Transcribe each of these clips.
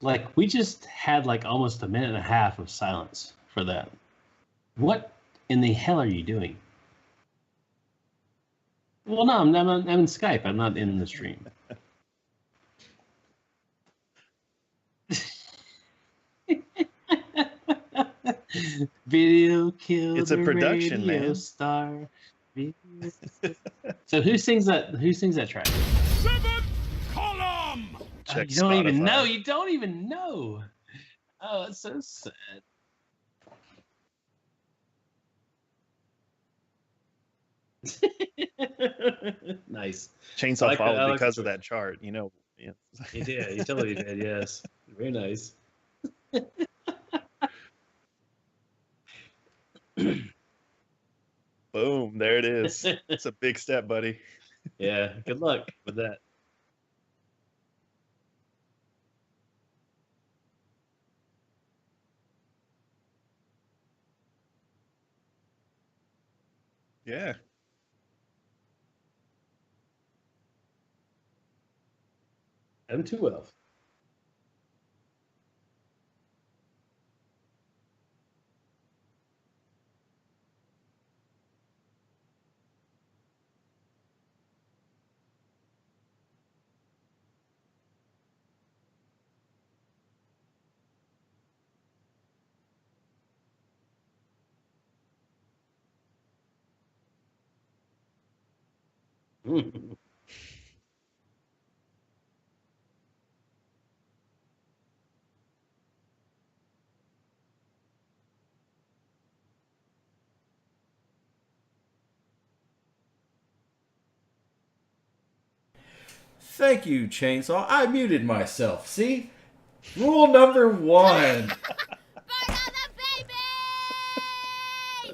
Like, we just had like almost a minute and a half of silence for that. What in the hell are you doing? Well, no, I'm in Skype. I'm not in the stream. Video killed It's a production, radio man. star. So who sings that? Who sings that track? Seventh column. Check You don't even Spotify. know. You don't even know. Oh, it's so sad. Nice. Chainsaw I like followed that. I like because the of that chart, you know. Yeah. He did. He totally did. Yes. Very nice. Boom, there it is. It's a big step, buddy. Yeah. Good luck with that. Yeah. Adam2welve. Thank you, Chainsaw. I muted myself. See? Rule number 1. Burn all the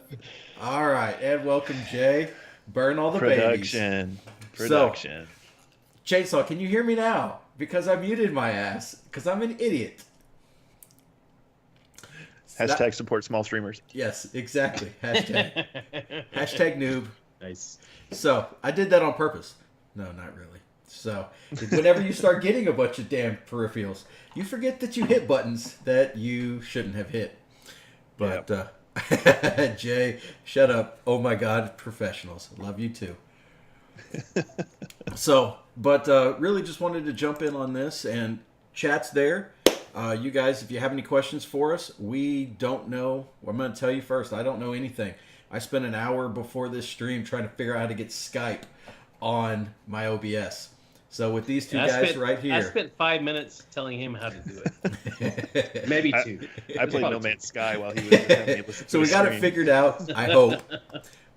babies! All right, and welcome, Jay. Burn all the babies. Production. Chainsaw, can you hear me now? Because I muted my ass. Because I'm an idiot. Hashtag support small streamers. Yes, exactly. Hashtag. Hashtag noob. Nice. So, I did that on purpose. No, not really. So, whenever you start getting a bunch of damn peripherals, you forget that you hit buttons that you shouldn't have hit. But, Jay, shut up. Oh my God, professionals. Love you too. So, but really just wanted to jump in on this, and chat's there. You guys, if you have any questions for us, we don't know. I'm going to tell you first, I don't know anything. I spent an hour before this stream trying to figure out how to get Skype on my OBS. So with these two guys right here. I spent 5 minutes telling him how to do it. Maybe 2. I played No Man's Sky while he was having me listen to So we his got it stream. figured out, I hope.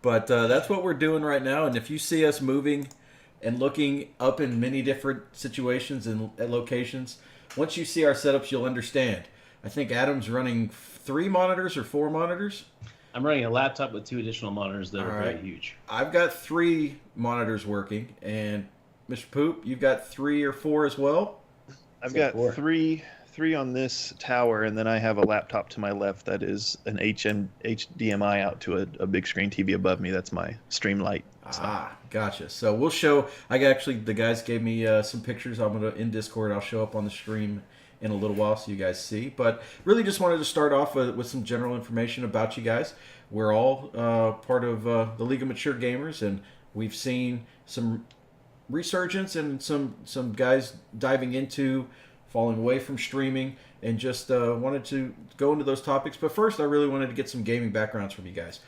But that's what we're doing right now. And if you see us moving and looking up in many different situations and locations, once you see our setups, you'll understand. I think Adam's running 3 monitors or 4 monitors. I'm running a laptop with 2 additional monitors that are very huge. I've got 3 monitors working, and Mr. Poop, you've got 3 or 4 as well? I've got 3 on this tower, and then I have a laptop to my left that is an HDMI out to a big screen TV above me. That's my stream light. So. Ah, gotcha. So we'll show. The guys gave me some pictures. I'm gonna in Discord. I'll show up on the stream in a little while so you guys see. But really, just wanted to start off with some general information about you guys. We're all part of the League of Mature Gamers, and we've seen some resurgence and some guys diving into falling away from streaming, and just wanted to go into those topics. But first, I really wanted to get some gaming backgrounds from you guys.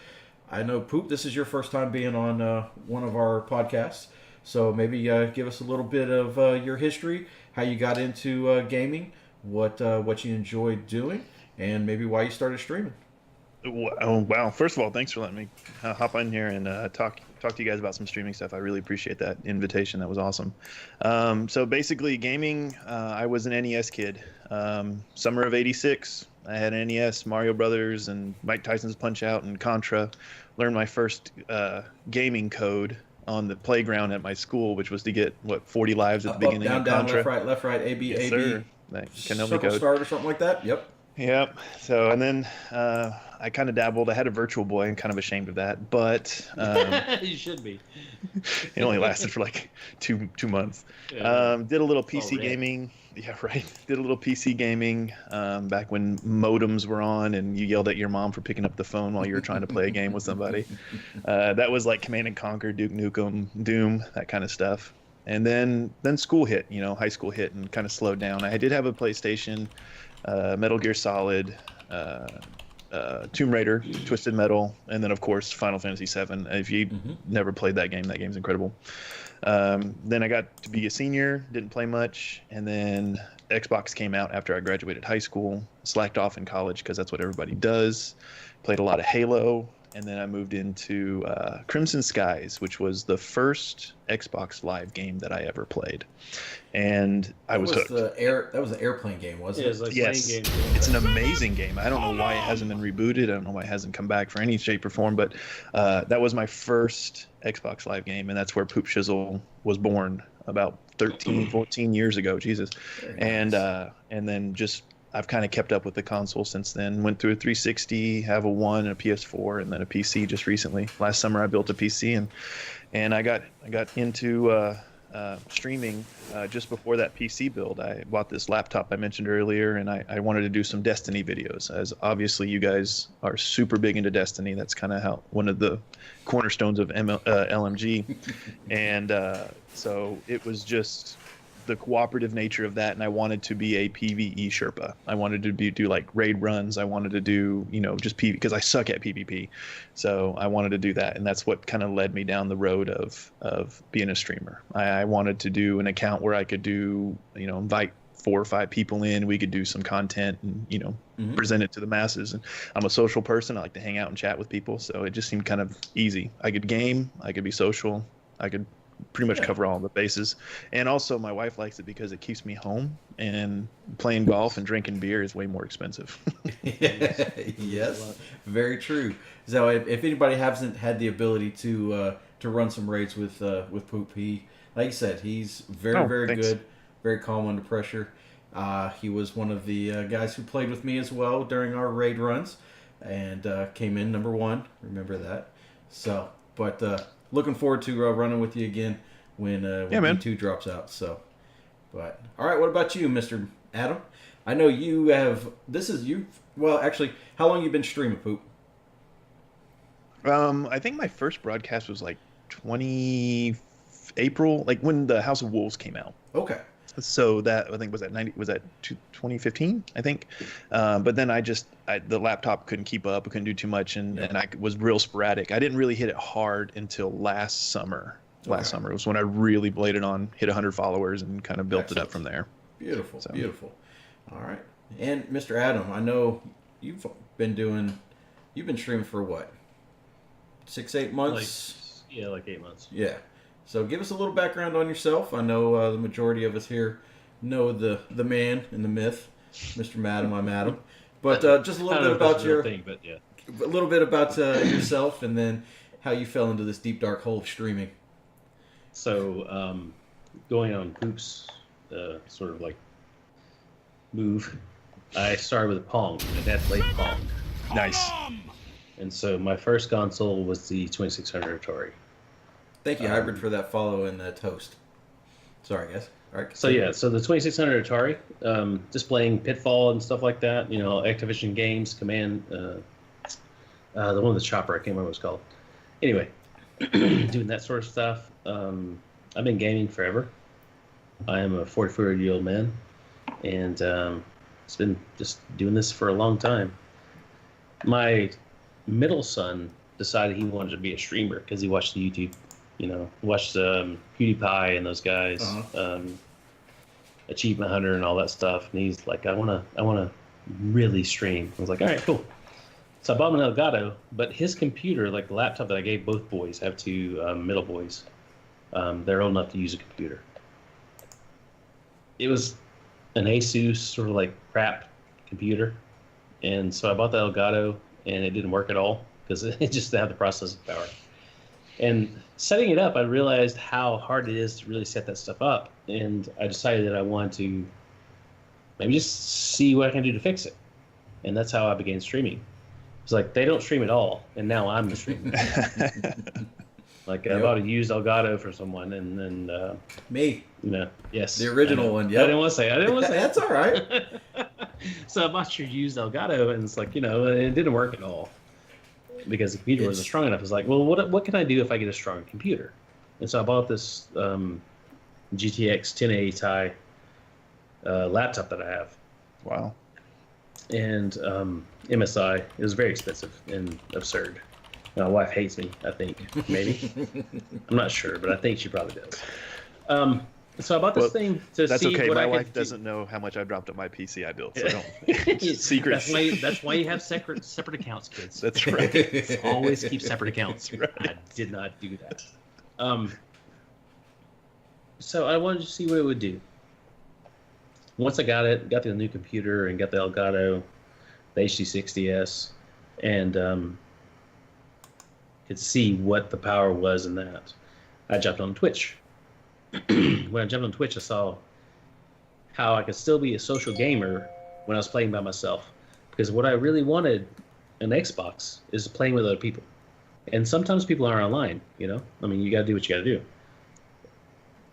I know, Poop, this is your first time being on one of our podcasts, so maybe give us a little bit of your history, how you got into gaming, what you enjoyed doing, and maybe why you started streaming. Oh, wow. First of all, thanks for letting me hop on here and talk to you guys about some streaming stuff. I really appreciate that invitation. That was awesome. So basically, gaming, I was an NES kid. Summer of '86, I had an NES, Mario Brothers, and Mike Tyson's Punch-Out! And Contra. Learned my first gaming code on the playground at my school, which was to get, 40 lives at the beginning down, of Contra. Down, left, right, A, B, yes, A, sir. B. That Konami Circle code. start or something like that? Yep. Yep. So, and then I kind of dabbled. I had a Virtual Boy. I'm kind of ashamed of that, but You should be. it only lasted for like two months. Yeah. Did a little all PC red. gaming. Yeah, right. Did a little PC gaming back when modems were on, and you yelled at your mom for picking up the phone while you were trying to play a game with somebody. That was like Command and Conquer, Duke Nukem, Doom, that kind of stuff. And then school hit. High school hit and kind of slowed down. I did have a PlayStation, Metal Gear Solid, Tomb Raider, Twisted Metal, and then of course Final Fantasy VII. If you never played that game's incredible. Then I got to be a senior, didn't play much, and then Xbox came out after I graduated high school. Slacked off in college because that's what everybody does. Played a lot of Halo, and then I moved into Crimson Skies, which was the first Xbox Live game that I ever played, and I was hooked. That was the airplane game, wasn't Yeah, it? it's like Yes, playing games. it's an amazing game. I don't know why it hasn't been rebooted. I don't know why it hasn't come back for any shape or form, but that was my first Xbox Live game, and that's where Poopshizzle was born about 13, 14 years ago. Jesus. Very nice. And then just I've kind of kept up with the console since then. Went through a 360, have a One, a PS4, and then a PC just recently. Last summer I built a PC, and I got into streaming just before that PC build. I bought this laptop I mentioned earlier, and I wanted to do some Destiny videos, as obviously you guys are super big into Destiny. That's kind of how one of the cornerstones of LMG, and so it was just the cooperative nature of that, and I wanted to be a PvE Sherpa. I wanted to do like raid runs. I wanted to do just PvP because I suck at PvP, so I wanted to do that, and that's what kind of led me down the road of being a streamer. I wanted to do an account where I could do invite 4 or 5 people in. We could do some content and present it to the masses. And I'm a social person. I like to hang out and chat with people, so it just seemed kind of easy. I could game. I could be social. I could pretty much cover all the bases. And also my wife likes it because it keeps me home, and playing golf and drinking beer is way more expensive. Yes, very true. So if anybody hasn't had the ability to run some raids with Poop, he, like you said, he's very Thanks. good, very calm under pressure. He was one of the guys who played with me as well during our raid runs, and came in number 1. Remember that. So, but looking forward to running with you again when E2 drops out. So, but all right, what about you, Mr. Adam? I know you have. Well, actually, how long you been streaming, Poop? I think my first broadcast was like April, like when the House of Wolves came out. Okay. So that I think was 2015, I think. But then the laptop couldn't keep up. I couldn't do too much, and I was real sporadic. I didn't really hit it hard until last summer. Last summer was when I really bladed on, hit 100 followers, and kind of built it up from there. Beautiful, beautiful. All right. And Mr. Adam, I know you've been streaming for what? 6-8 months? Like 8 months. Yeah. So give us a little background on yourself. I know the majority of us here know the man and the myth, Mr. Madam. I'm Adam. But just a little bit about a little bit about yourself, and then how you fell into this deep dark hole of streaming. So, going on Poop's sort of like move, I started with a Pong. My dad played Pong. Nice. And so my first console was the 2600 Atari. Thank you, Hybrid, for that follow and toast. Sorry, guys. All right. So the 2600 Atari, just playing Pitfall and stuff like that. Activision games, Command, the one with the chopper. I can't remember what it's called. Anyway, doing that sort of stuff. I've been gaming forever. I am a 44-year-old man, and it's been just doing this for a long time. My middle son decided he wanted to be a streamer because he watched the YouTube. Watched PewDiePie and those guys, Achievement Hunter and all that stuff. And he's like, I wanna really stream. I was like, all right, cool. So I bought him an Elgato, but his computer, like the laptop that I gave both boys, I have 2 middle boys. They're old enough to use a computer. It was an Asus sort of like crap computer, and so I bought the Elgato, and it didn't work at all because it just didn't have the processing power. And setting it up, I realized how hard it is to really set that stuff up. And I decided that I wanted to maybe just see what I can do to fix it. and that's how I began streaming. It's like they don't stream at all, and now I'm the streamer. Like I bought a used Elgato for someone, and then me, yes, the original one. Yeah, I didn't want to say. That's all right. So I bought your used Elgato, and it's like it didn't work at all because the computer wasn't strong enough. It's like, well, what can I do if I get a stronger computer? And so I bought this GTX 1080 Ti laptop that I have. Wow. And MSI. It was very expensive and absurd. My wife hates me, I think. Maybe. I'm not sure, but I think she probably does. So I bought this thing to that's see okay. what My I could wife doesn't know how much I dropped on my PC I built, so don't. Secrets. That's why you have separate accounts, kids. That's right. Always keep separate accounts. Right. I did not do that. So I wanted to see what it would do. Once I got the new computer and got the Elgato, the HD60S, and could see what the power was in that, I jumped on Twitch. When I jumped on Twitch, I saw how I could still be a social gamer when I was playing by myself. Because what I really wanted in Xbox is playing with other people. And sometimes people aren't online, I mean, you got to do what you got to do.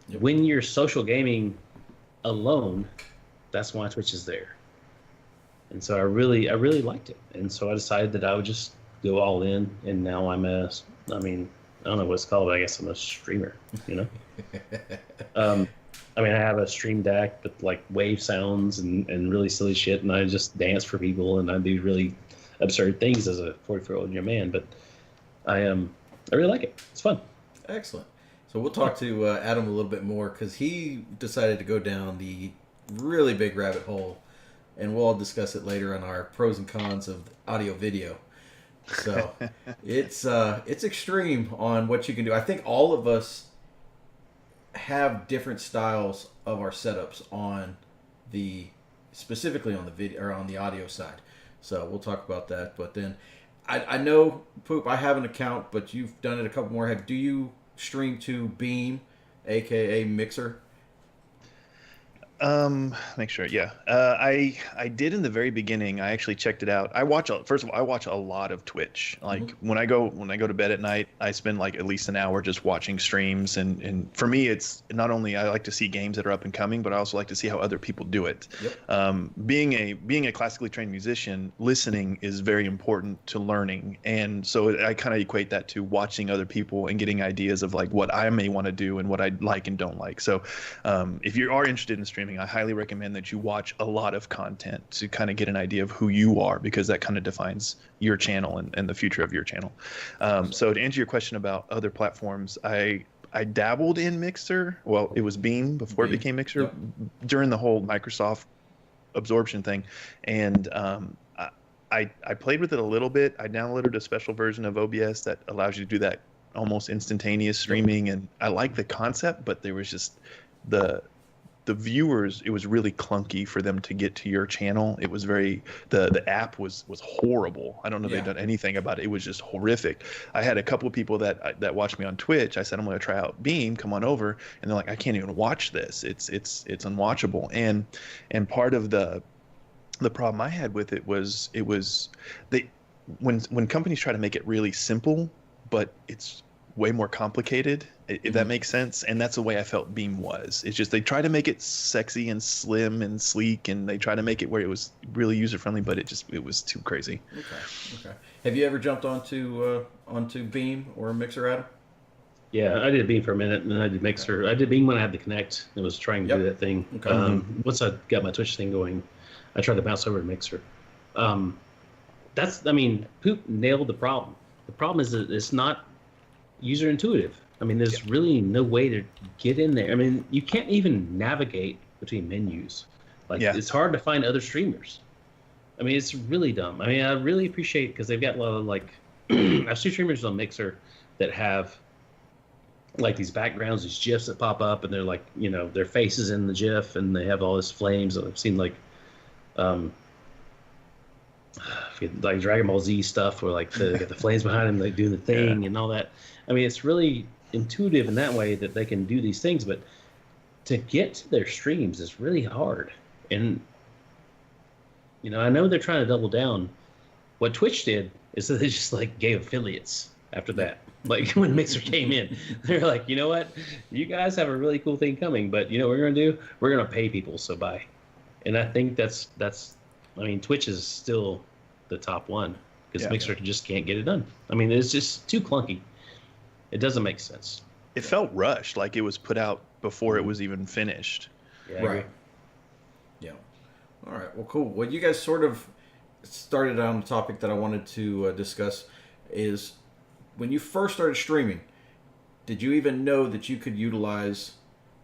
Yep. When you're social gaming alone, that's why Twitch is there. And so I really liked it. And so I decided that I would just go all in. And now I don't know what it's called, but I guess I'm a streamer, I have a stream deck with like wave sounds and really silly shit. And I just dance for people and I do really absurd things as a 44-year-old young man. But I really like it. It's fun. Excellent. So we'll talk to Adam a little bit more because he decided to go down the really big rabbit hole, and we'll all discuss it later on our pros and cons of audio video. So it's extreme on what you can do. I think all of us have different styles of our setups specifically on the video or on the audio side. So we'll talk about that. But then I know, Poop, I have an account, but you've done it a couple more. Do you stream to Beam, aka Mixer? Make sure. Yeah. I did in the very beginning. I actually checked it out. First of all, I watch a lot of Twitch. Like when I go to bed at night, I spend like at least an hour just watching streams. And for me, it's not only I like to see games that are up and coming, but I also like to see how other people do it. Yep. Being a classically trained musician, listening is very important to learning. And so I kind of equate that to watching other people and getting ideas of like what I may want to do and what I like and don't like. So, if you are interested in streaming, I highly recommend that you watch a lot of content to kind of get an idea of who you are, because that kind of defines your channel and the future of your channel. So to answer your question about other platforms, I dabbled in Mixer. Well, it was Beam before it became Mixer, during the whole Microsoft absorption thing. And I played with it a little bit. I downloaded a special version of OBS that allows you to do that almost instantaneous streaming. And I like the concept, but there was just the viewers, it was really clunky for them to get to your channel. It was the app was horrible. I don't know if they've done anything about it. It was just horrific. I had a couple of people that watched me on Twitch. I said, I'm going to try out Beam, come on over. And they're like, I can't even watch this. It's unwatchable. And part of the problem I had with it was when companies try to make it really simple, but it's way more complicated, if that makes sense. And that's the way I felt Beam was. It's just they try to make it sexy and slim and sleek, and they try to make it where it was really user friendly, but it was too crazy. Okay. Have you ever jumped onto Beam or Mixer, Adam? Yeah, I did Beam for a minute, and then I did Mixer. I did Beam when I had the Kinect. I was trying to do that thing. Okay. Once I got my Twitch thing going, I tried to bounce over to Mixer. Poop nailed the problem. The problem is that it's not user intuitive. I mean, there's really no way to get in there. I mean, you can't even navigate between menus. It's hard to find other streamers. I mean, it's really dumb. I mean, I really appreciate, because they've got a lot of I've seen streamers on Mixer that have like these backgrounds, these GIFs that pop up, and they're like, their faces in the GIF, and they have all this flames. I've seen like Dragon Ball Z stuff where they got the flames behind them, they do the thing and all that. I mean, it's really intuitive in that way that they can do these things, but to get to their streams is really hard. And I know they're trying to double down. What Twitch did is that they just like gave affiliates after that. Like when Mixer came in, they're like, you know what? You guys have a really cool thing coming, but you know what we're gonna do? We're gonna pay people, so buy. And I think that's. I mean, Twitch is still the top one because Mixer just can't get it done. I mean, it's just too clunky. It doesn't make sense. It felt rushed, like it was put out before it was even finished. Yeah, Right. Yeah. All right. Well, cool. Well, you guys sort of started on a topic that I wanted to discuss is when you first started streaming, did you even know that you could utilize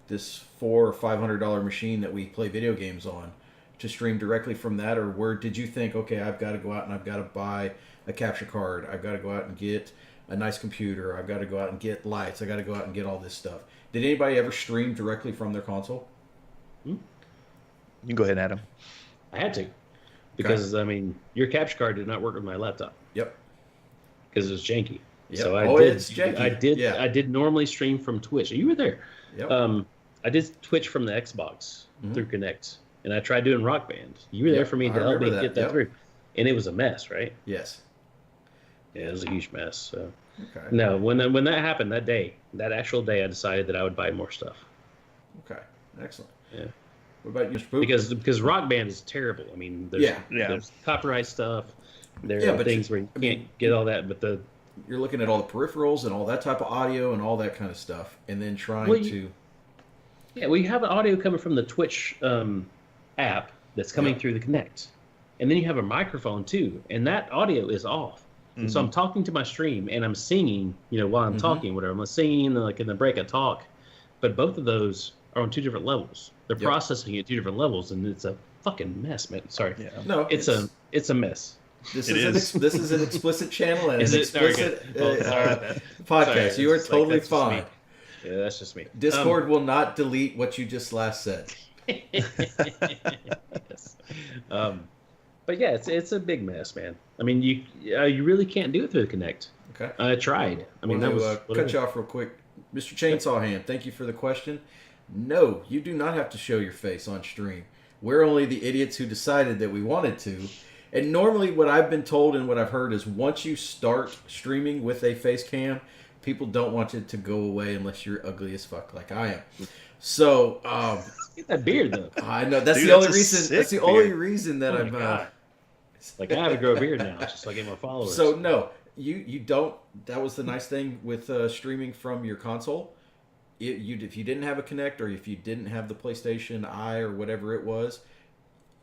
this $400 or $500 machine that we play video games on to stream directly from that, or where did you think, okay, I've got to go out and I've got to buy a capture card, I've got to go out and get a nice computer, I've got to go out and get lights, I got to go out and get all this stuff? Did anybody ever stream directly from their console? You can go ahead, Adam. I had to, because I mean, your capture card did not work with my laptop. Yep. Because it was janky. Yep. So It's janky. I did normally stream from Twitch. You were there. Yep. I did Twitch from the Xbox through Connect, and I tried doing Rock Band. You were there for me to help me get that through, and it was a mess, right? Yes. Yeah, it was a huge mess. So Okay. no, when that happened that actual day, I decided that I would buy more stuff. Okay. Excellent. Yeah. What about you, Mr. Poop? Because Rock Band is terrible. I mean, there's copyright stuff. There are things where you can't get all that, but you're looking at all the peripherals and all that type of audio and all that kind of stuff, and then trying to. Yeah, well, you have an audio coming from the Twitch app that's coming through the Connect, and then you have a microphone too, and that audio is off. And so I'm talking to my stream and I'm singing, while I'm talking, whatever. I'm singing, like in the break I talk, but both of those are on two different levels. They're processing at two different levels, and it's a fucking mess, man. Sorry. Yeah. No, it's a mess. This is an explicit channel and an explicit podcast. Sorry, you are totally fine. Yeah, that's just me. Discord will not delete what you just last said. Yes. But yeah, it's a big mess, man. I mean, you really can't do it through the Connect. Okay. I tried. I mean, cut you off real quick. Mr. Chainsaw Hand, thank you for the question. No, you do not have to show your face on stream. We're only the idiots who decided that we wanted to. And normally what I've been told and what I've heard is once you start streaming with a face cam, people don't want it to go away unless you're ugly as fuck like I am. So, get that beard though. I know that's the only reason. That's the only reason that I'm. Like I have to grow a beard now, just like my followers. So no, you don't. That was the nice thing with streaming from your console. If you didn't have a Kinect or if you didn't have the PlayStation Eye or whatever it was,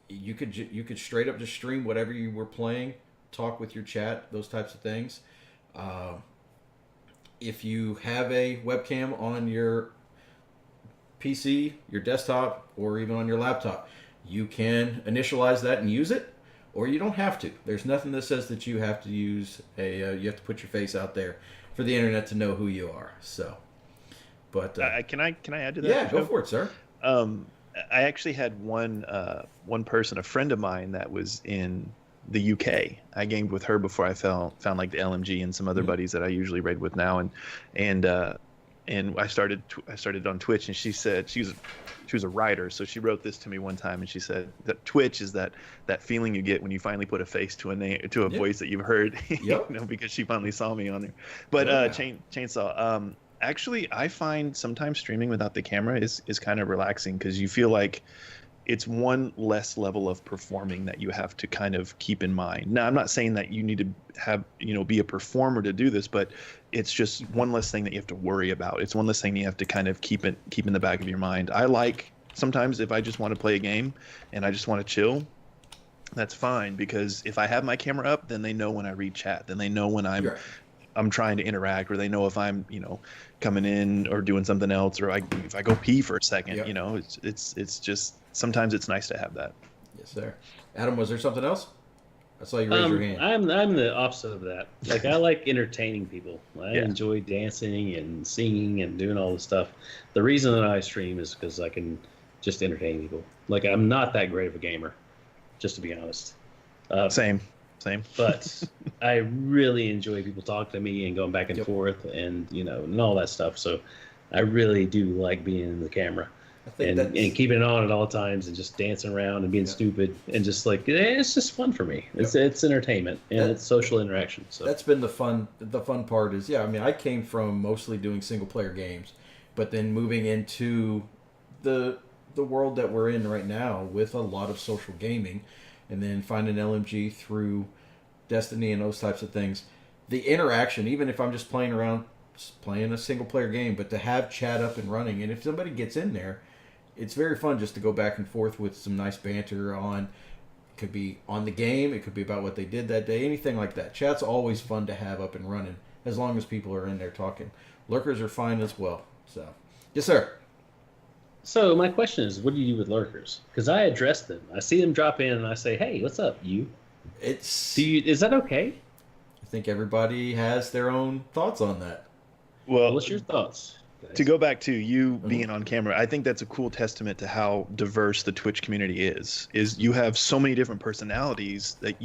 you could straight up just stream whatever you were playing, talk with your chat, those types of things. If you have a webcam on your PC, your desktop, or even on your laptop, you can initialize that and use it, or you don't have to. There's nothing that says that you have to use you have to put your face out there for the internet to know who you are. So, but can I add to that? Yeah, go for it, sir. I actually had one person, a friend of mine, that was in the UK. I gamed with her before I found like the LMG and some other buddies that I usually raid with now, and I started on Twitch, and she said she was a writer, so she wrote this to me one time, and she said that Twitch is that feeling you get when you finally put a face to a voice that you've heard, because she finally saw me on there. But Chainsaw, actually, I find sometimes streaming without the camera is kind of relaxing because you feel like it's one less level of performing that you have to kind of keep in mind. Now, I'm not saying that you need to have, be a performer to do this, but it's just one less thing that you have to worry about. It's one less thing you have to kind of keep in the back of your mind. I like sometimes if I just want to play a game and I just want to chill, that's fine, because if I have my camera up, then they know when I read chat, then they know when I'm trying to interact, or they know if I'm, coming in or doing something else, or if I go pee for a second, it's just sometimes it's nice to have that. Yes, sir. Adam, was there something else? I saw you raise your hand. I'm the opposite of that. Like I like entertaining people. I enjoy dancing and singing and doing all this stuff. The reason that I stream is because I can just entertain people. Like I'm not that great of a gamer, just to be honest. Same. But I really enjoy people talking to me and going back and forth and and all that stuff. So I really do like being in the camera. think and keeping it on at all times and just dancing around and being stupid and just like it's just fun for me. It's entertainment and it's social interaction. So that's been the fun part is I mean I came from mostly doing single player games, but then moving into the world that we're in right now with a lot of social gaming, and then finding LMG through Destiny and those types of things. The interaction, even if I'm just playing around, playing a single player game, but to have chat up and running, and if somebody gets in there, it's very fun just to go back and forth with some nice banter on. It could be on the game, it could be about what they did that day, anything like that. Chat's always fun to have up and running as long as people are in there talking. Lurkers are fine as well. So, yes, sir. So my question is, what do you do with lurkers? Because I address them. I see them drop in, and I say, "Hey, what's up, you?" Is that okay? I think everybody has their own thoughts on that. Well, What's your thoughts, guys? to go back to you being on camera, I think that's a cool testament to how diverse the Twitch community is. Is you have so many different personalities that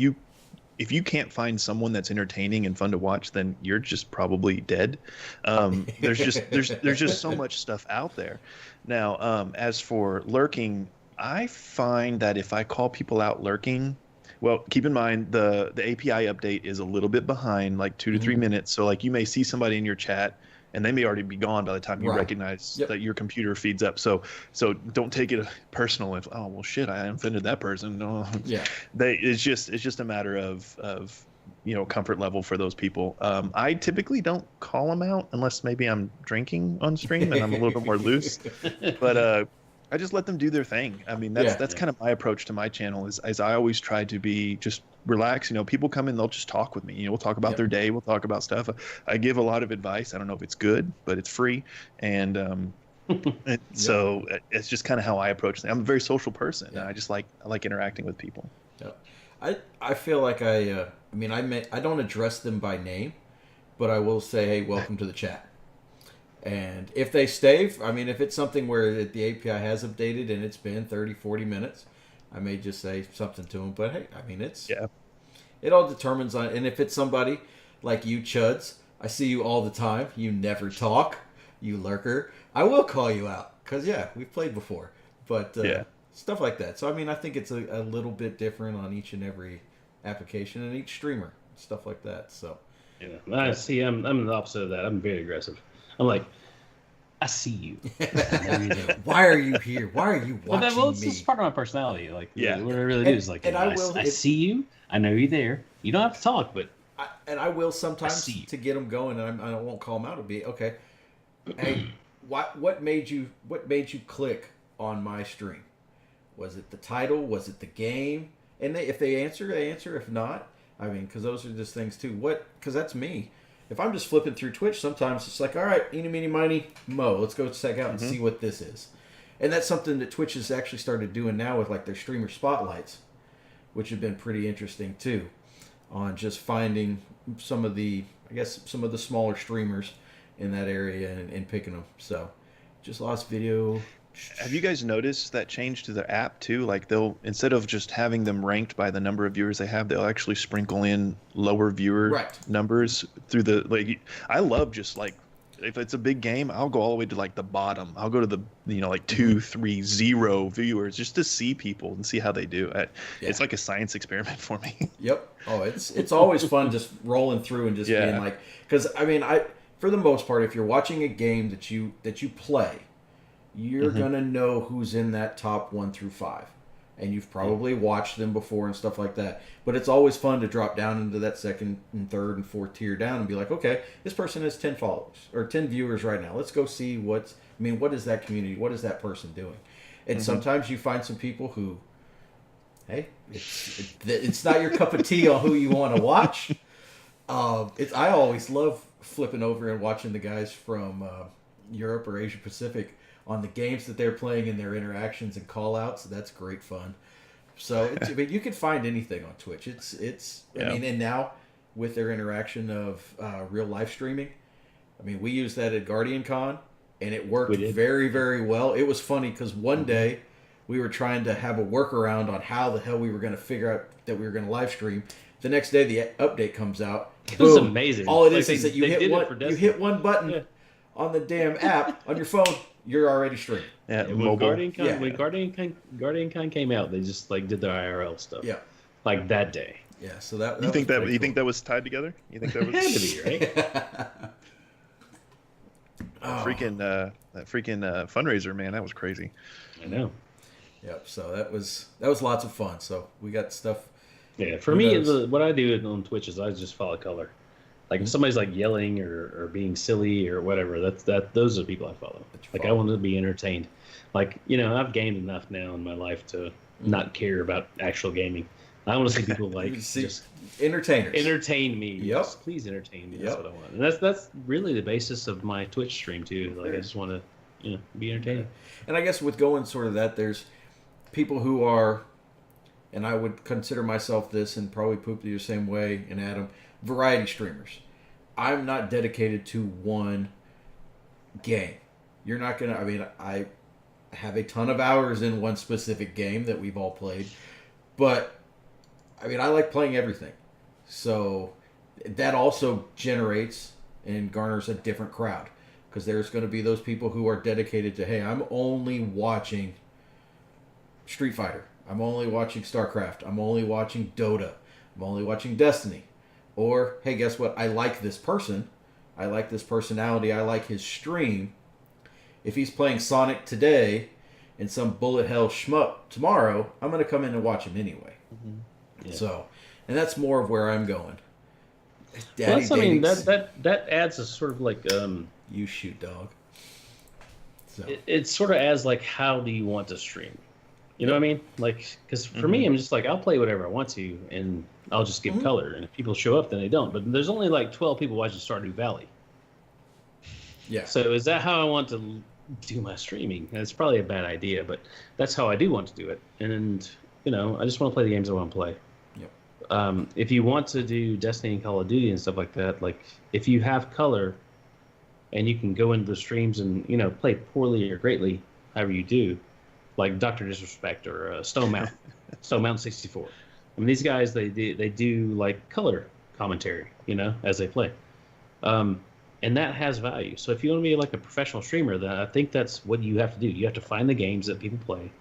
if you can't find someone that's entertaining and fun to watch, then you're just probably dead. There's just so much stuff out there. Now, as for lurking, I find that if I call people out lurking, well, keep in mind the API update is a little bit behind, like 2 to 3 minutes. So like you may see somebody in your chat and they may already be gone by the time you recognize that your computer feeds up. So don't take it personal. If well shit, I offended that person. No, it's just a matter of comfort level for those people. I typically don't call them out unless maybe I'm drinking on stream and I'm a little bit more loose. But I just let them do their thing. I mean, that's kind of my approach to my channel. Is I always try to be just relax. People come in, they'll just talk with me. We'll talk about their day. We'll talk about stuff. I give a lot of advice. I don't know if it's good, but it's free. And so it's just kind of how I approach things. I'm a very social person. And I like interacting with people. Yeah. I feel like I don't address them by name, but I will say, hey, welcome to the chat. And if they stay, if it's something where the API has updated and it's been 30, 40 minutes, I may just say something to them. But hey, it all determines on, and if it's somebody like you, Chuds, I see you all the time. You never talk, you lurker. I will call you out because we've played before. But stuff like that. So I think it's a little bit different on each and every application and each streamer, stuff like that. So I see. I'm the opposite of that. I'm very aggressive. I'm like, I see you. Why are you here? Why are you watching me? It's just part of my personality. Like, what I really do is like, I see you. I know you're there. You don't have to talk, but I will sometimes to get them going, and I won't call them out. It'll be okay. Hey, what made you click on my stream? Was it the title? Was it the game? And if they answer, they answer. If not, because those are just things too. Because that's me. If I'm just flipping through Twitch, sometimes it's like, all right, eeny, meeny, miny, mo. Let's go check out and see what this is. And that's something that Twitch has actually started doing now with like their streamer spotlights, which have been pretty interesting too, on just finding some of the smaller streamers in that area and picking them. So, just lost video. Have you guys noticed that change to the app too? Like they'll, instead of just having them ranked by the number of viewers they have, they'll actually sprinkle in lower viewer numbers through the, I love just like, if it's a big game, I'll go all the way to like the bottom. I'll go to the, 2, 3, 0 viewers just to see people and see how they do. It's like a science experiment for me. Yep. Oh, it's always fun just rolling through and just being like, because for the most part, if you're watching a game that you play, you're going to know who's in that top 1 through 5. And you've probably watched them before and stuff like that. But it's always fun to drop down into that second and third and fourth tier down and be like, okay, this person has 10 followers or 10 viewers right now. Let's go see what is that community? What is that person doing? And sometimes you find some people who, hey, it's not your cup of tea on who you want to watch. I always love flipping over and watching the guys from Europe or Asia Pacific on the games that they're playing and their interactions and call-outs. That's great fun. So, you can find anything on Twitch. And now with their interaction of real live streaming, we used that at Guardian Con, and it worked very, very well. It was funny because one day we were trying to have a workaround on how the hell we were going to figure out that we were going to live stream. The next day, the update comes out. It was amazing. All it is that you hit one button on the damn app on your phone. you're already streaming. Yeah, When mobile. Guardian Con came out, they just like did their IRL stuff. Yeah. like that day. Yeah. So that You was think that pretty you cool. think that was tied together? You think that It was had to be, right? that freaking fundraiser, man? That was crazy. I know. Yep. So that was lots of fun. So we got stuff. Yeah, for Who me, knows? what I do on Twitch is I just follow color. Like if somebody's like yelling or being silly or whatever, those are the people I follow. That you Like I follow. want to be entertained. Like I've gained enough now in my life to not care about actual gaming. I want to see people like See, just entertainers. entertain me. Yep. Just please entertain me. Yep. That's what I want. And that's really the basis of my Twitch stream too. Like I just want to be entertaining. And I guess with going sort of that, there's people who are, and I would consider myself this, and probably Poop the same way, and Adam, variety streamers. I'm not dedicated to one game. You're not going to, I mean, I have a ton of hours in one specific game that we've all played, but I mean, I like playing everything. So that also generates and garners a different crowd, because there's going to be those people who are dedicated to, hey, I'm only watching Street Fighter. I'm only watching StarCraft. I'm only watching Dota. I'm only watching Destiny. Or, hey, guess what? I like this person. I like this personality. I like his stream. If he's playing Sonic today and some bullet hell shmup tomorrow, I'm going to come in and watch him anyway. Yeah. So, and that's more of where I'm going. Well, I mean, dating's- that adds a sort of like You shoot, dog. So, it sort of adds like how do you want to stream? You know what I mean? Like, because for me, I'm just like I'll play whatever I want to, and I'll just give color. And if people show up, then they don't. But there's only like 12 people watching Stardew Valley. yeah. So is that how I want to do my streaming? That's probably a bad idea, but that's how I do want to do it. And I just want to play the games I want to play. Yep. If you want to do Destiny and Call of Duty and stuff like that, like if you have color, and you can go into the streams and play poorly or greatly, however you do, like Dr. Disrespect or Stone Mountain 64. I mean, these guys they do like color commentary, as they play, and that has value. So if you want to be like a professional streamer, then I think that's what you have to do. You have to find the games that people play,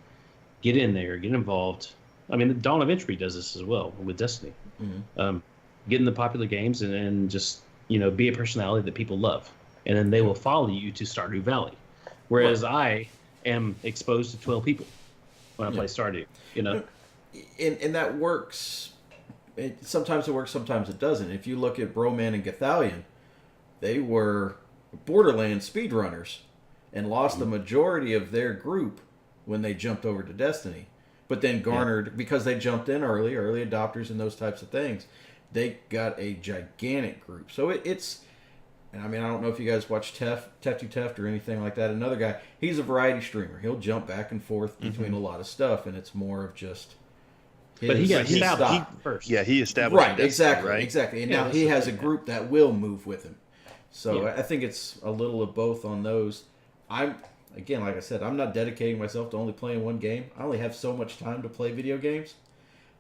get in there, get involved. I mean, Dawn of Entry does this as well with Destiny. Get in the popular games and just be a personality that people love, and then they will follow you to Stardew Valley. Whereas I am exposed to 12 people when I play Stardew. And that works. Sometimes it works, sometimes it doesn't. If you look at Broman and Gathalion, they were Borderlands speedrunners and lost the majority of their group when they jumped over to Destiny. But then garnered, because they jumped in early adopters and those types of things, they got a gigantic group. So it's, and I mean, I don't know if you guys watch Teft or anything like that. Another guy, he's a variety streamer. He'll jump back and forth between a lot of stuff, and it's more of just his, But he got his established style. first. Yeah, he established Right, Destiny, exactly, right? exactly. And Yeah, now that's he the has a thing, group that will move with him. So Yeah. I think it's a little of both on those. Again, like I said, I'm not dedicating myself to only playing one game. I only have so much time to play video games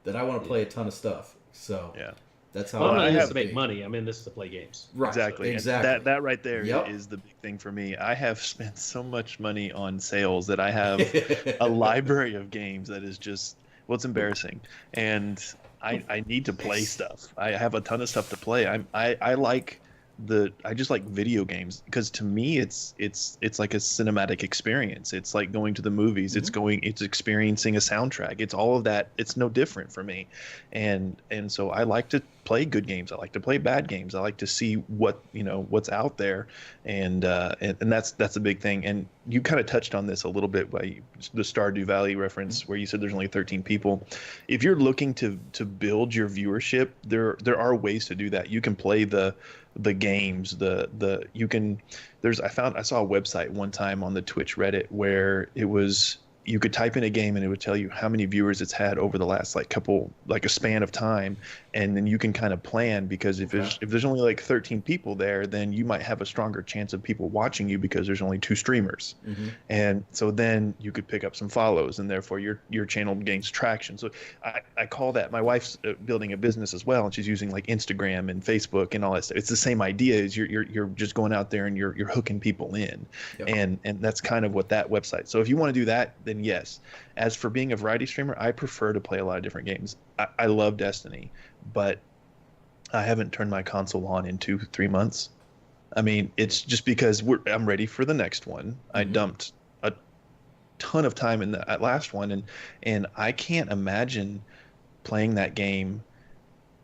that I want to play a ton of stuff. So Yeah. that's how Well, I'm not I in have this to make money. I'm in this to play games. Right, Exactly. And exactly. that right there is Yep. the big thing for me. I have spent so much money on sales that I have a library of games that is just, well, it's embarrassing. And I need to play stuff. I have a ton of stuff to play. I just like video games because to me it's like a cinematic experience. It's like going to the movies. It's experiencing a soundtrack. It's all of that. It's no different for me, and so I like to play good games. I like to play bad games. I like to see what's out there, and that's a big thing. And you kind of touched on this a little bit by the Stardew Valley reference, where you said there's only 13 people. If you're looking to build your viewership, there are ways to do that. You can play the games, I saw a website one time on the Twitch Reddit where it was you could type in a game and it would tell you how many viewers it's had over the last like a span of time, and then you can kind of plan, because if there's only like 13 people there, then you might have a stronger chance of people watching you because there's only 2 streamers. And so then you could pick up some follows, and therefore your channel gains traction. So I call that, my wife's building a business as well, and she's using like Instagram and Facebook and all that stuff. It's the same idea, is you're just going out there and you're hooking people in. And that's kind of what that website. So if you want to do that, then yes. As for being a variety streamer, I prefer to play a lot of different games. I love Destiny, but I haven't turned my console on in 2-3 months. I mean, it's just because I'm ready for the next one. I dumped a ton of time in that last one, and I can't imagine playing that game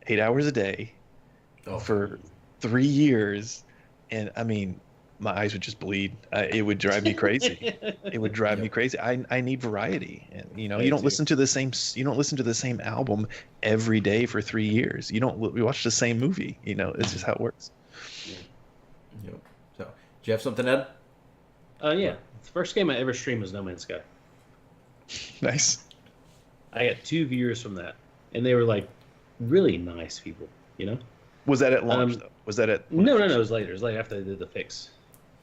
8 hours a day for 3 years. And I mean, my eyes would just bleed. It would drive me crazy. It would drive me crazy. I need variety, and you don't listen to the same album every day for 3 years. You watch the same movie. It's just how it works. Yep. So, do you have something, Ed? Yeah. The first game I ever streamed was No Man's Sky. Nice. I got 2 viewers from that, and they were like really nice people. Was that at launch? Though? Was that at? No. It was later. It was later after they did the fix.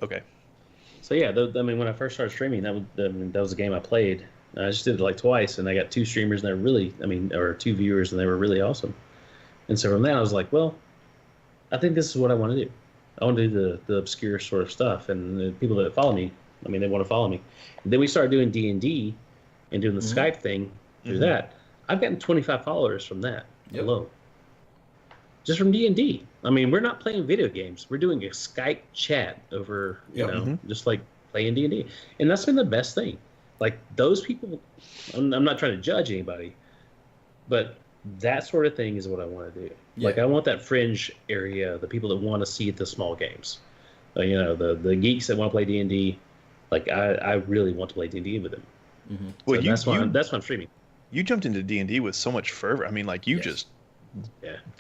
Okay. So yeah, when I first started streaming, that was a game I played. I just did it like twice, and I got 2 streamers, and they're really, or 2 viewers, and they were really awesome. And so from that, I was like, well, I think this is what I want to do. I want to do the obscure sort of stuff, and the people that follow me, they want to follow me. And then we started doing D&D and doing the Skype thing through that. I've gotten 25 followers from that alone. Just from D&D. We're not playing video games. We're doing a Skype chat over, just like playing D&D. And that's been the best thing. Like, those people, I'm not trying to judge anybody, but that sort of thing is what I want to do. Yeah. Like, I want that fringe area, the people that want to see the small games. The geeks that want to play D&D, like, I really want to play D&D with them. Well, so that's why I'm streaming. You jumped into D&D with so much fervor. just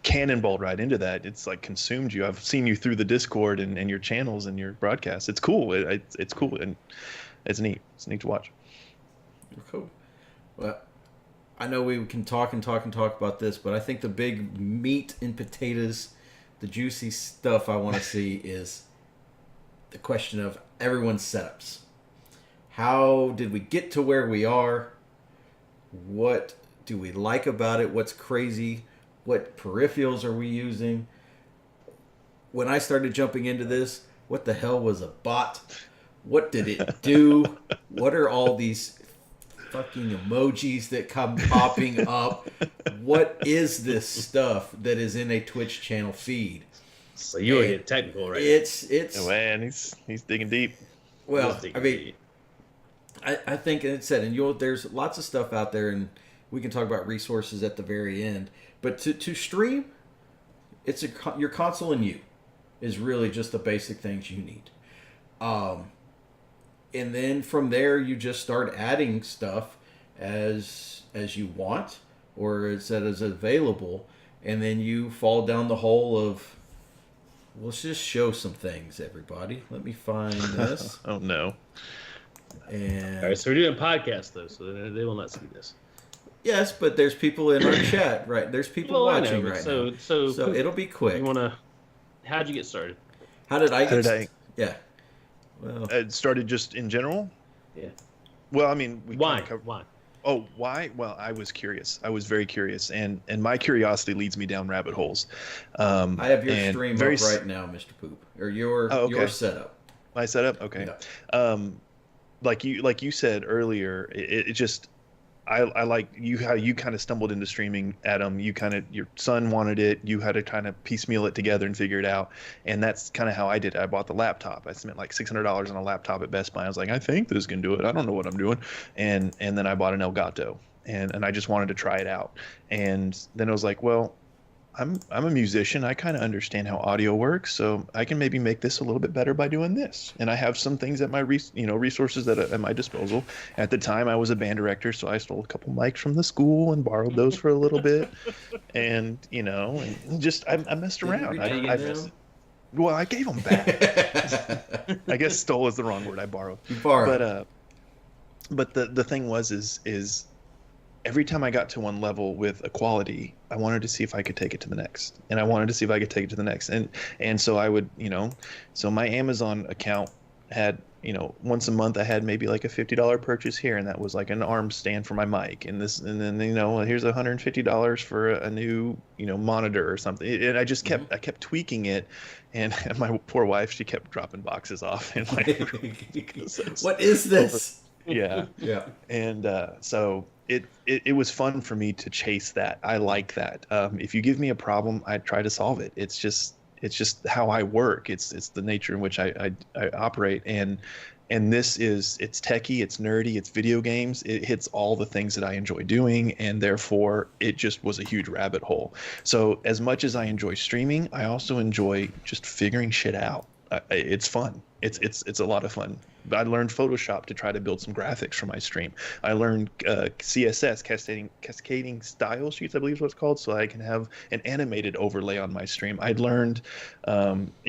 cannonballed right into that. It's like consumed you. I've seen you through the Discord and your channels and your broadcasts. It's cool. It's cool, and it's neat. It's neat to watch. Cool. Well, I know we can talk about this, but I think the big meat and potatoes, the juicy stuff I want to see is the question of everyone's setups. How did we get to where we are? What do we like about it? What's crazy? What peripherals are we using? When I started jumping into this, what the hell was a bot? What did it do? What are all these fucking emojis that come popping up? What is this stuff that is in a Twitch channel feed? So you were getting technical, right? It's oh, man, he's digging deep. Well, I think it said, and there's lots of stuff out there, and we can talk about resources at the very end. But to stream, it's your console and you is really just the basic things you need. And then from there, you just start adding stuff as you want, or as available, and then you fall down the hole of, let's just show some things, everybody. Let me find this. Oh no! And all right, so we're doing podcasts though, so they will not see this. Yes, but there's people in our chat, right? There's people watching right now. So it'll be quick. How'd you get started? How did I get started? Yeah. Well, it started just in general. Yeah. Well, Why? Why? Oh, why? Well, I was curious. I was very curious, and my curiosity leads me down rabbit holes. I have your stream up right now, Mr. Poop, or your setup. My setup, okay. Yeah. Like you said earlier, it just. I like how you kind of stumbled into streaming, Adam. Your son wanted it. You had to kind of piecemeal it together and figure it out. And that's kind of how I did it. I bought the laptop. I spent like $600 on a laptop at Best Buy. I was like, I think this can do it. I don't know what I'm doing. And then I bought an Elgato, and I just wanted to try it out. And then I was like, well, I'm a musician. I kind of understand how audio works, so I can maybe make this a little bit better by doing this. And I have some things at my resources at my disposal. At the time, I was a band director, so I stole a couple mics from the school and borrowed those for a little bit. And just I messed around. I gave them back. I guess stole is the wrong word. I borrowed. You borrowed. but the thing was is every time I got to one level with a quality, I wanted to see if I could take it to the next, and I wanted to see if I could take it to the next, and so I would, so my Amazon account had, once a month I had maybe like a $50 purchase here, and that was like an arm stand for my mic, and then here's $150 for a new monitor or something, and I just kept tweaking it, and my poor wife, she kept dropping boxes off in my room. What is this? Yeah. Yeah. And so it was fun for me to chase that. I like that. If you give me a problem, I try to solve it. It's just how I work. It's the nature in which I operate. And it's techie, it's nerdy, it's video games. It hits all the things that I enjoy doing, and therefore it just was a huge rabbit hole. So as much as I enjoy streaming, I also enjoy just figuring shit out. It's fun. It's a lot of fun. I learned Photoshop to try to build some graphics for my stream. I learned CSS, cascading style sheets, I believe is what it's called, so I can have an animated overlay on my stream. I'd learned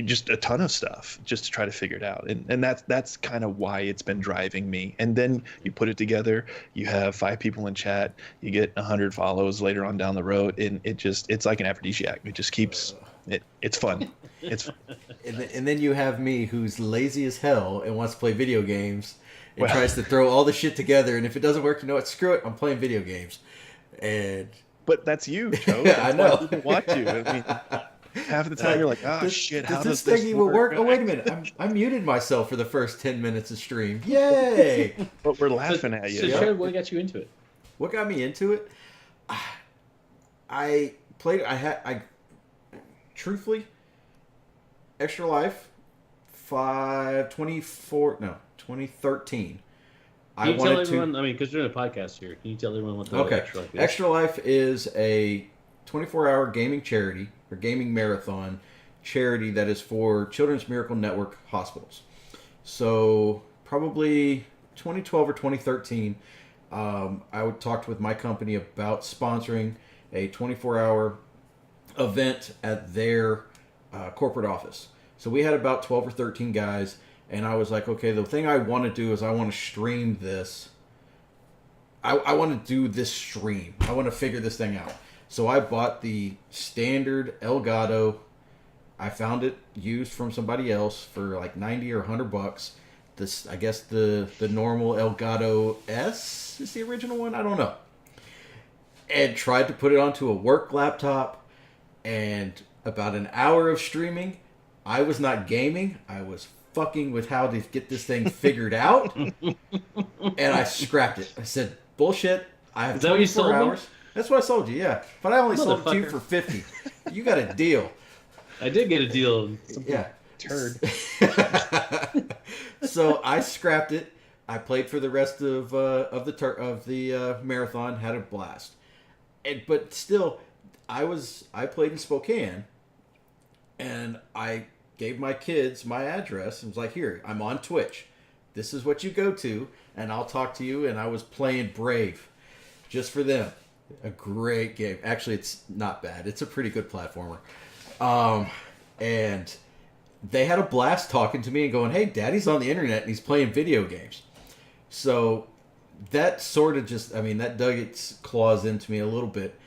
just a ton of stuff just to try to figure it out. And that's kind of why it's been driving me. And then you put it together, you have 5 people in chat, you get 100 follows later on down the road, and it's like an aphrodisiac. It just keeps it's fun. It's fun. And then you have me, who's lazy as hell and wants to play video games and tries to throw all the shit together. And if it doesn't work, you know what? Screw it. I'm playing video games. But that's you, Joe. I know. Why people watch you. I mean, half the time you're like, shit, how does this thing even work? Oh, wait a minute. I muted myself for the first 10 minutes of stream. Yay! But we're laughing at you. So, Jared, what got you into it? What got me into it? I played. Truthfully, Extra Life 2013. Can you tell everyone, because you're doing a podcast here, can you tell everyone what the Extra Life is? Extra Life is a 24-hour gaming charity, or gaming marathon charity that is for Children's Miracle Network hospitals. So, probably 2012 or 2013, I talked with my company about sponsoring a 24-hour event at their corporate office. So we had about 12 or 13 guys, and I was like, okay, the thing I want to do is I want to stream this. I want to do this stream. I want to figure this thing out. So I bought the standard Elgato. I found it used from somebody else for like 90 or $100. This, I guess the normal Elgato S is the original one. I don't know. And tried to put it onto a work laptop. And about an hour of streaming, I was not gaming. I was fucking with how to get this thing figured out. And I scrapped it. I said, bullshit. I have 24 hours. That's what I sold you, yeah. But I only sold it to you for $50. You got a deal. I did get a deal. Yeah. Turd. So I scrapped it. I played for the rest of the marathon. Had a blast. But still, I played in Spokane, and I gave my kids my address and was like, here, I'm on Twitch. This is what you go to, and I'll talk to you. And I was playing Brave just for them. A great game. Actually, it's not bad. It's a pretty good platformer. And they had a blast talking to me and going, hey, Daddy's on the internet and he's playing video games. So that sort of just, that dug its claws into me a little bit.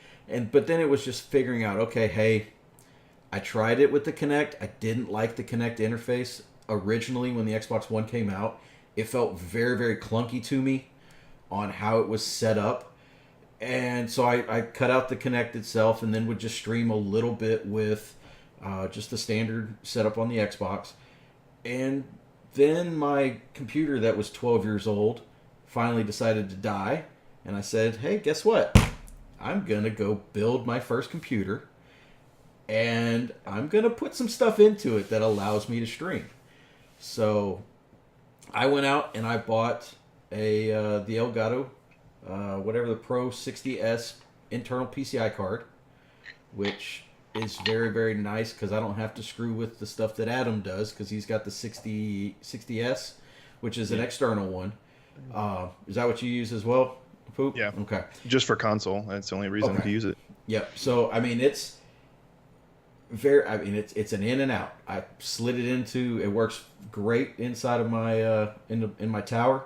But then it was just figuring out, okay, hey, I tried it with the Kinect. I didn't like the Kinect interface originally when the Xbox One came out. It felt very, very clunky to me on how it was set up. And so I cut out the Kinect itself and then would just stream a little bit with just the standard setup on the Xbox. And then my computer that was 12 years old finally decided to die. And I said, hey, guess what? I'm going to go build my first computer. And I'm going to put some stuff into it that allows me to stream. So I went out and I bought the Elgato, whatever, the Pro 60S internal PCI card, which is very, very nice because I don't have to screw with the stuff that Adam does because he's got the 60S, which is an external one. Is that what you use as well, Poop? Yeah. Okay. Just for console. That's the only reason to use it. Yep. So, it's very, it's an in and out. I slid it into, it works great inside of my, in my tower.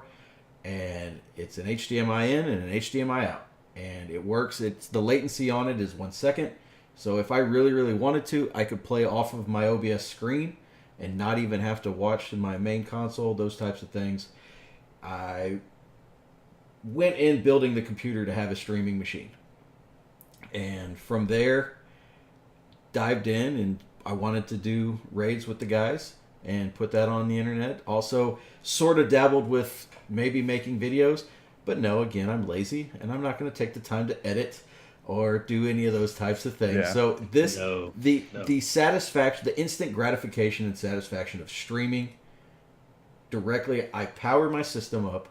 and it's an HDMI in and an HDMI out, and it works. It's the latency on it is 1 second. So if I really, really wanted to, I could play off of my OBS screen and not even have to watch my main console, those types of things. I went in building the computer to have a streaming machine. And from there, dived in, and I wanted to do raids with the guys and put that on the internet. Also, sort of dabbled with maybe making videos, but no, again, I'm lazy, and I'm not going to take the time to edit or do any of those types of things. Yeah. So this, No. the satisfaction, the instant gratification and satisfaction of streaming directly, I power my system up,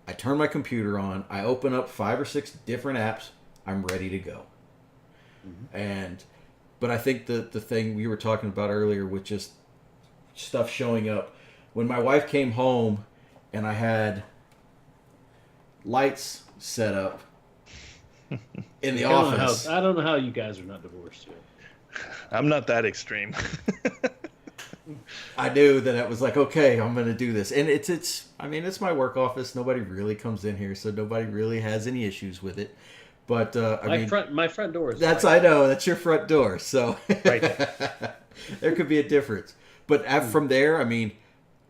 I turn my computer on, I open up 5 or 6 different apps, I'm ready to go. But I think the thing we were talking about earlier with just stuff showing up, when my wife came home and I had lights set up in the office. I don't know how you guys are not divorced yet. I'm not that extreme. I knew that it was like, okay, I'm going to do this. And it's my work office. Nobody really comes in here, so nobody really has any issues with it. But my front door is that's right. I know that's your front door, so Right there. there could be a difference. But from there, I mean,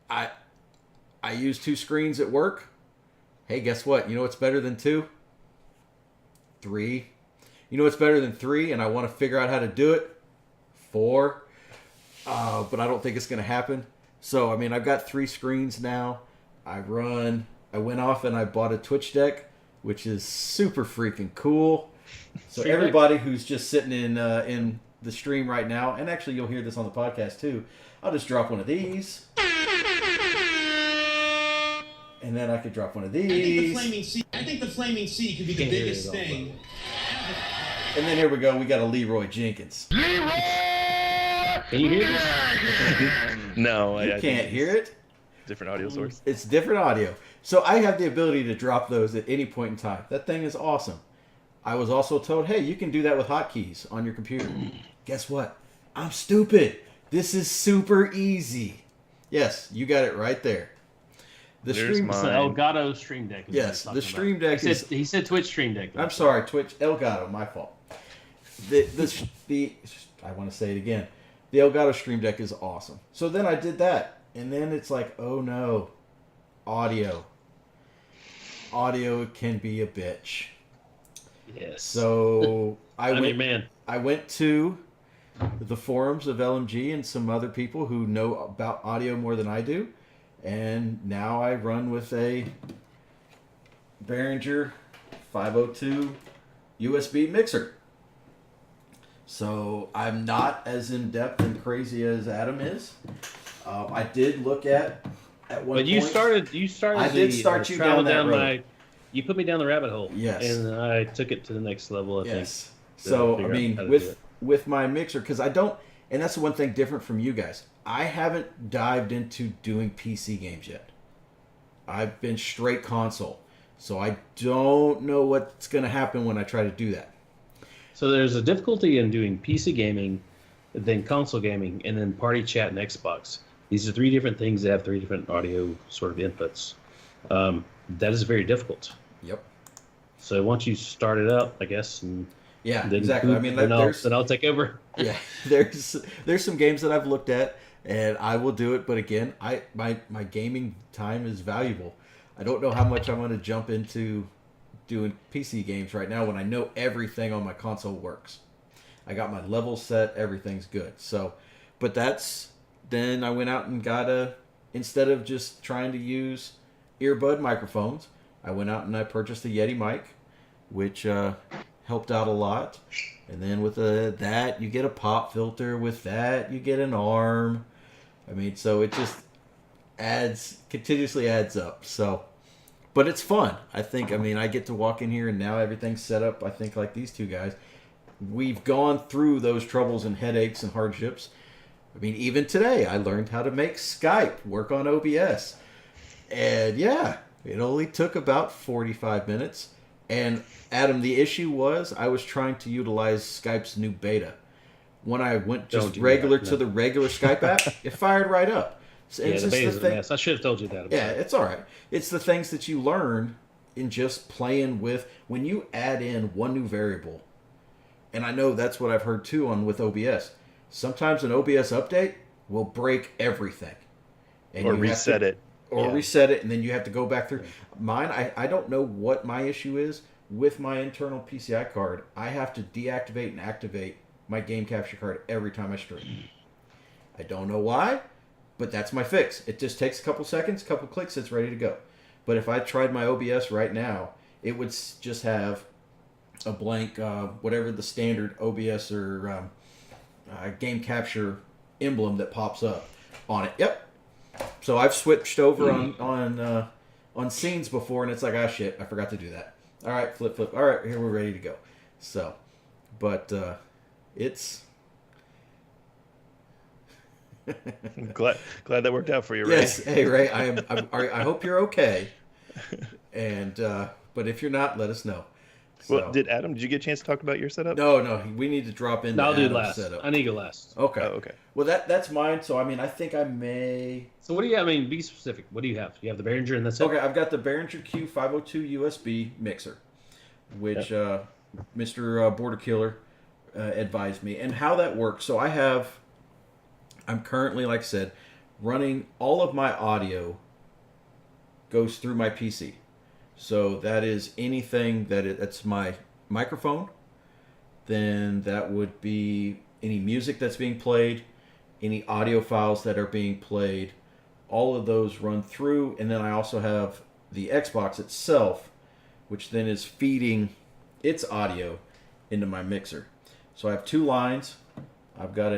I use 2 screens at work. Hey, guess what? You know what's better than 2? 3. You know what's better than 3? And I want to figure out how to do it. 4. But I don't think it's going to happen. So I mean, I've got 3 screens now. I went off and I bought a Twitch deck, which is super freaking cool. So Stream everybody who's just sitting in the stream right now, and actually you'll hear this on the podcast too, I'll just drop one of these. And then I could drop one of these. I think the Flaming C could be the biggest thing. And then here we go, we got a Leroy Jenkins. Can you hear this? No, You I can't think hear it. different audio source. It's different audio. So I have the ability to drop those at any point in time. That thing is awesome. I was also told, hey, you can do that with hotkeys on your computer. Guess what? I'm stupid. This is super easy. Yes, you got it right there. The There's stream. mine. It's the Elgato Stream Deck. is what Yes, he's the talking Stream about. Deck is. He said Twitch Stream Deck. I'm sorry, Twitch Elgato. My fault. The I want to say it again. The Elgato Stream Deck is awesome. So then I did that, and then it's like, oh no, audio can be a bitch. Yes. So I'm your man. I went to the forums of LMG and some other people who know about audio more than I do, and now I run with a Behringer 502 USB mixer. So I'm not as in depth and crazy as Adam is. I did look at one point. But you started. I did start you down that road. You put me down the rabbit hole. Yes. And I took it to the next level. I think. Yes. So I figure out mean, how to do it. with my mixer, because I don't, and that's the one thing different from you guys. I haven't dived into doing PC games yet. I've been straight console, so I don't know what's going to happen when I try to do that. So there's a difficulty in doing PC gaming, then console gaming, and then party chat and Xbox. These are 3 different things that have 3 different audio sort of inputs. That is very difficult. Yep. So once you start it up, I guess, and Yeah, then exactly. I mean, then there's I'll take over. yeah, there's some games that I've looked at, and I will do it. But again, my gaming time is valuable. I don't know how much I'm going to jump into doing PC games right now when I know everything on my console works. I got my levels set, everything's good. So, but then I went out and got instead of just trying to use earbud microphones, I went out and I purchased a Yeti mic, which helped out a lot. And then with that, you get a pop filter. With that, you get an arm. I mean, so it just continuously adds up. So, but it's fun. I think, I mean, I get to walk in here and now everything's set up, I think, like these 2 guys. We've gone through those troubles and headaches and hardships. I mean, even today, I learned how to make Skype work on OBS. And yeah, it only took about 45 minutes. And Adam, the issue was I was trying to utilize Skype's new beta. When I went just regular to the regular Skype app, it fired right up. Yeah, the beta's a mess. I should have told you that. Yeah, it's all right. It's the things that you learn in just playing with. When you add in one new variable, and I know that's what I've heard too with OBS. Sometimes an OBS update will break everything. And or reset it. Or reset it, and then you have to go back through. Mine, I don't know what my issue is with my internal PCI card. I have to deactivate and activate my game capture card every time I stream. I don't know why, but that's my fix. It just takes a couple seconds, a couple clicks, it's ready to go. But if I tried my OBS right now, it would just have a blank, whatever the standard OBS or game capture emblem that pops up on it. Yep. So I've switched over on scenes before, and it's like, ah, shit, I forgot to do that. All right, flip. All right, here we're ready to go. So, but it's glad that worked out for you, Ray. yes. Hey, Ray, I hope you're okay. And but if you're not, let us know. So, well, did you get a chance to talk about your setup? No, we need to drop in. I'll do last. Setup. I need to go last. Okay. Oh, okay. Well, that's mine. So I mean, I think I may. So what do you? I mean, be specific. What do you have? You have the Behringer and that's it. Okay, I've got the Behringer Q502 USB mixer, which Mr. Border Killer advised me, and how that works. So I'm currently, like I said, running all of my audio goes through my PC. So that is anything that's my microphone. Then that would be any music that's being played, any audio files that are being played. All of those run through, and then I also have the Xbox itself, which then is feeding its audio into my mixer. So I have two lines. I've got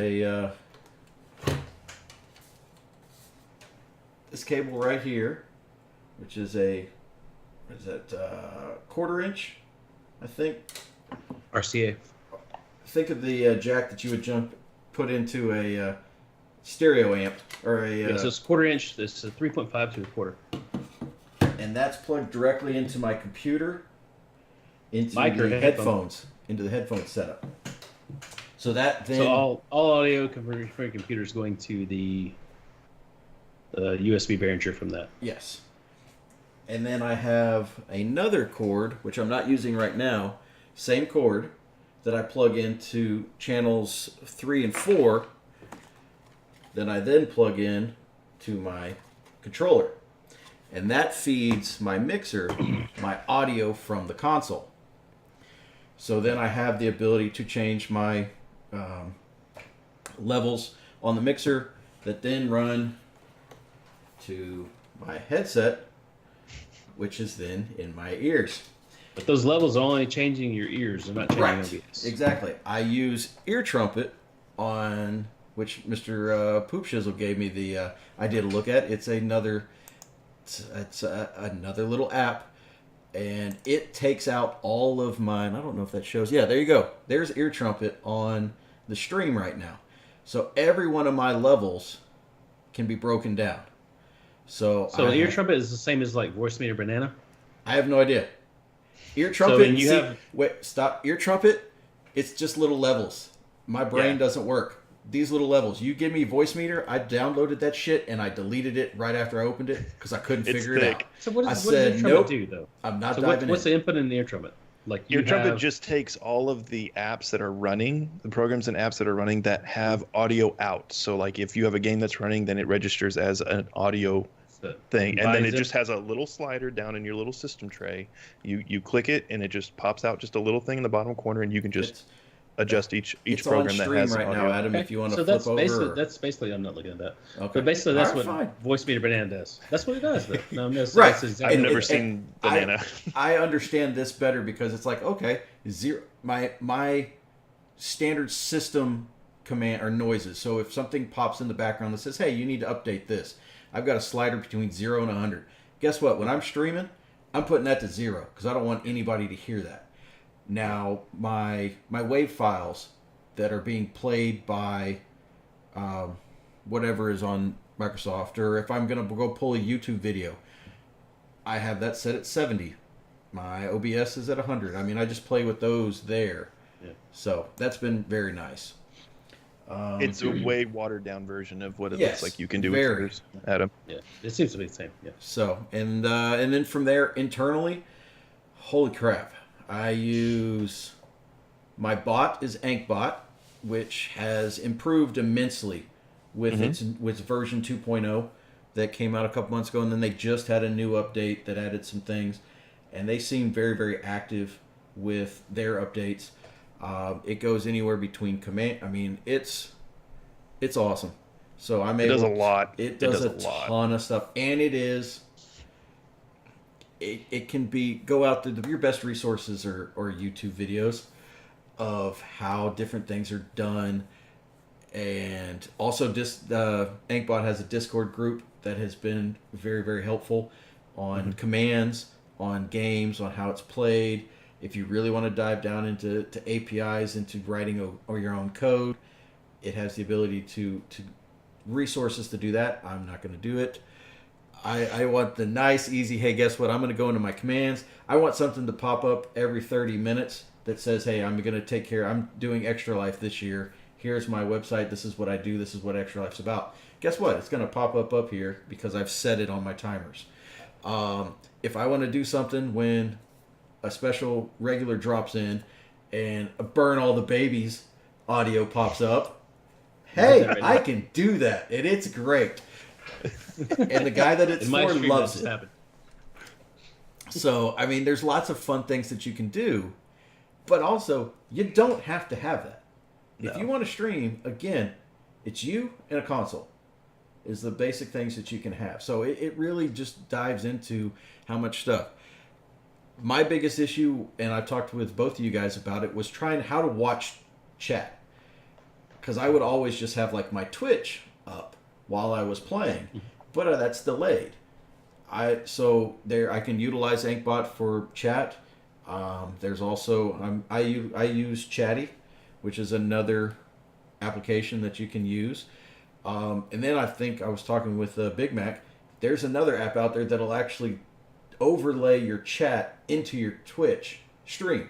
this cable right here, which is quarter inch, I think. RCA. Think of the jack that you would put into a stereo amp or a. So it's quarter inch. This is 3.5 to a quarter. And that's plugged directly into my computer, into the headphones, into the headphone setup. So that then. So all audio from your computer is going to the USB Behringer from that. Yes. And then I have another cord, which I'm not using right now, same cord, that I plug into channels 3 and 4, then I then plug in to my controller. And that feeds my mixer, my audio from the console. So then I have the ability to change my levels on the mixer that then run to my headset, which is then in my ears. But those levels are only changing your ears. They're not changing OBS. Exactly. I use Ear Trumpet on which Mr. Poopshizzle gave me the idea to look at. It's another little app, and it takes out all of mine. I don't know if that shows. Yeah, there you go. There's Ear Trumpet on the stream right now. So every one of my levels can be broken down. So Ear Trumpet is the same as like Voice Meter Banana? I have no idea. Ear Trumpet, stop. Ear Trumpet, it's just little levels. My brain doesn't work. These little levels. You give me Voice Meter, I downloaded that shit and I deleted it right after I opened it because I couldn't figure it out. So what does Ear Trumpet do though? I'm not diving in. What's the input in the Ear Trumpet? Like Ear Trumpet just takes all of the apps that are running, the programs and apps that are running that have audio out. So like if you have a game that's running, then it registers as an audio thing, and then it just has a little slider down in your little system tray. You click it and it just pops out just a little thing in the bottom corner, and you can just adjust each program that has right audio. Now, Adam. If you want to so flip over, that's basically I'm not looking at that. Okay. But basically that's what Voice Meter Banana does. That's what it does. Though. No, right. Exactly I've never seen Banana. I understand this better because it's like my standard system command or noises. So if something pops in the background that says, "Hey, you need to update this," I've got a slider between 0 and 100. Guess what? When I'm streaming, I'm putting that to 0 because I don't want anybody to hear that. Now, my WAV files that are being played by whatever is on Microsoft, or if I'm going to go pull a YouTube video, I have that set at 70. My OBS is at 100. I mean, I just play with those there. Yeah. So that's been very nice. It's a way watered down version of what it Yes, looks like you can do very. with yours, Adam. Yeah, it seems to be the same. Yeah. So, and then from there internally, holy crap, I use my bot is AnkBot, which has improved immensely with its version 2.0 that came out a couple months ago, and then they just had a new update that added some things, and they seem very, very active with their updates. It goes anywhere between command. I mean, it's awesome. So I'm able. It does a lot. It does a lot. ton of stuff, and it can be go out to your best resources or YouTube videos of how different things are done, and also AnkBot has a Discord group that has been very, very helpful on commands, on games, on how it's played. If you really want to dive down into APIs, into writing or your own code, it has the ability to resources to do that. I'm not going to do it. I want the nice, easy, hey, guess what? I'm going to go into my commands. I want something to pop up every 30 minutes that says, hey, I'm going to I'm doing Extra Life this year. Here's my website. This is what I do. This is what Extra Life's about. Guess what? It's going to pop up here because I've set it on my timers. If I want to do something when a special regular drops in and a Burn All the Babies audio pops up, hey, I can do that, and it's great. And the guy that it's for loves it. Happened. So, I mean, there's lots of fun things that you can do, but also, you don't have to have that. No. If you want to stream, again, it's you and a console is the basic things that you can have. So it really just dives into how much stuff. My biggest issue, and I've talked with both of you guys about it, was trying how to watch chat. Because I would always just have like my Twitch up while I was playing, but that's delayed. I can utilize AnkBot for chat. There's also I use Chatty, which is another application that you can use. And then I think I was talking with Big Mac. There's another app out there that'll actually overlay your chat into your Twitch stream,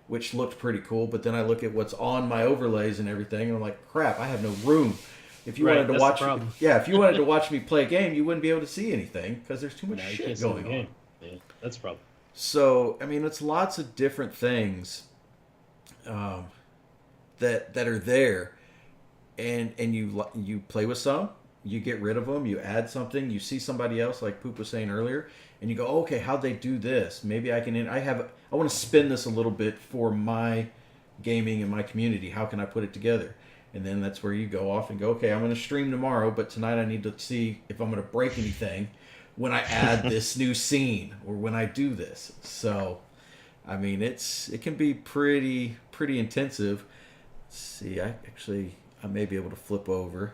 which looked pretty cool. But then I look at what's on my overlays and everything, and I'm like, crap, I have no room. If you wanted to watch, if you wanted to watch me play a game, you wouldn't be able to see anything because there's too much shit going on. Yeah, that's a problem. So I mean, it's lots of different things that are there, and you play with some, you get rid of them, you add something, you see somebody else like Poop was saying earlier, and you go, oh, okay, how'd they do this? Maybe I can. I want to spin this a little bit for my gaming and my community. How can I put it together? And then that's where you go off and go, okay, I'm going to stream tomorrow, but tonight I need to see if I'm going to break anything when I add this new scene or when I do this. So, I mean, it can be pretty intensive. Let's see, I may be able to flip over.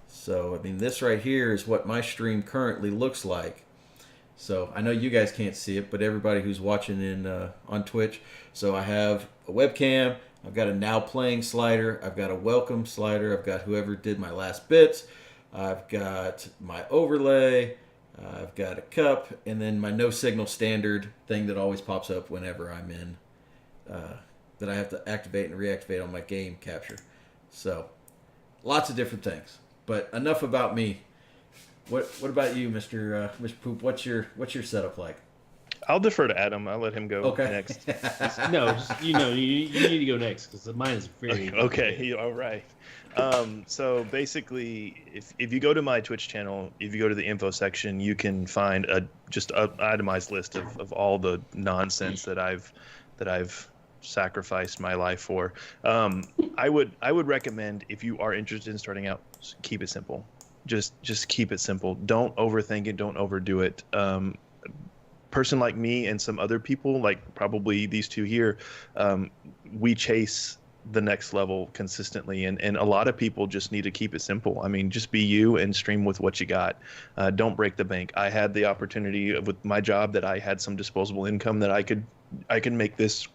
So, I mean, this right here is what my stream currently looks like. So, I know you guys can't see it, but everybody who's watching on Twitch. So, I have a webcam. I've got a now playing slider. I've got a welcome slider. I've got whoever did my last bits. I've got my overlay. I've got a cup. And then my no signal standard thing that always pops up whenever I'm in, that I have to activate and reactivate on my game capture. So lots of different things. But enough about me. What about you, Mr. Poop? What's your setup like? I'll defer to Adam. I'll let him go next. No, you need to go next because mine is very okay. All right. So basically, if you go to my Twitch channel, if you go to the info section, you can find just an itemized list of all the nonsense that I've sacrificed my life for. I would recommend, if you are interested in starting out, keep it simple. Just keep it simple. Don't overthink it. Don't overdo it. Person like me and some other people, like probably these two here, we chase the next level consistently, and a lot of people just need to keep it simple. I mean, just be you and stream with what you got. Don't break the bank. I had the opportunity with my job that I had some disposable income that I could make this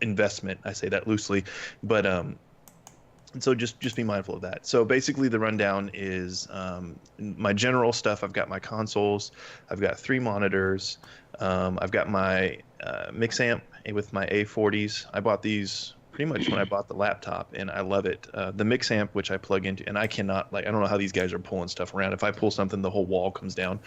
investment. I say that loosely, but so just be mindful of that. So basically the rundown is my general stuff. I've got my consoles. I've got 3 monitors. I've got my mix amp with my A40s. I bought these pretty much when I bought the laptop, and I love it. The mix amp, which I plug into, and I cannot, like, I don't know how these guys are pulling stuff around. If I pull something, the whole wall comes down.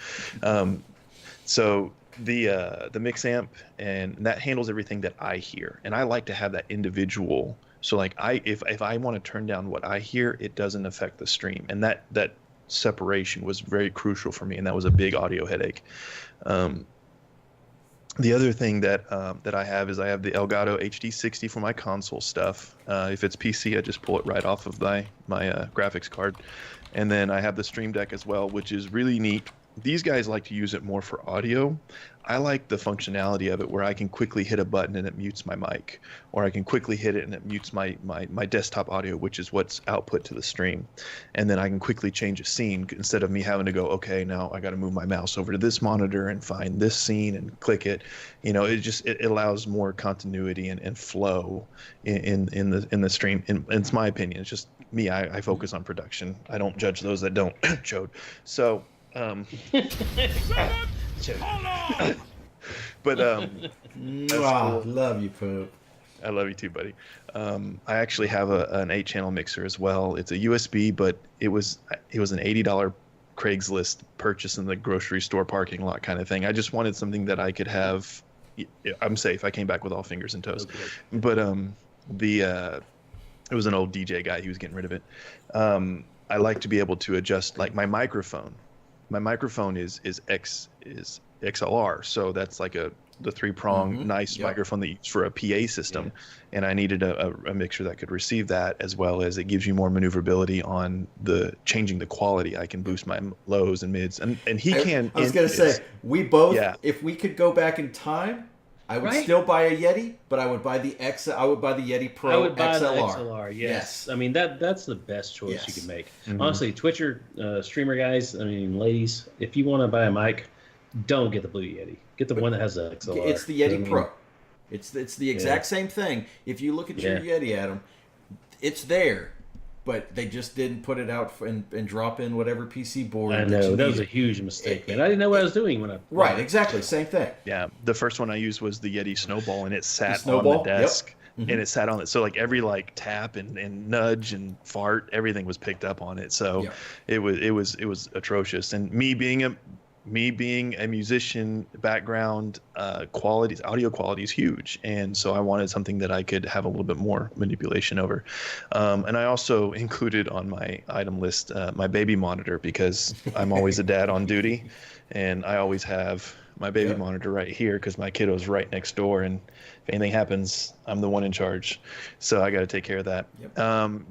So the mix amp, and that handles everything that I hear, and I like to have that individual. So like if I want to turn down what I hear, it doesn't affect the stream, and that separation was very crucial for me, and that was a big audio headache. The other thing that I have is I have the Elgato HD60 for my console stuff. If it's PC, I just pull it right off of my graphics card, and then I have the Stream Deck as well, which is really neat. These guys like to use it more for audio. I like the functionality of it where I can quickly hit a button and it mutes my mic, or I can quickly hit it and it mutes my desktop audio, which is what's output to the stream. And then I can quickly change a scene instead of me having to go, okay, now I got to move my mouse over to this monitor and find this scene and click it. You know, it allows more continuity and flow in the stream. And it's my opinion. It's just me. I focus on production. I don't judge those that don't. Chode. So. But Wow, cool. Love you, Poop. I love you too, buddy. I actually have an 8-channel mixer as well. It's a USB, but it was an $80 Craigslist purchase in the grocery store parking lot kind of thing. I just wanted something that I could have. I'm safe. I came back with all fingers and toes. Okay. But it was an old DJ guy. He was getting rid of it. I like to be able to adjust, like, my microphone. My microphone is XLR, so that's like the 3-prong nice microphone that you use for a PA system, and I needed a mixer that could receive that, as well as it gives you more maneuverability on the changing the quality. I can boost my lows and mids, and he can. I was gonna say, we both, if we could go back in time, I would still buy a Yeti, but I would buy the Yeti Pro XLR. I would buy the XLR. Yes. I mean that's the best choice you can make. Honestly, Twitcher streamer guys, I mean ladies, if you want to buy a mic, don't get the Blue Yeti. Get the one that has the XLR. It's the Yeti Pro. It's the exact same thing. If you look at your Yeti, Adam, it's there, but they just didn't put it out and drop in whatever PC board. I know, that was a huge mistake, man. I didn't know what I was doing when I... Right, exactly, same thing. Yeah, the first one I used was the Yeti Snowball, and it sat on the desk. Yep. And it sat on it. So like every tap and nudge and fart, everything was picked up on it. So it was atrocious. And me being a musician background, audio quality is huge, and so I wanted something that I could have a little bit more manipulation over. And I also included on my item list my baby monitor, because I'm always a dad on duty, and I always have my baby monitor right here because my kiddo's right next door, and if anything happens, I'm the one in charge, so I got to take care of that.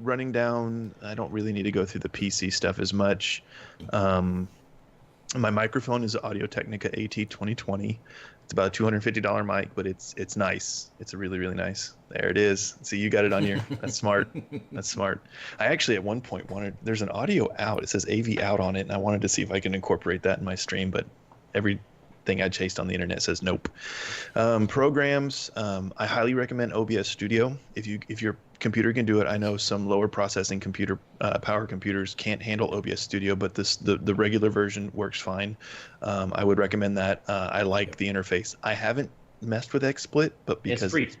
Running down, I don't really need to go through the PC stuff as much. My microphone is an Audio-Technica AT2020. It's about a $250 mic, but it's nice. It's really, really nice. There it is. See, you got it on your... That's smart. That's smart. I actually at one point there's an audio out. It says AV out on it, and I wanted to see if I can incorporate that in my stream, but everything I chased on the internet says nope. Programs, I highly recommend OBS Studio. If your computer can do it, I know some lower processing power computers can't handle OBS Studio, but the regular version works fine. I would recommend that. I like the interface. I haven't messed with XSplit, but because it's free.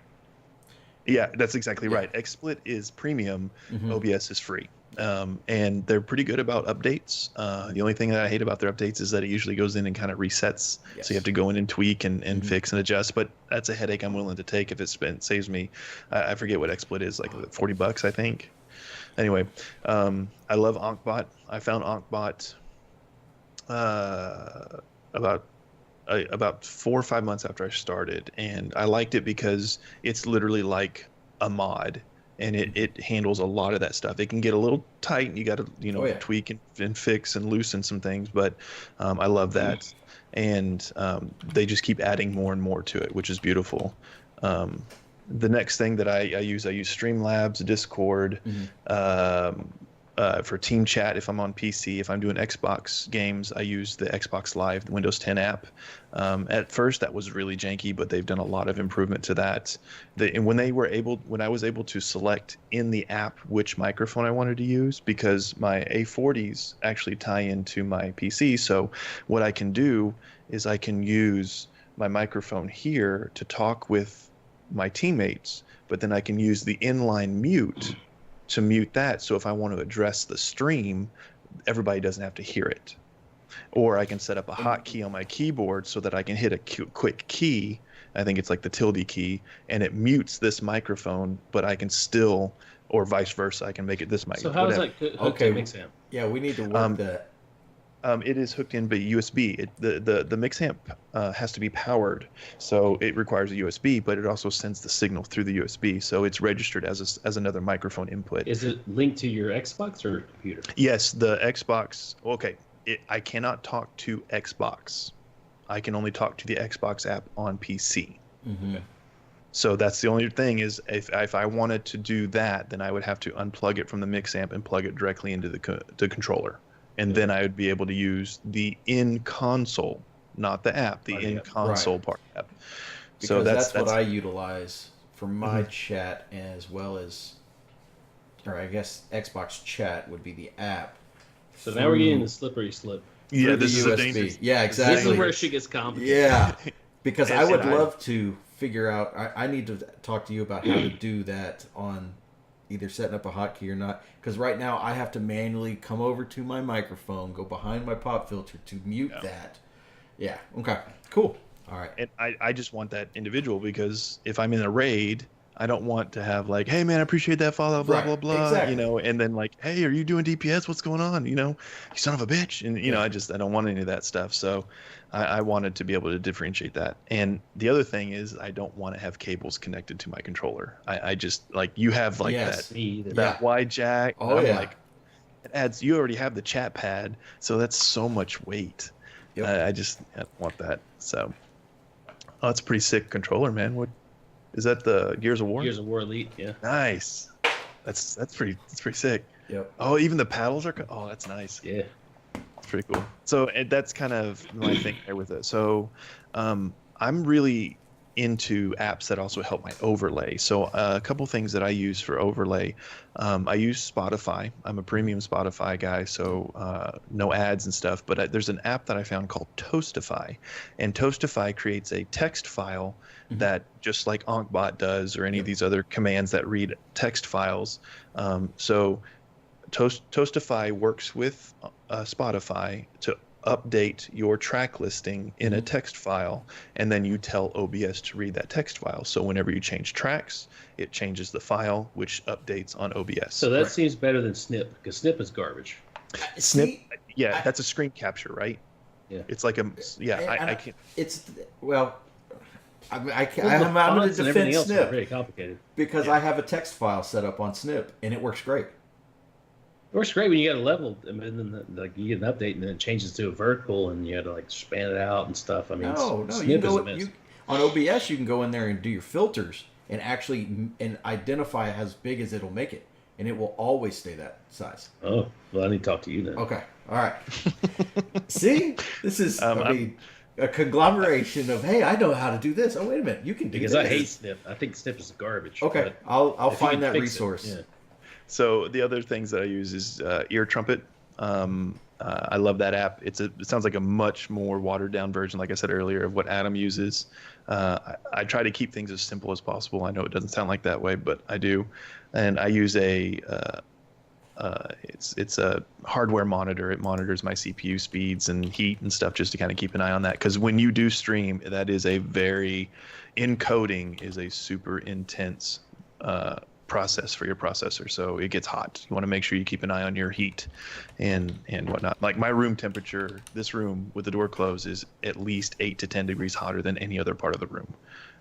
Yeah, that's exactly right. XSplit is premium. OBS is free. And they're pretty good about updates. The only thing that I hate about their updates is that it usually goes in and kind of resets. So you have to go in and tweak and fix and adjust. But that's a headache I'm willing to take if it saves me. I forget what XSplit is, like $40, I think. Anyway, I love Onkbot. I found Onkbot about 4 or 5 months after I started, and I liked it because it's literally like a mod. And it handles a lot of that stuff. It can get a little tight, and you got to tweak and fix and loosen some things. But I love that, and they just keep adding more and more to it, which is beautiful. The next thing that I use Streamlabs, Discord, for team chat if I'm on PC. If I'm doing Xbox games, I use the Xbox Live, the Windows 10 app. At first, that was really janky, but they've done a lot of improvement to that. When I was able to select in the app which microphone I wanted to use, because my A40s actually tie into my PC, so what I can do is I can use my microphone here to talk with my teammates, but then I can use the inline mute to mute that. So if I want to address the stream, everybody doesn't have to hear it. Or I can set up a hotkey on my keyboard so that I can hit a quick key. I think it's like the tilde key, and it mutes this microphone, but I can still, or vice versa, I can make it this mic. So how does that hook to Mixamp? Yeah, we need to work that. It is hooked in by USB. The Mixamp has to be powered, so it requires a USB, but it also sends the signal through the USB, so it's registered as another microphone input. Is it linked to your Xbox or computer? Yes, the Xbox. Okay, I cannot talk to Xbox. I can only talk to the Xbox app on PC. Mm-hmm. So that's the only thing is if I wanted to do that, then I would have to unplug it from the Mixamp and plug it directly into the controller. And then I would be able to use the in-console, not the app, the in-console part of the app. Because so that's what I utilize for my chat, as well as, or I guess Xbox chat would be the app. So now we're getting the slippery slip. Yeah, this is USB. a dangerous. Yeah, exactly. This is where shit gets complicated. Yeah, because I would And love to figure out. I need to talk to you about how to do that on either setting up a hotkey or not. Because right now I have to manually come over to my microphone, go behind my pop filter to mute that. Yeah. Okay. Cool. All right. And I just want that individual, because if I'm in a raid, I don't want to have like, hey man, I appreciate that follow, blah blah blah, exactly. you know, and then like, hey, are you doing DPS? What's going on? You know, you son of a bitch, and you know, I don't want any of that stuff. So I wanted to be able to differentiate that. And the other thing is, I don't want to have cables connected to my controller. I just like, you have like that wide jack. Oh I'm yeah. like, it adds. You already have the chat pad, so that's so much weight. Yep. I just want that. So, oh, that's a pretty sick controller, man. What is that? The Gears of War? Gears of War Elite, yeah. Nice. That's pretty sick. Yep. Oh, even the paddles are. Oh, that's nice. Yeah. It's pretty cool. So that's kind of my thing there with it. So I'm really into apps that also help my overlay. So a couple things that I use for overlay. I use Spotify. I'm a premium Spotify guy, so no ads and stuff. But there's an app that I found called Toastify, and Toastify creates a text file that, just like Ankbot does, or any of these other commands that read text files. So Toastify works with Spotify to update your track listing in a text file, and then you tell OBS to read that text file. So whenever you change tracks, it changes the file, which updates on OBS. So that seems better than Snip, because Snip is garbage. Snip, yeah, that's a screen capture, right? Yeah. It's like I can't. It's well. I'm going to fonts and everything defend else is Snip very complicated. because I have a text file set up on Snip, and it works great. It works great when you got a level, and then like you get an update, and then it changes to a vertical, and you got to like span it out and stuff. I mean, No, Snip you is can a go mess. on OBS. You can go in there and do your filters and actually identify how big as it'll make it, and it will always stay that size. Oh, well, I need to talk to you then. Okay, all right. See, this is a conglomeration of, hey, I know how to do this. Oh, wait a minute, you can do Because this. I hate Snip. I think Snip is garbage. Okay, but I'll if you find can that fix resource. It, yeah. So the other things that I use is Ear Trumpet. I love that app. It sounds like a much more watered down version, like I said earlier, of what Adam uses. I try to keep things as simple as possible. I know it doesn't sound like that way, but I do. And I use it's a hardware monitor. It monitors my CPU speeds and heat and stuff, just to kind of keep an eye on that. Because when you do stream, that is encoding is a super intense process for your processor, so it gets hot. You want to make sure you keep an eye on your heat and whatnot. Like my room temperature, this room with the door closed, is at least 8 to 10 degrees hotter than any other part of the room.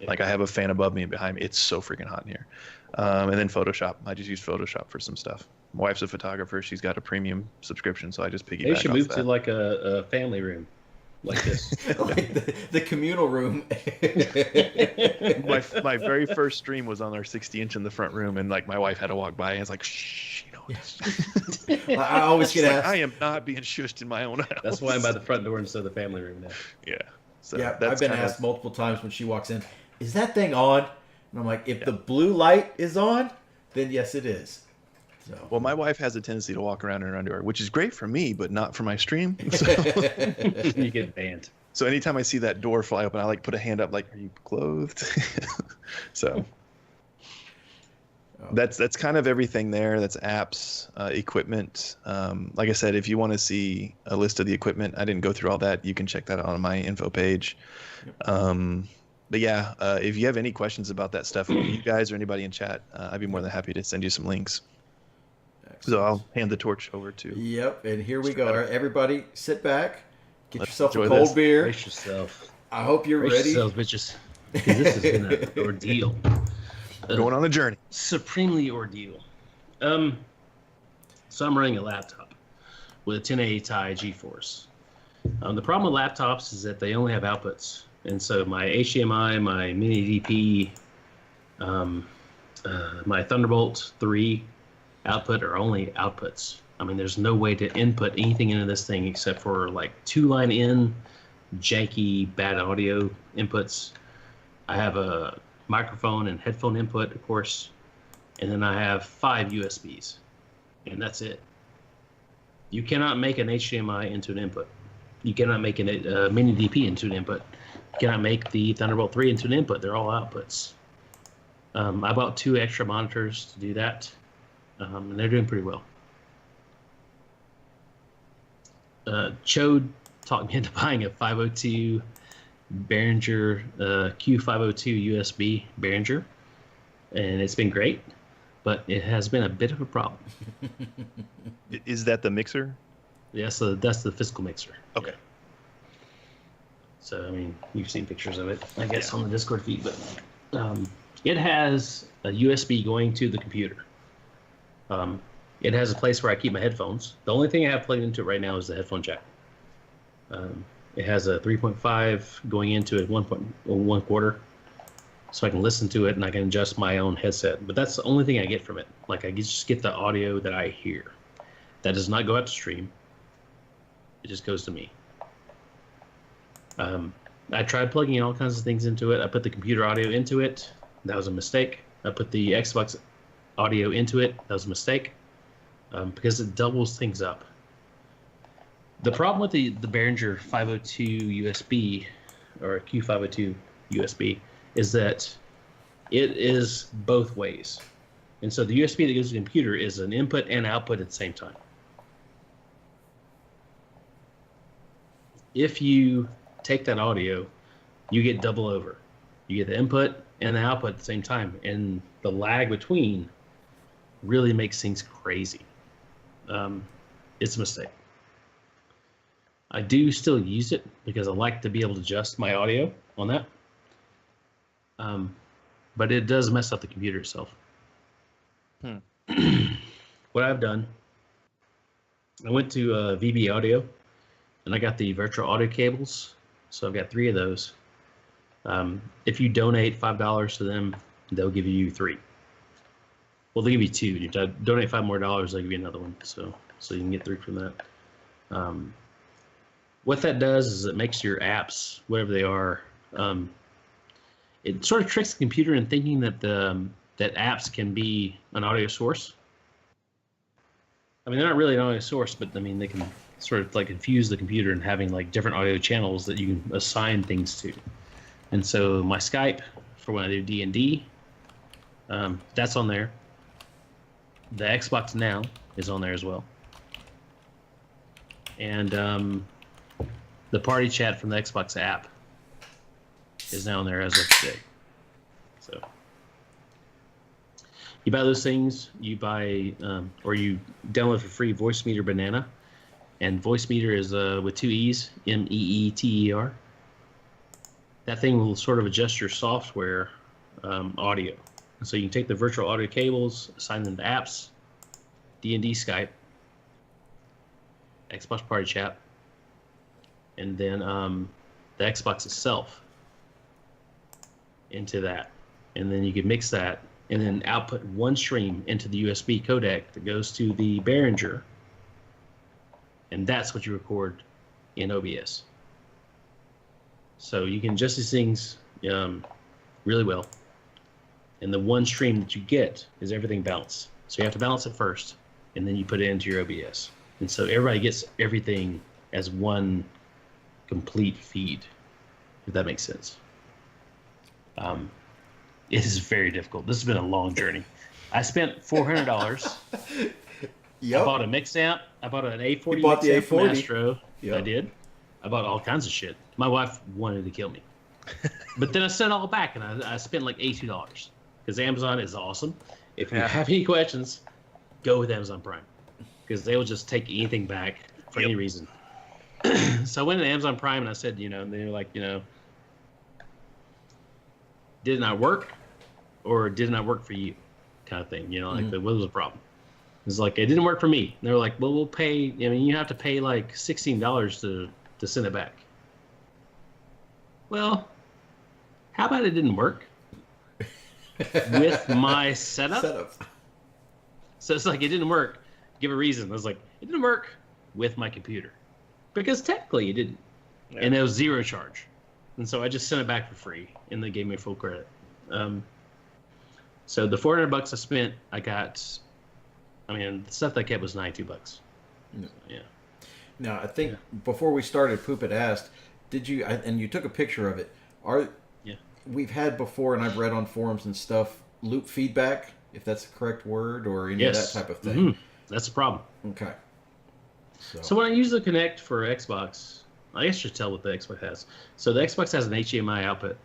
Yeah. Like I have a fan above me and behind me. It's so freaking hot in here. And then Photoshop. I just use Photoshop for some stuff. My wife's a photographer. She's got a premium subscription, so I just piggyback. They should off move that. to like a family room, like this. Like the communal room. my very first stream was on our 60-inch in the front room, and like my wife had to walk by, and it's like, shh, you know. I always get asked. I am not being shushed in my own house. That's why I'm by the front door instead of the family room now. Yeah. So Yeah, that's I've been kinda- asked multiple times when she walks in, is that thing on? And I'm like, if the blue light is on, then yes, it is. So. Well, my wife has a tendency to walk around in her underwear, which is great for me, but not for my stream. So. You get banned. So anytime I see that door fly open, I like put a hand up, like, "Are you clothed?" So that's kind of everything there. That's apps, equipment. Like I said, if you want to see a list of the equipment, I didn't go through all that. You can check that out on my info page. But yeah, if you have any questions about that stuff, you guys or anybody in chat, I'd be more than happy to send you some links. Excellent. So I'll hand the torch over to. Yep, and here we go. All right, everybody, sit back, get Let's yourself a enjoy cold this. beer. Brace yourself. I hope you're Brace ready. yourselves, bitches. Because this has been an ordeal. We're going on a journey. Supremely ordeal. So I'm running a laptop with a 1080 Ti GeForce. The problem with laptops is that they only have outputs. And so my HDMI, my mini DP, my Thunderbolt 3 output are only outputs. I mean, there's no way to input anything into this thing except for like 2-line in, janky, bad audio inputs. I have a microphone and headphone input, of course, and then I have 5 USBs, and that's it. You cannot make an HDMI into an input. You cannot make a mini DP into an input. You cannot make the Thunderbolt 3 into an input. They're all outputs. I bought 2 extra monitors to do that, and they're doing pretty well. Chode talked me into buying a 502 Behringer Q502 USB Behringer, and it's been great, but it has been a bit of a problem. Is that the mixer? Yeah, so that's the physical mixer. Okay. Yeah. So, I mean, you've seen pictures of it, I guess, on the Discord feed, but it has a USB going to the computer. It has a place where I keep my headphones. The only thing I have plugged into it right now is the headphone jack. It has a 3.5 going into it 1.1/4, so I can listen to it and I can adjust my own headset. But that's the only thing I get from it. Like, I just get the audio that I hear. That does not go upstream. It just goes to me. I tried plugging in all kinds of things into it. I put the computer audio into it. That was a mistake. I put the Xbox audio into it. That was a mistake, because it doubles things up. The problem with the Behringer 502 USB or Q502 USB is that it is both ways. And so the USB that goes to the computer is an input and output at the same time. If you take that audio, you get double over. You get the input and the output at the same time, and the lag between really makes things crazy. It's a mistake. I do still use it because I like to be able to adjust my audio on that. But it does mess up the computer itself. What I've done, I went to VB Audio, and I got the virtual audio cables. So I've got 3 of those. If you donate $5 to them, they'll give you 3. Well, they'll give you 2. You donate $5 more, they'll give you another one. So you can get 3 from that. What that does is it makes your apps, whatever they are, it sort of tricks the computer in thinking that that apps can be an audio source. I mean, they're not really an audio source, but I mean, they can sort of like confuse the computer in having like different audio channels that you can assign things to. And so my Skype for when I do D&D, that's on there. The Xbox Now is on there as well. And the party chat from the Xbox app is now on there as of today. So you buy those things, you buy or you download for free Voicemeeter Banana. And Voicemeeter is with 2 E's, MEETER. That thing will sort of adjust your software audio. And so you can take the virtual audio cables, assign them to apps, D&D Skype, Xbox Party Chat, and then the Xbox itself into that. And then you can mix that and then output one stream into the USB codec that goes to the Behringer. And that's what you record in OBS. So you can adjust these things really well. And the one stream that you get is everything balanced. So you have to balance it first, and then you put it into your OBS. And so everybody gets everything as one complete feed, if that makes sense. It is very difficult. This has been a long journey. I spent $400. Yep. I bought a mix amp. I bought an A40 You bought the mix amp from A40? Astro. Yep. I did. I bought all kinds of shit. My wife wanted to kill me. But then I sent it all back, and I spent like $82. Because Amazon is awesome. If you have any questions, go with Amazon Prime. Because they will just take anything back for any reason. So I went to Amazon Prime, and I said, and they were like, did it not work? Or did it not work for you? Kind of thing. What was the problem? It's like, it didn't work for me. And they were like, well, we'll pay, you have to pay like $16 to send it back. Well, how about it didn't work with my setup? So it's like, it didn't work. Give a reason. I was like, it didn't work with my computer. Because technically it didn't. Yeah. And it was zero charge. And so I just sent it back for free, and they gave me full credit. So the $400 I spent, I got, the stuff that I kept was $92. No. Yeah. Now, I think before we started, Poop had asked, did you, and you took a picture of it, we've had before, and I've read on forums and stuff, loop feedback, if that's the correct word, or any of that type of thing. Mm-hmm. That's a problem. Okay. So when I use the Kinect for Xbox, I guess you should tell what the Xbox has. So the Xbox has an HDMI output.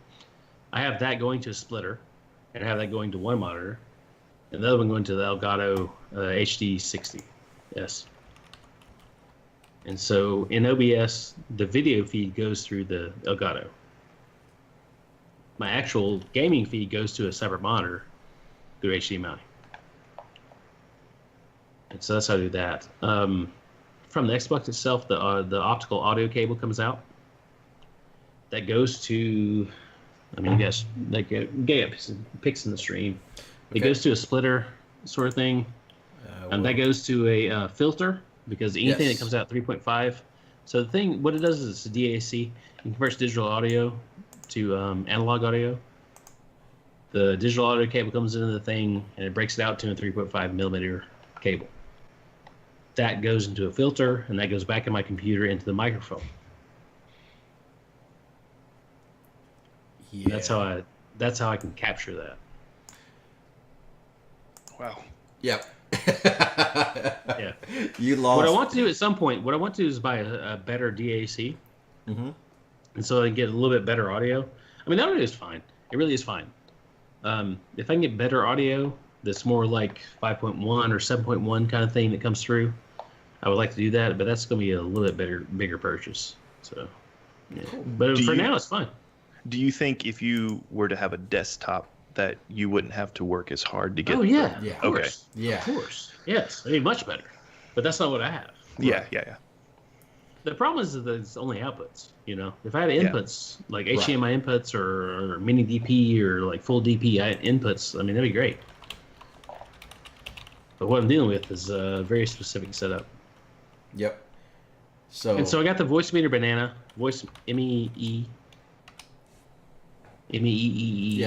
I have that going to a splitter, and I have that going to one monitor, and the other one going to the Elgato HD60. Yes. And so in OBS, the video feed goes through the Elgato. My actual gaming feed goes to a separate monitor through HDMI. And so that's how I do that. From the Xbox itself, the optical audio cable comes out. That goes to, you guys, get pics in the stream. It goes to a splitter sort of thing. And that goes to a filter, because anything that comes out 3.5. So the thing, what it does is it's a DAC. It converts digital audio to analog audio. The digital audio cable comes into the thing, and it breaks it out to a 3.5 millimeter cable. That goes into a filter, and that goes back in my computer into the microphone. Yeah. That's how I can capture that. Wow. Yep. Yeah. You lost. What I want to do at some point, is buy a better DAC. Mm-hmm. And so I can get a little bit better audio. The audio is fine. It really is fine. If I can get better audio that's more like 5.1 or 7.1 kind of thing that comes through, I would like to do that, but that's going to be a little bit bigger purchase. So, yeah. But for now, it's fine. Do you think if you were to have a desktop that you wouldn't have to work as hard to get? Oh yeah, yeah. Of course. Okay. Yeah, of course. Yes, much better. But that's not what I have. Yeah. The problem is that it's only outputs. If I had inputs like HDMI inputs or mini DP or like full DP inputs, that'd be great. But what I'm dealing with is a very specific setup. Yep. So I got the voice meter banana, voice MEE. MEEEETR.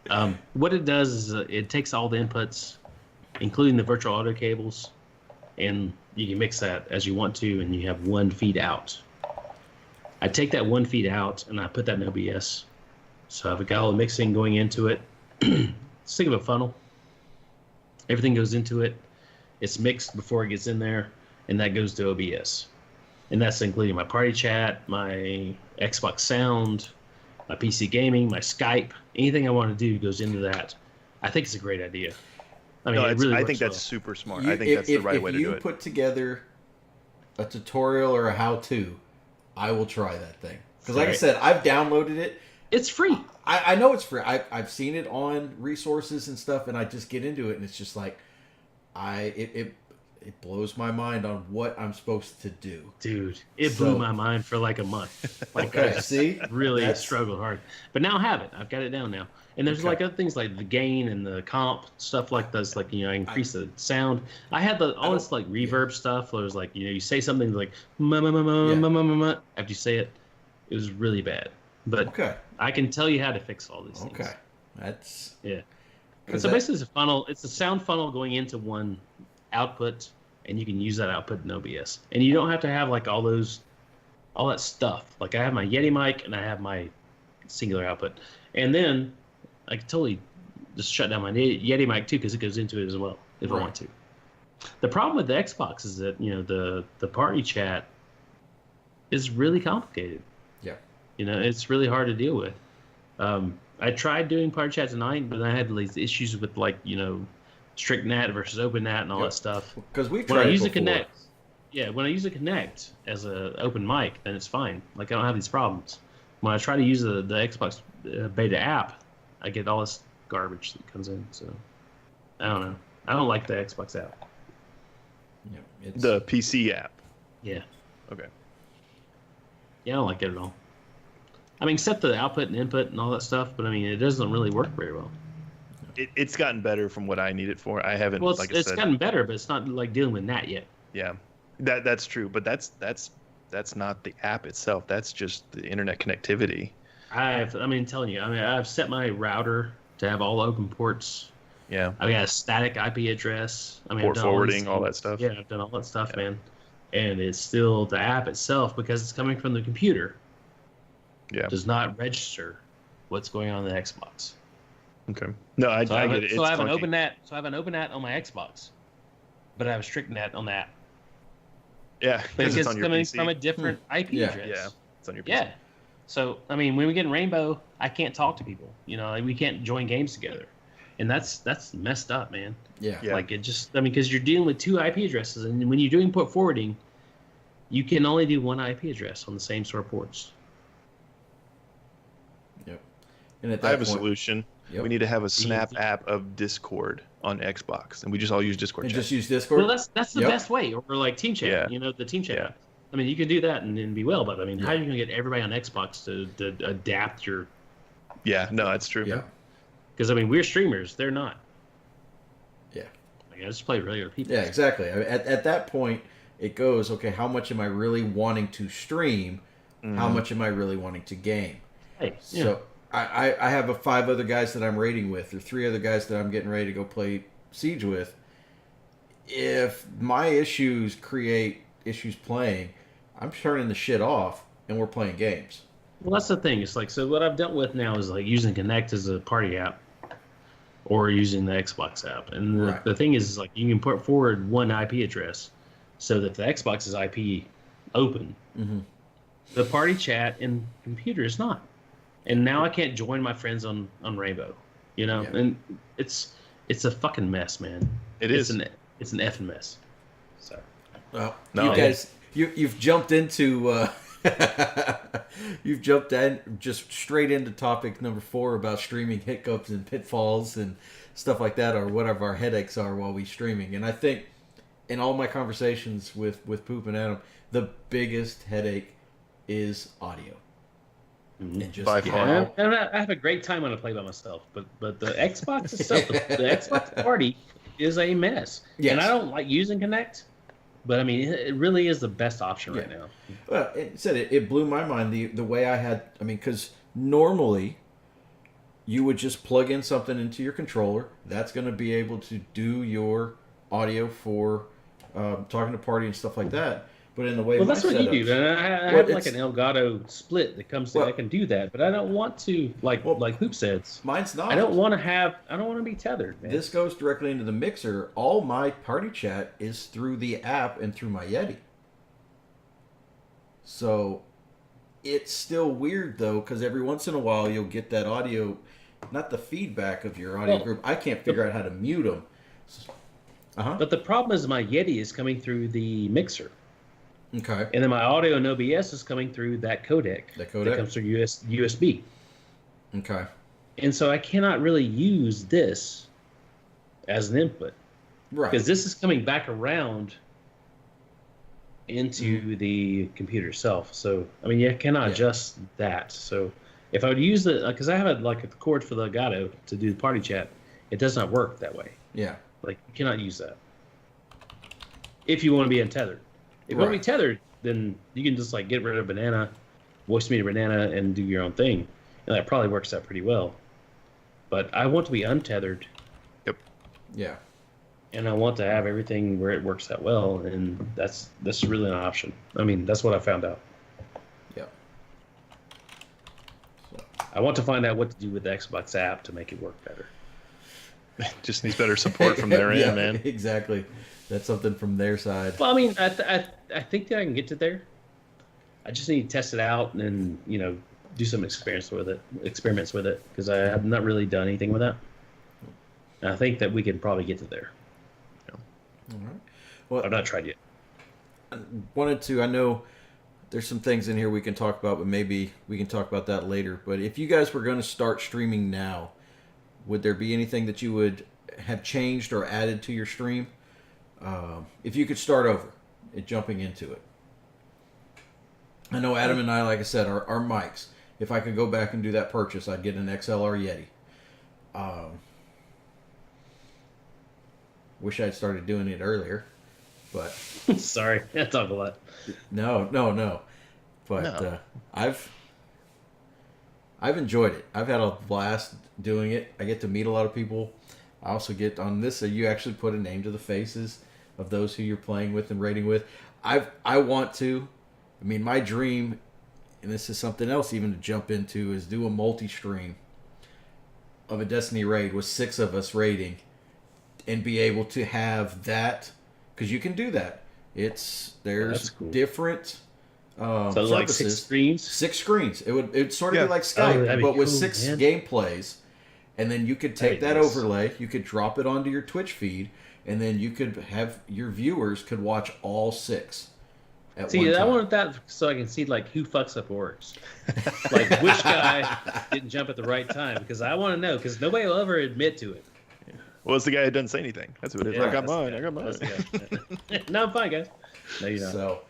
Yeah. What it does is it takes all the inputs, including the virtual audio cables, and you can mix that as you want to, and you have one feed out. I take that one feed out, and I put that in OBS. So I've got all the mixing going into it. Just think of a funnel. Everything goes into it. It's mixed before it gets in there, and that goes to OBS. And that's including my party chat, my Xbox sound, my PC gaming, my Skype. Anything I want to do goes into that. I think it's a great idea. I think that's super smart. I think that's the right way to do it. If you put together a tutorial or a how-to, I will try that thing. Because like I said, I've downloaded it. It's free. I know it's free. I've seen it on resources and stuff, and I just get into it, and it's just like, it blows my mind on what I'm supposed to do. Dude, it blew my mind for like a month. See? Really struggled hard. But now I have it. I've got it down now. And there's like other things like the gain and the comp, stuff like this, like, I increase the sound. I had all this like reverb stuff where it was like, you say something like, after you say it, it was really bad. But I can tell you how to fix all these things. Okay. That's... Yeah. And so basically it's a funnel. It's a sound funnel going into one output and you can use that output in OBS. And you don't have to have like all that stuff. Like I have my Yeti mic and I have my singular output, and then I can totally just shut down my Yeti mic too because it goes into it as well if I want to. The problem with the Xbox is that the party chat is really complicated. Yeah. It's really hard to deal with. I tried doing party chat tonight, but I had these issues with strict NAT versus open NAT and all that stuff. Because we've when tried I use it before. the Connect, when I use the Connect as an open mic, then it's fine. Like I don't have these problems. When I try to use the Xbox beta app, I get all this garbage that comes in. So I don't know. I don't like the Xbox app. Yeah, The PC app. Yeah. Okay. Yeah, I don't like it at all. I mean, except the output and input and all that stuff, but I mean, it doesn't really work very well. It's gotten better from what I need it for. I haven't. Well, like I it's said, gotten better, but it's not like dealing with NAT yet. Yeah, that's true. But that's not the app itself. That's just the internet connectivity. I've set my router to have all open ports. Yeah. I've got a static IP address. Port I've done forwarding, all that stuff. Yeah, I've done all that stuff, man. And it's still the app itself, because it's coming from the computer. Yeah. Does not register what's going on in the Xbox. Okay. No, I get it. So I have It's an funky. open NAT. So I have an open NAT on my Xbox, but I have a strict NAT on that. Yeah, Because it's it's on your coming PC. from a different IP Yeah. address. Yeah, it's on your PC. Yeah. So I mean, when we get in Rainbow, I can't talk to people. We can't join games together, and that's messed up, man. Yeah. Yeah. Like because you're dealing with two IP addresses, and when you're doing port forwarding, you can only do one IP address on the same sort of ports. Yep. And at that I have a point, solution. Yep. We need to have a Snap app of Discord on Xbox, and we just all use Discord. And chat. just use Discord. Well, that's the Yep. best way, or like Team Chat. Yeah. The Team Chat. Yeah. I mean, you can do that and be well, but I mean, how Yeah. are you gonna get everybody on Xbox to adapt your? Yeah, no, that's true. Yeah. Because I mean, we're streamers; they're not. Yeah. Like, I just play regular people. Yeah, exactly. I mean, at that point, it goes, okay, how much am I really wanting to stream? How much am I really wanting to game? Hey, yeah. So I have 5 other guys that I'm raiding with, or 3 other guys that I'm getting ready to go play Siege with. If my issues create issues playing, I'm turning the shit off, and we're playing games. Well, that's the thing. It's like, so what I've dealt with now is like using Connect as a party app, or using the Xbox app. And Right. the thing is like you can put forward one IP address, so that the Xbox is IP open. Mm-hmm. The party chat in computer is not. And now I can't join my friends on Rainbow. Yeah. And it's a fucking mess, man. It's It's an effing mess. So Well, No. you guys, you've jumped into you've jumped in just straight into topic number 4 about streaming hiccups and pitfalls and stuff like that, or whatever our headaches are while we streaming. And I think in all my conversations with Poop and Adam, the biggest headache is audio. And just By far. I have a great time when I play by myself, but the Xbox itself, the Xbox party is a mess. Yes. And I don't like using Connect, but I mean, it really is the best option right now. Well, it blew my mind the way I had. I mean, because normally you would just plug in something into your controller. That's going to be able to do your audio for talking to party and stuff like that. But in the way, Well, that's what you do. And I Well, have like it's- an Elgato split that comes to. Well- I can do that, but I don't want to like Hoop says. Mine's not. I don't want to be tethered, man. This goes directly into the mixer. All my party chat is through the app and through my Yeti. So it's still weird though, because every once in a while you'll get that audio, not the feedback of your audio Well, group. I can't figure out how to mute them. But the problem is my Yeti is coming through the mixer. Okay. And then my audio and OBS is coming through that codec. The codec? That comes through USB. Okay. And so I cannot really use this as an input. Right. Because this is coming back around into the computer itself. So, I mean, you cannot adjust that. So if I would use because I have a cord for the Elgato to do the party chat, it does not work that way. Yeah. Like, you cannot use that. If you want to be untethered. If you want to be tethered, then you can just like get rid of Banana, voice meter Banana, and do your own thing. And that probably works out pretty well. But I want to be untethered. Yep. Yeah. And I want to have everything where it works out well, and that's really an option. I mean, that's what I found out. Yeah. I want to find out what to do with the Xbox app to make it work better. Just needs better support from their end, man. Exactly. That's something from their side. Well, I mean, I think that I can get to there. I just need to test it out and do some experiments with it, because I have not really done anything with that. And I think that we can probably get to there. All right. Well, I've not tried yet. I know there's some things in here we can talk about, but maybe we can talk about that later. But if you guys were going to start streaming now, would there be anything that you would have changed or added to your stream? If you could start over and jumping into it. I know Adam and I, like I said, our mics. If I could go back and do that purchase, I'd get an XLR Yeti. Wish I'd started doing it earlier, but Sorry, I talk a lot. no. But No. I've enjoyed it. I've had a blast doing it. I get to meet a lot of people. I also get on this, so you actually put a name to the faces of those who you're playing with and raiding with. I want to. I mean, my dream, and this is something else even to jump into, is do a multi-stream of a Destiny raid with 6 of us raiding and be able to have that, because you can do that. There's cool. different So like 6 surfaces. screens. 6 screens. It'd sort of Yeah. be like Oh, Skype, that'd be but with cool, 6 man. gameplays, and then you could take that That'd be nice. overlay, you could drop it onto your Twitch feed, and then you could have your viewers could watch all 6 at See, one I time. wanted that so I can see like who fucks up worse, like which guy didn't jump at the right time, because I want to know, because nobody will ever admit to it. Well, it's the guy who doesn't say anything. That's what it is. Yeah, I got that's the mine. guy. I got mine. That's the guy. No, I'm fine, guys. No, you're not. So,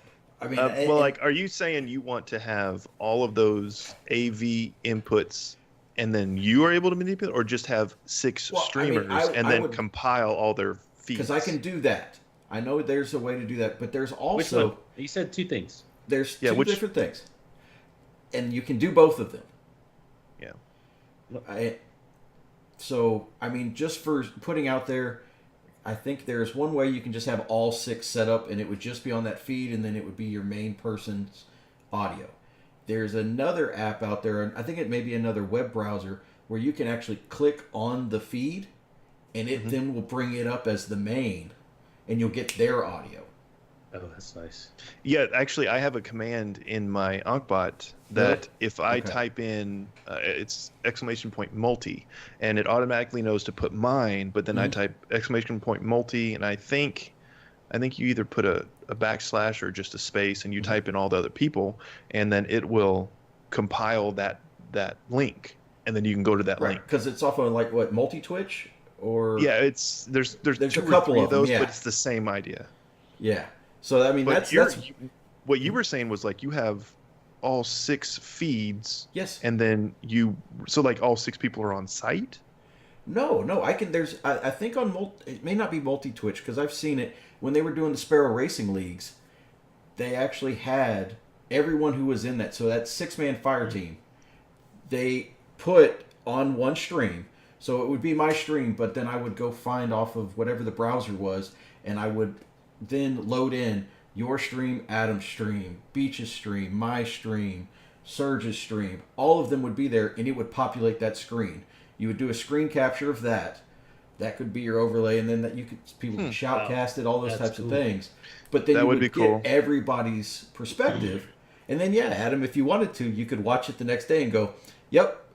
I mean, Well, like, are you saying you want to have all of those AV inputs, and then you are able to manipulate, or just have 6 Well, I mean, streamers and I then would- compile all their feeds? because I can do that. I know there's a way to do that, but there's Which also one? You said 2 things. there's Yeah, 2 which- different things, and you can do both of them. Yeah. So, I mean, just for putting out there, I think there's one way you can just have all 6 set up, and it would just be on that feed, and then it would be your main person's audio. There's another app out there, and I think it may be another web browser, where you can actually click on the feed, and it then will bring it up as the main, and you'll get their audio. Oh, that's nice. Yeah, actually, I have a command in my Ankbot that if I Okay. type in, it's ! multi, and it automatically knows to put mine, but then I type ! multi, and I think you either put a backslash or just a space, and you type in all the other people, and then it will compile that link, and then you can go to that link. Because it's off of, like, what, multi-Twitch? Or Yeah, there's There's 2 a or couple 3 of of them, those, yeah. but it's the same idea. Yeah. So, I mean, But that's what you were saying was, like, you have all 6 feeds, yes. and then so like all 6 people are on site. No, I can. I think on it may not be multi-Twitch, because I've seen it when they were doing the Sparrow Racing Leagues. They actually had everyone who was in that. So that 6-man fire team, they put on one stream. So it would be my stream, but then I would go find off of whatever the browser was, and I would then load in your stream, Adam's stream, Beach's stream, my stream, Surge's stream. All of them would be there, and it would populate that screen. You would do a screen capture of that. That could be your overlay, and then people could shoutcast it, all those That's types of cool. things. But then That you would would be get cool. everybody's perspective, and then Adam, if you wanted to, you could watch it the next day and go, "Yep,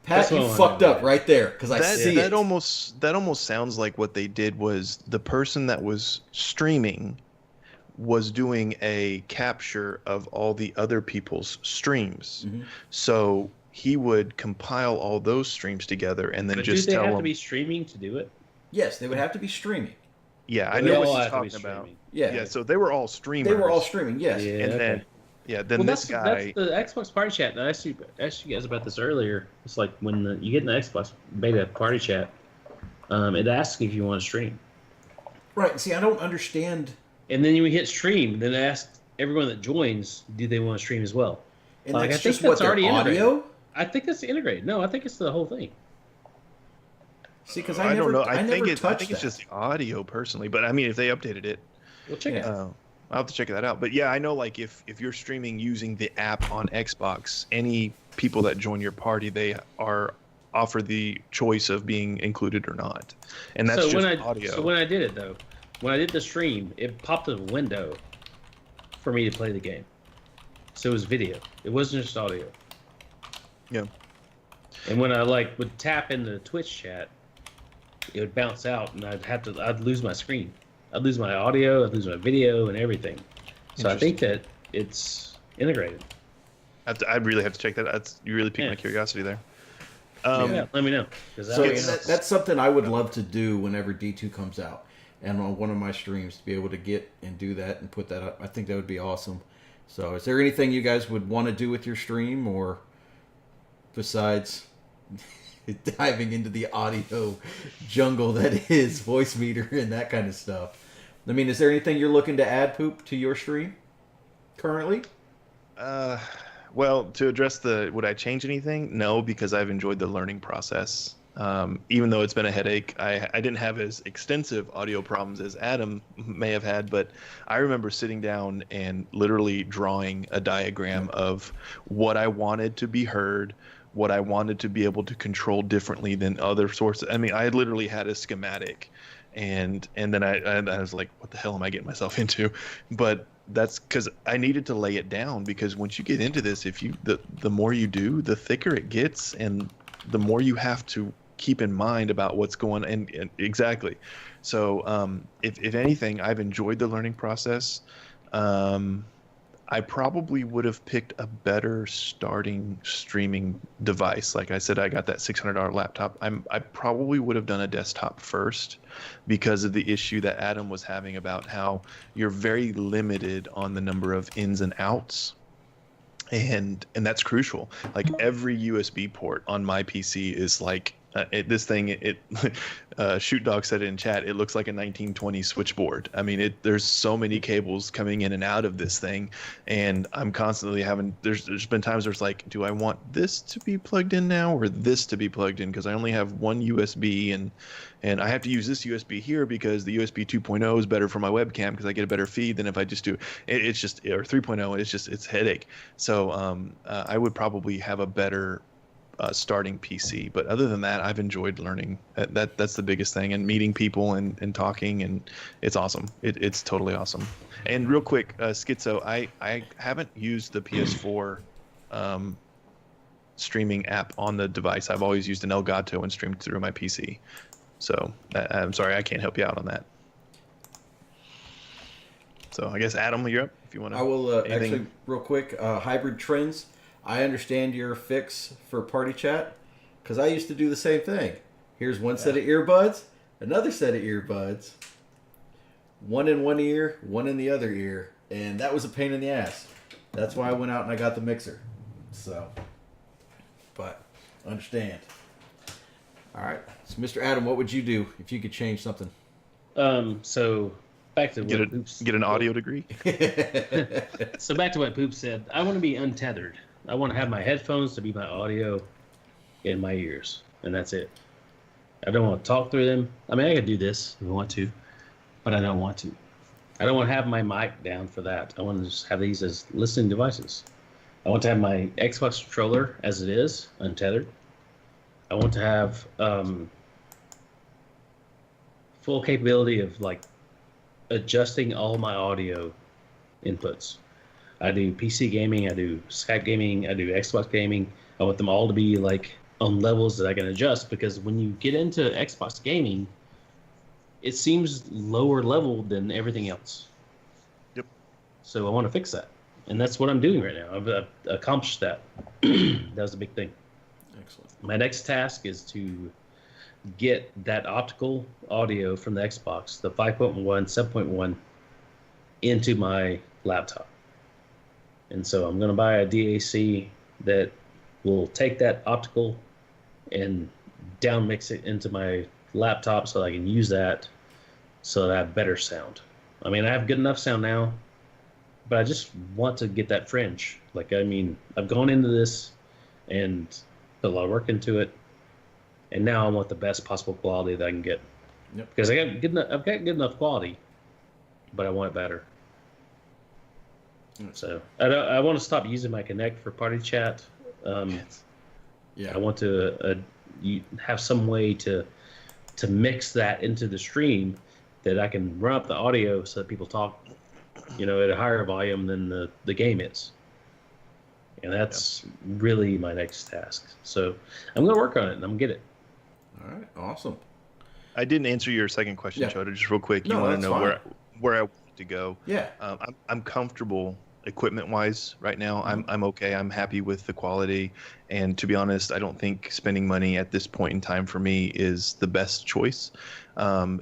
Pat, That's what you I wanna fucked do. up right there," because I see that it. almost sounds like what they did was the person that was streaming was doing a capture of all the other people's streams. Mhm. So he would compile all those streams together and then But just do they tell have them. to be streaming to do it? Yes, they would have to be streaming. Yeah, I They know all what have you're to be talking about. streaming. Yeah, So they were all streamers. they were all streaming. Yes. Yeah. And okay. then this guy. That's the Xbox Party Chat. And I asked you guys about this earlier. It's like when you get in the Xbox Beta Party Chat, it asks if you want to stream, Right. See, I don't understand. and then you hit stream. Then it asks everyone that joins, do they want to stream as well? And Like, that's I think just what that's their already audio. I think that's integrated. No, I think it's the whole thing. See, because I don't know. I think never I touched think it's that. just the audio personally, but I mean, if they updated it, Well, check it out. I'll have to check that out. But yeah, I know like if you're streaming using the app on Xbox, any people that join your party, they are offered the choice of being included or not, and that's So just when I audio. so when I did it though, when I did the stream, it popped a window for me to play the game. So it was video. It wasn't just audio. Yeah. And when I like would tap into the Twitch chat, it would bounce out, and I'd lose my screen. I'd lose my audio, I'd lose my video, and everything. So I think that it's integrated. I really have to check that out. You really piqued my curiosity there. Yeah, let me know. So that's something I would love to do whenever D2 comes out, and on one of my streams to be able to get and do that and put that up. I think that would be awesome. So, is there anything you guys would want to do with your stream, or besides diving into the audio jungle that is voice meter and that kind of stuff? I mean, is there anything you're looking to add, Poop, to your stream currently? Well, to address would I change anything? No, because I've enjoyed the learning process. Even though it's been a headache, I didn't have as extensive audio problems as Adam may have had, but I remember sitting down and literally drawing a diagram of what I wanted to be heard, what I wanted to be able to control differently than other sources. I mean, I literally had a schematic, and then I was like, what the hell am I getting myself into? But that's because I needed to lay it down, because once you get into this, the more you do, the thicker it gets, and the more you have to keep in mind about what's going on. And exactly. So if anything, I've enjoyed the learning process. I probably would have picked a better starting streaming device. Like I said, I got that $600 laptop. I probably would have done a desktop first, because of the issue that Adam was having about how you're very limited on the number of ins and outs. And that's crucial. Like every USB port on my PC is like Shoot Dog said it in chat, it looks like a 1920s switchboard. I mean, there's so many cables coming in and out of this thing, and I'm constantly there's been times where it's like, do I want this to be plugged in now or this to be plugged in? Because I only have one USB, and I have to use this USB here because the USB 2.0 is better for my webcam because I get a better feed than if I just do it's just, or 3.0, it's headache. So I would probably have a better starting PC, but other than that, I've enjoyed learning. That's the biggest thing, and meeting people and talking, and it's awesome. It's totally awesome. And real quick, Schizo, I haven't used the PS4 streaming app on the device. I've always used an Elgato and streamed through my PC. So I'm sorry, I can't help you out on that. So I guess Adam, you're up if you want to. I will actually real quick. Hybrid trends. I understand your fix for party chat, because I used to do the same thing. Here's one set of earbuds, another set of earbuds, one in one ear, one in the other ear, and that was a pain in the ass. That's why I went out and I got the mixer. So, but understand. All right, so Mr. Adam, what would you do if you could change something? So back to get an audio degree. So back to what Poop said. I want to be untethered. I want to have my headphones to be my audio in my ears, and that's it. I don't want to talk through them. I mean, I could do this if I want to, but I don't want to. I don't want to have my mic down for that. I want to just have these as listening devices. I want to have my Xbox controller as it is, untethered. I want to have full capability of like adjusting all my audio inputs. I do PC gaming, I do Skype gaming, I do Xbox gaming. I want them all to be like on levels that I can adjust, because when you get into Xbox gaming, it seems lower level than everything else. Yep. So I want to fix that, and that's what I'm doing right now. I've accomplished that. That was a big thing. Excellent. My next task is to get that optical audio from the Xbox, the 5.1, 7.1, into my laptop. And so I'm going to buy a DAC that will take that optical and down mix it into my laptop so that I can use that so that I have better sound. I mean, I have good enough sound now, but I just want to get that fringe. Like, I mean, I've gone into this and put a lot of work into it. and now I want the best possible quality that I can get. Yep. Because I've got good enough quality, but I want it better. So I want to stop using my Connect for party chat. Yeah. I want to have some way to mix that into the stream that I can run up the audio so that people talk, at a higher volume than the game is. And that's really my next task. So I'm going to work on it and I'm going to get it. All right. Awesome. I didn't answer your second question, Chota, just real quick. You No, want to that's know fine. where I want to go? Yeah. I'm comfortable equipment-wise right now. I'm okay. I'm happy with the quality. And to be honest, I don't think spending money at this point in time for me is the best choice.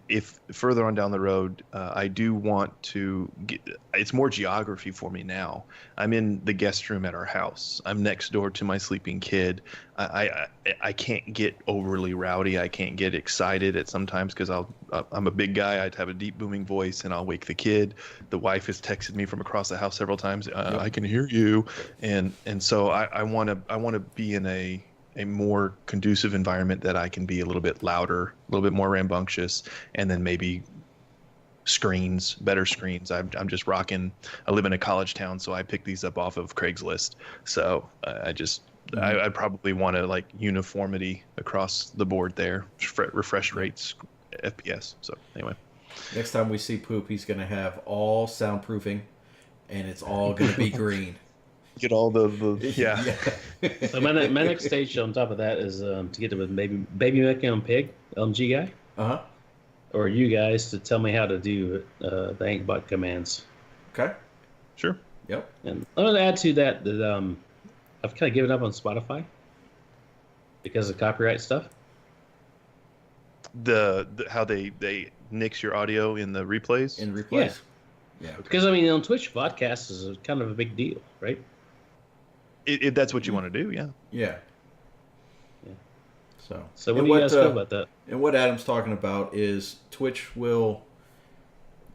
If further on down the road, I do want to get, it's more geography for me now. I'm in the guest room at our house. I'm next door to my sleeping kid. I can't get overly rowdy. I can't get excited at sometimes because I'm a big guy. I'd have a deep booming voice and I'll wake the kid. The wife has texted me from across the house several times. I can hear you, and so I want to be in a more conducive environment that I can be a little bit louder, a little bit more rambunctious, and then maybe better screens. I'm just rocking. I live in a college town, so I pick these up off of Craigslist. So I probably want to like uniformity across the board there, refresh rates, FPS. So anyway, Next time we see Poop, he's going to have all soundproofing, and it's all going to be green. get all the So my next stage on top of that is to get with baby making on pig LMG guy, or you guys to tell me how to do the AnkBot commands. Okay. Sure. Yep. And I'm going to add to that I've kind of given up on Spotify because of copyright stuff. The how they nix your audio in the replays. In replays. Yeah. Because on Twitch, podcast is kind of a big deal, right? If that's what you want to do, yeah. Yeah. So what do you guys feel about that? And what Adam's talking about is Twitch will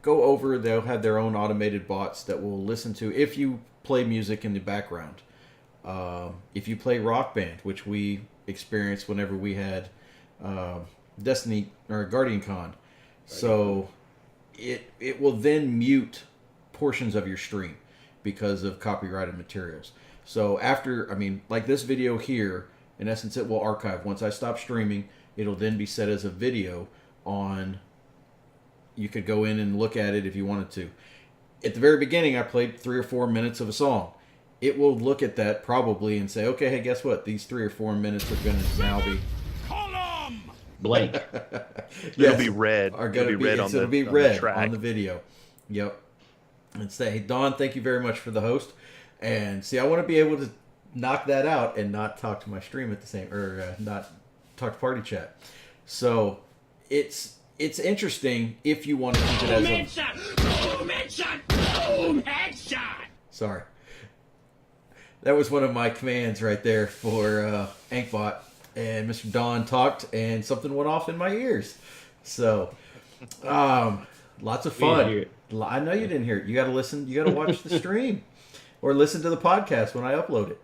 go over, they'll have their own automated bots that will listen to if you play music in the background. If you play Rock Band, which we experienced whenever we had Destiny or Guardian Con. So it will then mute portions of your stream because of copyrighted materials. So after, like this video here, in essence, it will archive. Once I stop streaming, it'll then be set as a video on. You could go in and look at it if you wanted to. At the very beginning, I played 3 or 4 minutes of a song. It will look at that probably and say, okay, hey, guess what? These 3 or 4 minutes are going to now be blank. It'll be red. It'll be red on the video. Yep. And say, hey, Don, thank you very much for the host. And see, I want to be able to knock that out and not talk to my stream at the same, or not talk to party chat. So it's interesting if you want to keep it as a boom headshot. Sorry, that was one of my commands right there for AnkBot. And Mr. Don talked, and something went off in my ears. So, lots of fun. I know you didn't hear it. You got to listen. You got to watch the stream, or listen to the podcast when I upload it.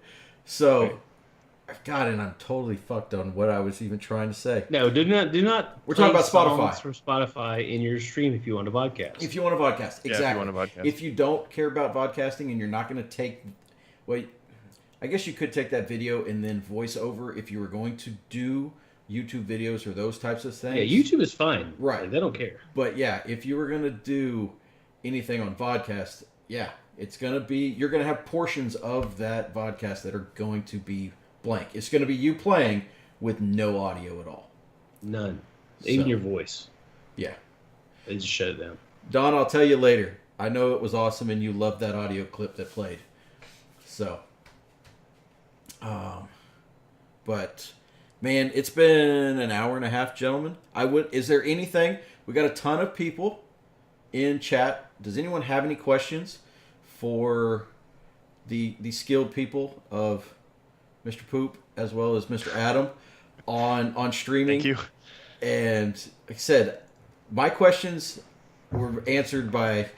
So, God, and I'm totally fucked on what I was even trying to say. No, do not. We're talking about Spotify. From Spotify in your stream if you want to podcast. If you want to podcast, exactly. Yeah, if you want to podcast. If you don't care about podcasting and you're not going to take, I guess you could take that video and then voice over if you were going to do YouTube videos or those types of things. Yeah, YouTube is fine. Right. They don't care. But yeah, if you were going to do anything on vodcast, yeah, it's going to be, you're going to have portions of that vodcast that are going to be blank. It's going to be you playing with no audio at all. None. Even your voice. Yeah. They just shut it down. Don, I'll tell you later. I know it was awesome and you loved that audio clip that played. So... but man, it's been an hour and a half, gentlemen. Is there anything? We got a ton of people in chat. Does anyone have any questions for the skilled people of Mr. Poop as well as Mr. Adam on streaming? Thank you. And like I said, my questions were answered by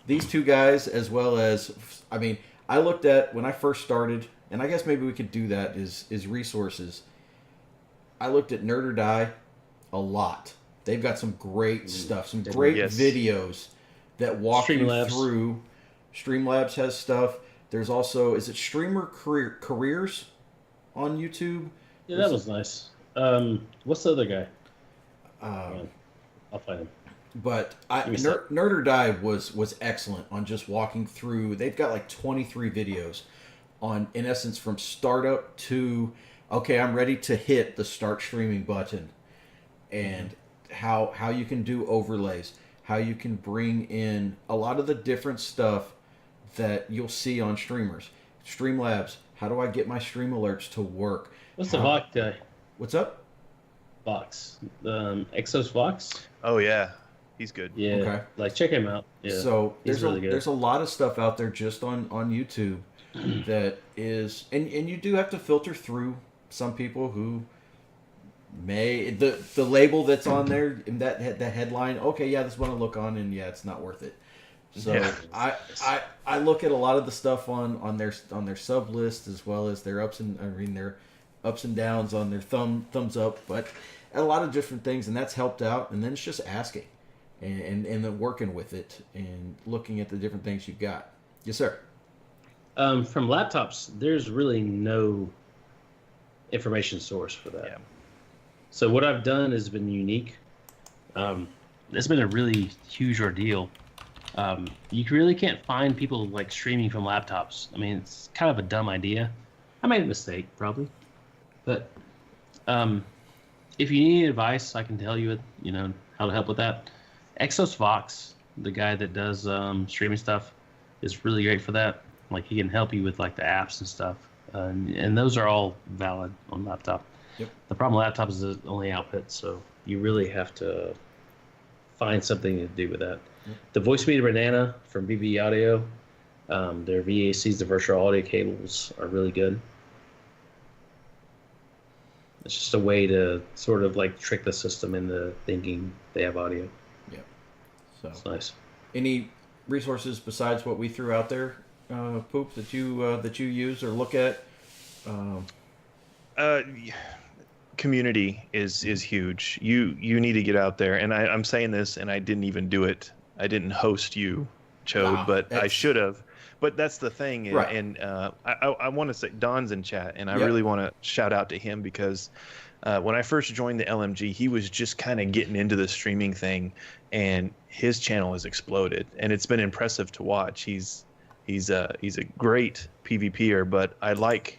these two guys as well as, I looked at when I first started. And I guess maybe we could do that is resources. I looked at Nerd or Die a lot. They've got some great stuff, some great videos that walk you through. Streamlabs has stuff. There's also, is it Streamer Careers on YouTube? Yeah, that was nice. What's the other guy? I'll find him. But Nerd or Die was excellent on just walking through. They've got like 23 videos on, in essence, from startup to, okay, I'm ready to hit the start streaming button, and how you can do overlays, how you can bring in a lot of the different stuff that you'll see on streamers. Streamlabs, how do I get my stream alerts to work? What's the Vox guy? What's up? Vox. Exos Vox? Oh, yeah. He's good. Yeah. Okay. Like, check him out. Yeah. So he's really good. There's a lot of stuff out there just on YouTube that is, and you do have to filter through some people who may, the label that's on there, and that headline, okay, yeah, this one to look on, and yeah, it's not worth it. So yeah. I look at a lot of the stuff on their sub list, as well as their ups and downs on their thumbs up, but a lot of different things, and that's helped out. And then it's just asking and then working with it and looking at the different things you've got. Yes, sir. From laptops, there's really no information source for that. Yeah. So what I've done has been unique. It's been a really huge ordeal. You really can't find people like streaming from laptops. I mean, it's kind of a dumb idea. I made a mistake, probably. But if you need advice, I can tell you, how to help with that. Exos Vox, the guy that does streaming stuff, is really great for that. Like, he can help you with like the apps and stuff, and those are all valid on laptop. Yep. The problem with laptops is the only output, so you really have to find something to do with that. Yep. The Voicemeeter Banana from BB Audio, their VACs, the virtual audio cables, are really good. It's just a way to sort of like trick the system into thinking they have audio. Yeah. So it's nice. Any resources besides what we threw out there, Poop, that you use or look at? Community is huge. You need to get out there, and I'm saying this, and I didn't even do it. I didn't host you, Chode, but I should have. But that's the thing, right. And I want to say Don's in chat, and I really want to shout out to him because when I first joined the LMG, he was just kind of getting into the streaming thing, and his channel has exploded, and it's been impressive to watch. He's a great PvPer, but I liked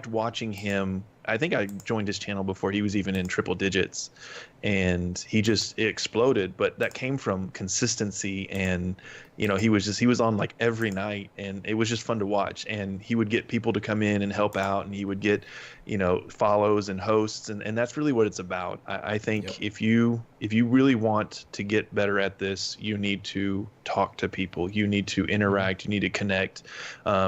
watching him. I think I joined his channel before he was even in triple digits, and he just exploded. But that came from consistency, and he was on like every night, and it was just fun to watch. And he would get people to come in and help out, and he would get follows and hosts, and that's really what it's about. I think if you really want to get better at this, you need to talk to people, you need to interact, you need to connect.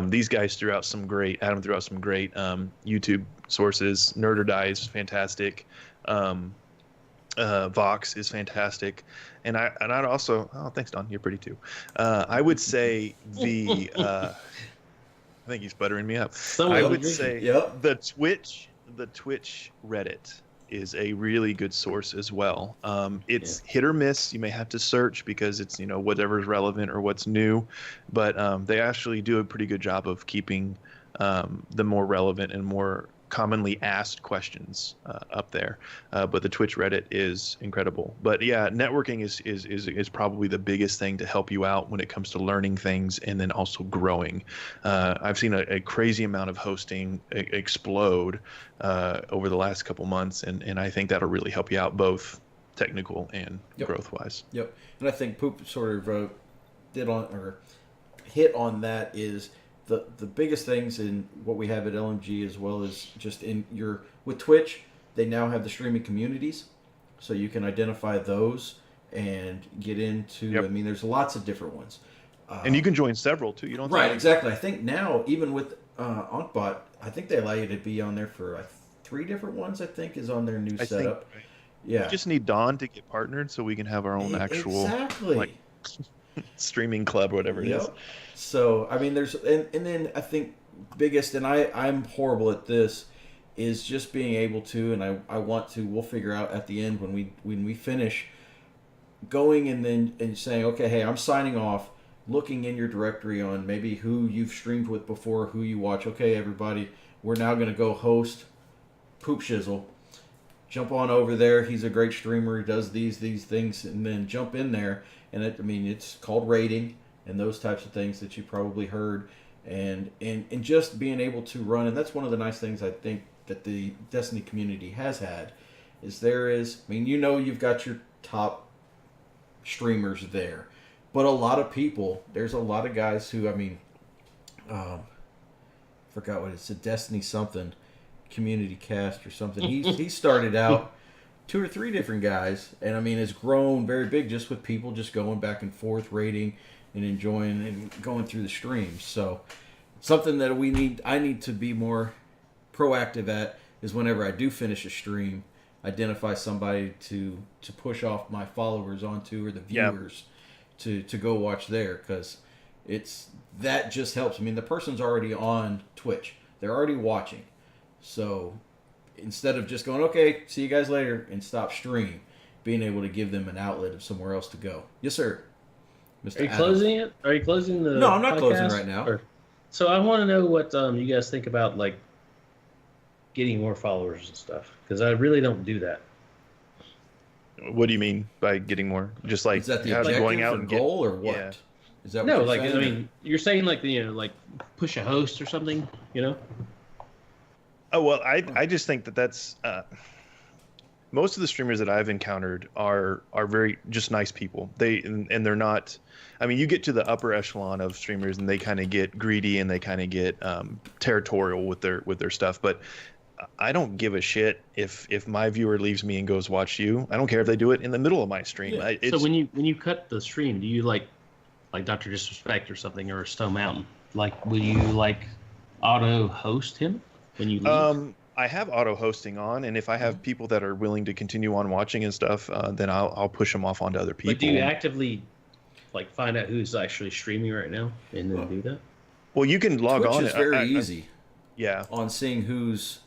These guys threw out some great YouTube sources. Nerd or Die is fantastic. Vox is fantastic, and I'd also, thanks Don, you're pretty too. I would say I think he's buttering me up. I would say the Twitch Reddit is a really good source as well. It's hit or miss. You may have to search because it's whatever's relevant or what's new, but they actually do a pretty good job of keeping the more relevant and more commonly asked questions up there, but the Twitch Reddit is incredible. But yeah, networking is probably the biggest thing to help you out when it comes to learning things and then also growing. I've seen a crazy amount of hosting explode over the last couple months, and I think that'll really help you out both technical and growth wise. Yep, and I think Poop sort of hit on that is the biggest things in what we have at LMG, as well as just with Twitch, they now have the streaming communities, so you can identify those and get into. I mean, there's lots of different ones, and you can join several too. You don't exactly. I think now even with Onkbot, I think they allow you to be on there for 3 different ones. I think is on their new setup. Yeah, we just need Don to get partnered so we can have our own actual streaming club or whatever it is. So I mean, there's and then I think biggest, and I'm horrible at this, is just being able to, and I want to, we'll figure out at the end when we finish, going and saying, okay, hey, I'm signing off, looking in your directory on maybe who you've streamed with before, who you watch. Okay, everybody, we're now going to go host Poopshizzle. Jump on over there. He's a great streamer. He does these things, and then jump in there. And it's called rating and those types of things that you probably heard, and just being able to run. And that's one of the nice things I think that the Destiny community has had, is you've got your top streamers there, but there's a lot of guys who, forgot what it's a Destiny something community cast or something. He started out 2 or 3 different guys, and it's grown very big just with people just going back and forth rating and enjoying and going through the streams. So something that I need to be more proactive at is whenever I do finish a stream, identify somebody to push off my followers onto, or the viewers to go watch there, because that just helps. The person's already on Twitch, they're already watching. So instead of just going, okay, see you guys later, and stop stream, being able to give them an outlet of somewhere else to go. Yes, sir. Mr. Are you Adam. closing it? Are you closing the No, I'm not podcast? closing right now. So I want to know what you guys think about, like, getting more followers and stuff, because I really don't do that. What do you mean by getting more? Just like Is that the have objective going out or and goal, or what? Yeah. Is that what No, you're like, saying? you're saying, like, like push a host or something, Oh, well, I just think that's most of the streamers that I've encountered are very just nice people. And they're not. You get to the upper echelon of streamers and they kind of get greedy and they kind of get territorial with their stuff. But I don't give a shit if my viewer leaves me and goes watch you. I don't care if they do it in the middle of my stream. Yeah. So when you cut the stream, do you like Dr. Disrespect or something, or Stone Mountain? Like, will you auto host him when you leave? I have auto hosting on, and if I have people that are willing to continue on watching and stuff, then I'll push them off onto other people. But do you actively find out who's actually streaming right now and then do that? Well, you can log Twitch on. is very easy. Yeah. On seeing who's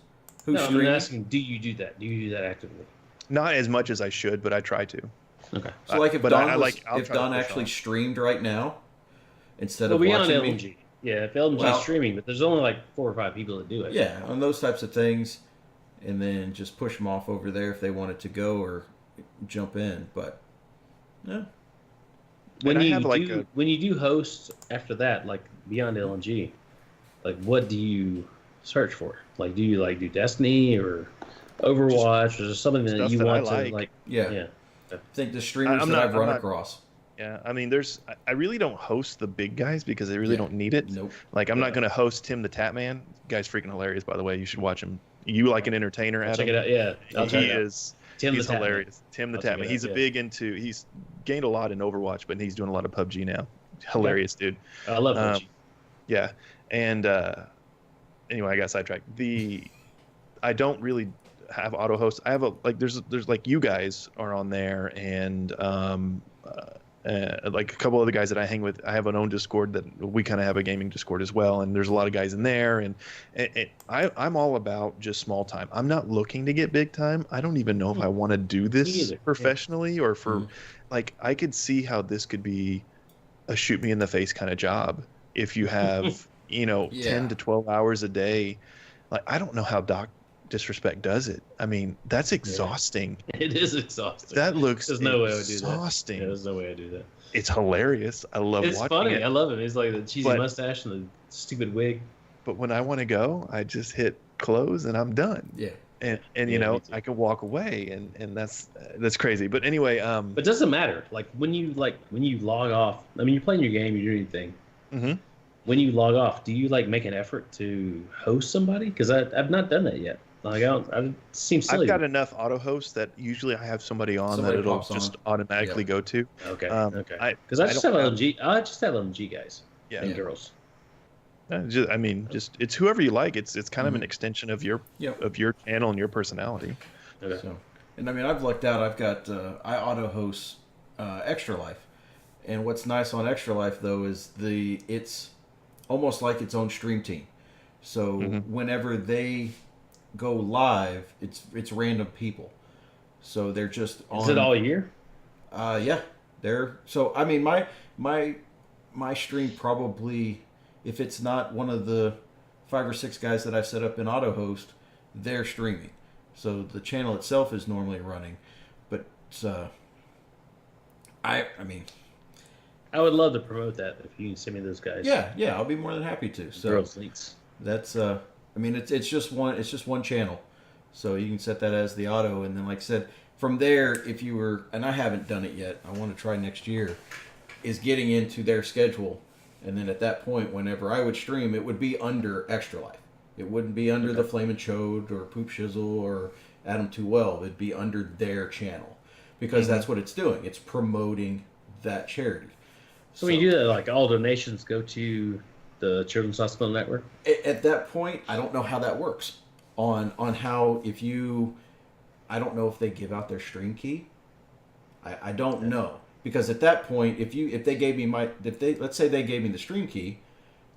No, streaming. I'm asking, do you do that? Do you do that actively? Not as much as I should, but I try to. Okay. So if but Don, I'll if try to Don push actually on. streamed right now, instead Well, of beyond watching LMG. me, Yeah, if LMG's streaming, but there's only 4 or 5 people that do it. yeah, on those types of things, and then just push them off over there if they wanted to go or jump in. But yeah, When And I you have, when you do host after that, beyond LMG, what do you search for? Do you do Destiny or Overwatch, or something that stuff you that I want to like. yeah. I think the streamers I'm that not- I've run I'm not- across. Yeah, I really don't host the big guys because they really don't need it. Nope. I'm not going to host Tim the Tatman. Guy's freaking hilarious, by the way. You should watch him. You like an entertainer, Adam? check it out. Yeah, I'll check He it out. is. Tim He's the Tatman. hilarious. Tim the I'll check Tatman. it He's out, he's gained a lot in Overwatch, but he's doing a lot of PUBG now. Hilarious, dude. I love PUBG. Yeah, and anyway, I got sidetracked. I don't really have auto host. I have there's you guys are on there, and a couple other guys that I hang with. I have an own Discord that we kind of have a gaming Discord as well, and there's a lot of guys in there. And I'm all about just small time. I'm not looking to get big time. I don't even know if I want to do this professionally or for I could see how this could be a shoot me in the face kind of job if you have 10 to 12 hours a day. I don't know how Doc Disrespect does it. That's exhausting. It is exhausting. That looks There's no way I would do that. exhausting. Yeah, there's no way I do that. It's hilarious. I love It's watching funny. it. I love him. He's like the cheesy But- mustache and the stupid wig. But when I want to go, I just hit close and I'm done. Yeah. And Yeah, me too. I can walk away and that's crazy. But anyway, But it doesn't matter. When you log off. You're playing your game. You're doing your thing. Mhm. When you log off, do you make an effort to host somebody? Because I've not done that yet. It seems silly. I've got enough auto hosts that usually I have somebody on Somebody that it'll pops on. just automatically go to. Okay. Okay. I- Because I just I have don't LMG. I just have LMG guys Yeah. and girls. Just it's whoever you like. It's kind of an Mhm. extension of your Yep. of your channel and your personality. Okay. So, and I've lucked out. I've got I auto host Extra Life, and what's nice on Extra Life though is it's almost like its own stream team. So Mhm. whenever they go live, it's random people. So they're just on. Is it all year? Yeah. They're so I mean my stream probably, if it's not one of the 5 or 6 guys that I've set up in AutoHost, they're streaming. So the channel itself is normally running, but I mean, I would love to promote that if you can send me those guys. yeah, I'll be more than happy to. So Girls links. that's I mean it's just one channel, so you can set that as the auto, and then like I said, from there, if you were, and I haven't done it yet, I want to try next year, is getting into their schedule, and then at that point, whenever I would stream, it would be under Extra Life. It wouldn't be under TheFlaminChode or Poopshizzle or Adam2welve. It'd be under their channel, because that's what it's doing. It's promoting that charity. So when you do that, like all donations go to the Children's Hospital Network? At that point, I don't know how that works. On how, if you, I don't know if they give out their stream key. I don't know, because at that point, if they gave me let's say they gave me the stream key,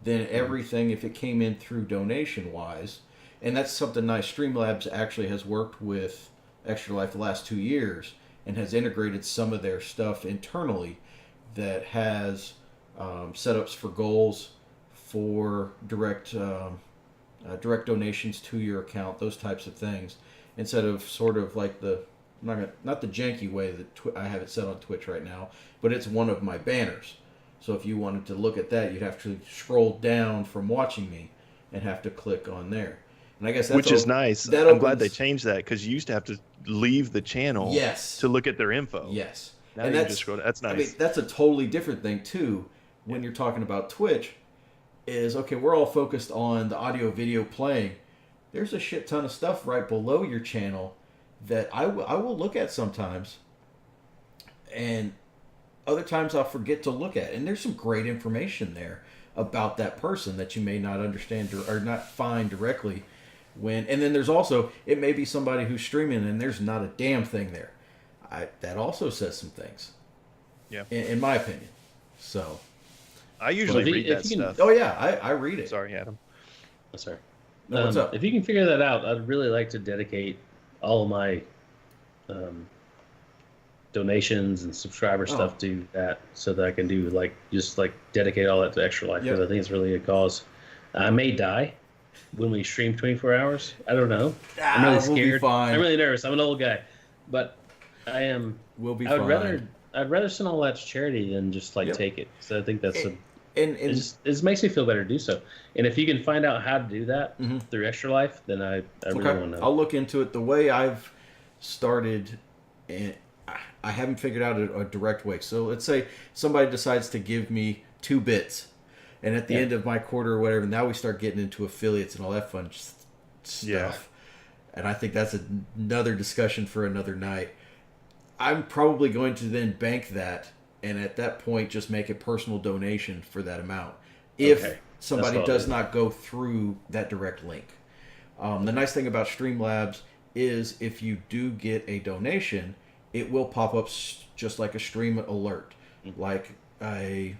then everything, if it came in through donation wise, and that's something nice. Streamlabs actually has worked with Extra Life the last 2 years and has integrated some of their stuff internally that has setups for goals, for direct donations to your account, those types of things, instead of sort of like the not the janky way that I have it set on Twitch right now, but it's one of my banners. So if you wanted to look at that, you'd have to scroll down from watching me and have to click on there. And I guess that's which is nice. I'm glad they changed that, because you used to have to leave the channel to look at their info. Yes. Now and you just scroll. That's nice. I mean, that's a totally different thing too. When you're talking about Twitch, is okay. We're all focused on the audio video playing. There's a shit ton of stuff right below your channel that I will look at sometimes, and other times I'll forget to look at. And there's some great information there about that person that you may not understand or not find directly. And then there's also, it may be somebody who's streaming and there's not a damn thing there. That also says some things. Yeah. In my opinion. So. I usually read that stuff. Oh yeah, I read it. Sorry, Adam. Oh, sorry. No, what's up? If you can figure that out, I'd really like to dedicate all of my donations and subscriber stuff to that, so that I can do just dedicate all that to Extra Life, because I think it's really a cause. I may die when we stream 24 hours. I don't know. I'm really scared. We'll be fine. I'm really nervous. I'm an old guy, but I am. We'll be I'd fine. rather send all that to charity than just take it. So I think that's it just makes me feel better to do so. And if you can find out how to do that through Extra Life, then I really want to know. I'll look into it. The way I've started, and I haven't figured out a direct way. So let's say somebody decides to give me 2 bits, and at the end of my quarter or whatever, now we start getting into affiliates and all that fun stuff. Yeah. And I think that's another discussion for another night. I'm probably going to then bank that, and at that point just make a personal donation for that amount. If somebody does not go through that direct link. The nice thing about Streamlabs is if you do get a donation, it will pop up just like a stream alert, like a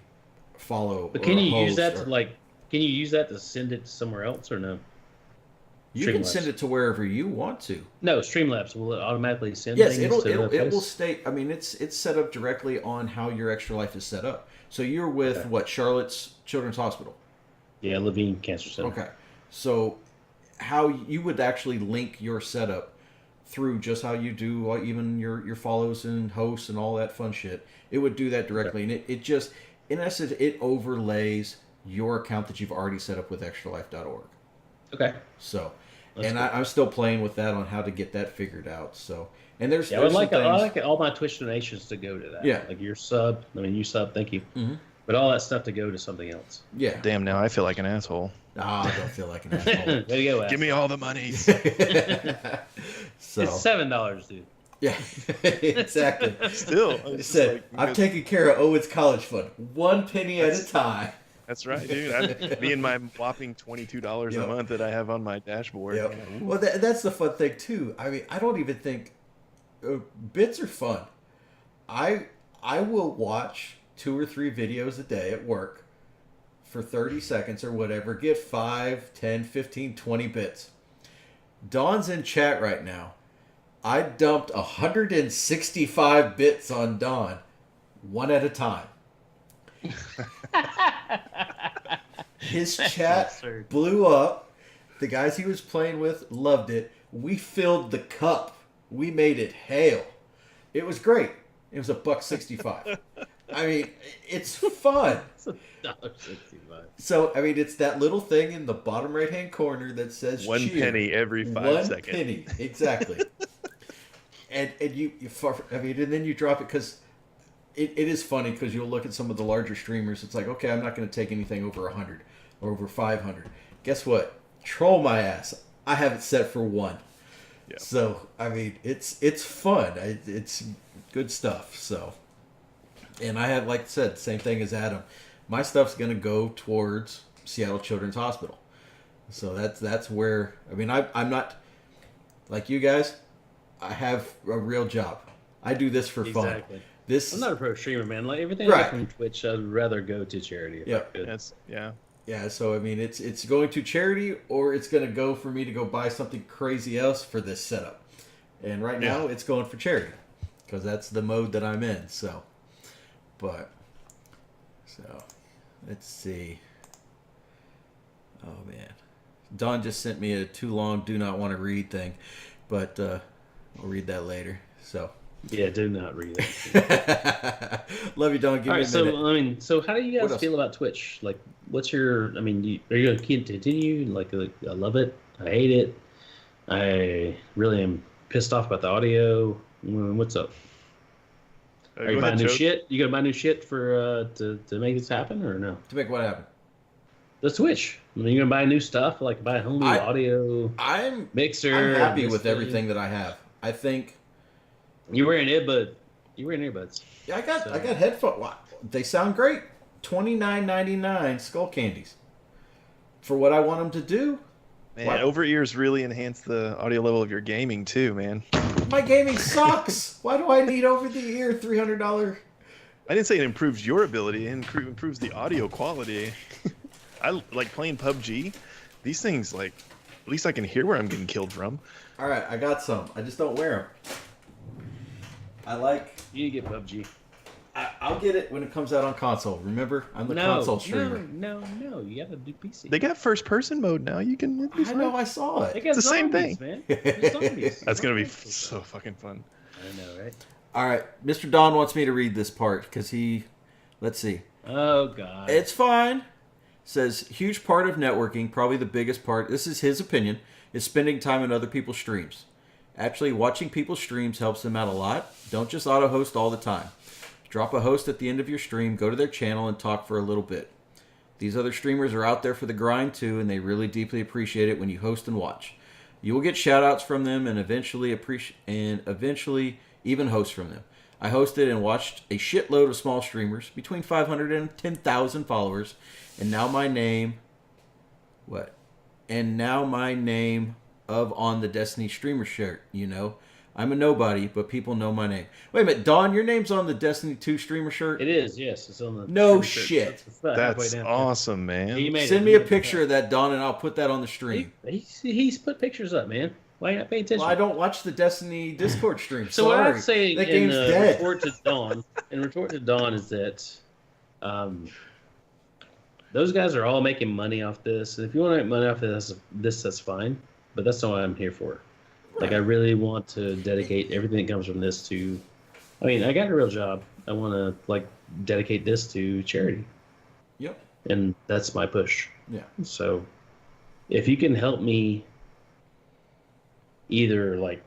follow. But can you use that can you use that to send it somewhere else, or no? You can send it to wherever you want to. No, Streamlabs will it automatically send Yes, things it will state. I mean, it's set up directly on how your Extra Life is set up. So you're with Charlotte's Children's Hospital. Yeah, Levine Cancer Center. Okay, so how you would actually link your setup through just how you do even your follows and hosts and all that fun shit. It would do that directly, and it just, in essence, it overlays your account that you've already set up with extralife.org. Okay. So, That's and cool. I'm still playing with that on how to get that figured out. So, and there's I would like all my Twitch donations to go to that. Yeah. Like your sub. I mean, you sub. Thank you. Mm-hmm. But all that stuff to go to something else. Yeah. Damn, now I feel like an asshole. I don't feel like an asshole. There you go. Give me all the money. So, It's $7, dude. yeah, exactly. Still, It said, I'm taking care of Owen's college fund, 1 penny at a time. That's right, dude. Me and my whopping $22 a month that I have on my dashboard. Yep. Well, that's the fun thing too. I mean, I don't even think bits are fun. I will watch 2 or 3 videos a day at work for 30 seconds or whatever, get 5, 10, 15, 20 bits. Dawn's in chat right now. I dumped 165 bits on Dawn, one at a time. His chat blew up. The guys he was playing with loved it. We filled the cup. We made it hail. It was great. It was $1.65. I mean, it's fun. It's $1.65. So, I mean, it's that little thing in the bottom right-hand corner that says one cheer. penny every 5 seconds. 1 penny, exactly. and and then you drop it because it is funny because you'll look at some of the larger streamers. It's like, okay, I'm not going to take anything over 100 or over 500. Guess what? Troll my ass. I have it set for 1. Yeah. So, I mean, it's fun. It's good stuff. So, and I have, like I said, same thing as Adam. My stuff's going to go towards Seattle Children's Hospital. So that's where, I mean, I'm not, like you guys, I have a real job. I do this for fun. Exactly. This, I'm not a pro streamer, man. Like everything Right. I from Twitch, I'd rather go to charity. If I could. That's, yeah. yeah, so I mean, it's going to charity or it's going to go for me to go buy something crazy else for this setup. And right now it's going for charity because that's the mode that I'm in. So, let's see. Oh man, Don just sent me a too long do not want to read thing, but I'll read that later. So Yeah, do not read it. love you, Don. Give me a minute. So how do you What guys else? feel about Twitch? Like, what's your? I mean, are you going to continue? Like, I love it. I hate it. I really am pissed off about the audio. What's up? Are you buying new shit? You gonna buy new shit for to make this happen or no? To make what happen? The Switch. I mean, you gonna buy new stuff like buy a whole new audio mixer. I'm happy this with thing? everything that I have. I think You're wearing earbuds. yeah, I got headphones. Wow, they sound great. $29.99 skull candies for what I want them to do. Man, What? over ears really enhance the audio level of your gaming too, man. My gaming sucks. Why do I need over the ear $300? I didn't say it improves your ability; it improves the audio quality. I like playing PUBG. These things, like, at least I can hear where I'm getting killed from. All right, I got some. I just don't wear them. I like. You need to get PUBG. I'll get it when it comes out on console. Remember, I'm the console streamer. No. You gotta do PC. They got first-person mode now. You can. I know. I saw They it. got It's the same zombies, thing. man. There's zombies. That's gonna be so fucking fun. I know, right? All right, Mr. Don wants me to read this part because let's see. Oh God. It's fine. Says, huge part of networking, probably the biggest part, this is his opinion, is spending time in other people's streams. Actually, watching people's streams helps them out a lot. Don't just auto-host all the time. Drop a host at the end of your stream, go to their channel, and talk for a little bit. These other streamers are out there for the grind too, and they really deeply appreciate it when you host and watch. You will get shout-outs from them and eventually even host from them. I hosted and watched a shitload of small streamers, between 500 and 10,000 followers, and now my name of on the Destiny streamer shirt, you know. I'm a nobody, but people know my name. Wait a minute, Don, your name's on the Destiny 2 streamer shirt? It is, yes. It's on the No stream shirt. shit. It's about halfway That's down. awesome, man. He made Send it. me He a made it. picture of that, Don, and I'll put that on the stream. He's put pictures up, man. Why not pay attention? Well, I don't watch the Destiny Discord stream. So what Sorry. I'd say that in game's dead. retort to Dawn is that those guys are all making money off this. And if you want to make money off this, that's fine. But that's not what I'm here for. Like, I really want to dedicate everything that comes from this to... I mean, I got a real job. I want to, like, dedicate this to charity. Yep. And that's my push. Yeah. So, if you can help me either, like,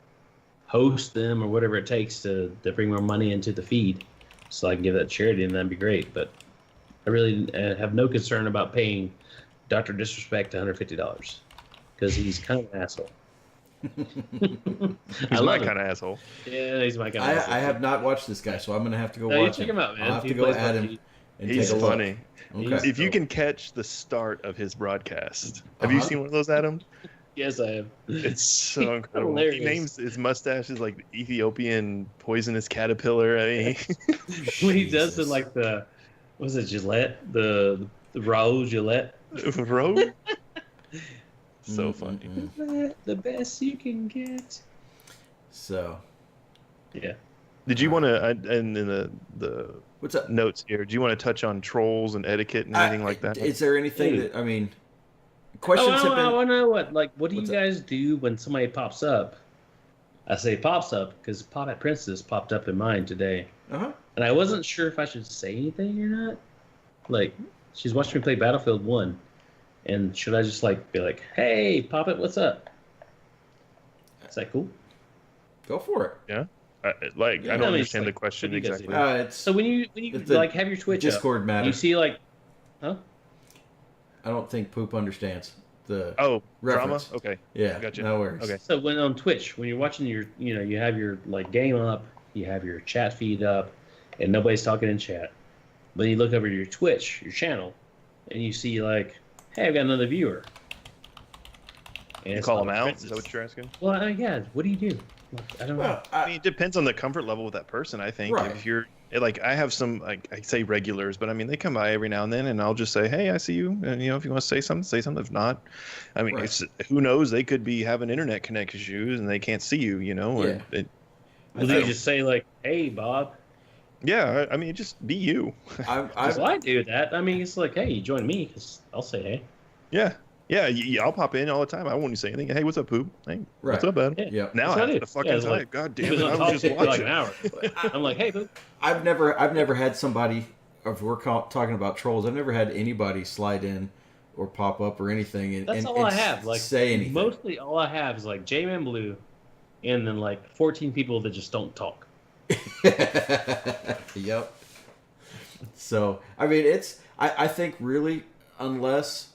host them or whatever it takes to bring more money into the feed so I can give that to charity, then that'd be great. But I really have no concern about paying Dr. Disrespect $150 because he's kind of an asshole. He's my kind of asshole. Yeah, he's my kind of asshole. I have not watched this guy, so I'm going to have to go No, you watch check him. him out, man. I'll have He to go plays at PUBG. him and He's take a look. funny. Okay. If you can catch the start of his broadcast, have you seen one of those, Adam? Yes, I have. It's so incredible. Hilarious. He names his mustache is like the Ethiopian poisonous caterpillar. I mean, When he does it Jesus. like the, was it Gillette? The Raoul Gillette? Bro, So funny. The best you can get. So, Yeah. Did you want to, and in the what's up? notes here, do you want to touch on trolls and etiquette and anything like that? Is there anything Dude. that, I mean, questions have I been... want to know what do you What's up? guys do when somebody pops up? I say pops up because Pop at Princess popped up in mine today. Uh-huh. And I wasn't sure if I should say anything or not. Like, she's watching me play Battlefield 1. And should I just, like, be like, hey, Pop It, what's up? Is that cool? Go for it. Yeah. I Yeah, don't I mean, understand it's the question what do you guys exactly. do? It's So when you It's a like, have your Twitch Discord up, matter. you see, like, huh? I don't think Poop understands the Oh, reference. drama? Okay. Yeah, Gotcha. no worries. Okay. So when on Twitch, when you're watching your, you have your, like, game up, you have your chat feed up, and nobody's talking in chat. Then you look over to your Twitch, your channel, and you see, like, hey, I've got another viewer. And You it's call Pop them at out? Princess. Is that what you're asking? Well, yeah. What do you do? I don't know. Well, I mean, it depends on the comfort level with that person, I think. Right. If you're, like, I have some, like, I say regulars, but I mean, they come by every now and then, and I'll just say, hey, I see you. And, if you want to say something, say something. If not, I mean, Right. who knows? They could be having internet connection issues and they can't see you, or Yeah. Well, do you just say, like, hey, Bob? Yeah, I mean, just be you. I've, Well, I do that. I mean, it's like, hey, you join me, because I'll say hey. Yeah. Yeah, I'll pop in all the time. I won't say anything. Hey, what's up, Poop? Hey, what's Right. up, Adam? Yeah. Yep. Now That's I what have I to do. fucking Yeah, it's tell like- you. God He damn was it, on I talk was shit just for like an watching. hour. I'm like, hey, Boop. I've never had somebody. If we're talking about trolls, I've never had anybody slide in or pop up or anything. And, That's and, all and I have. Like, say anything. mostly all I have is like J-Man Blue, and then like 14 people that just don't talk. Yep. So I mean, I think really, unless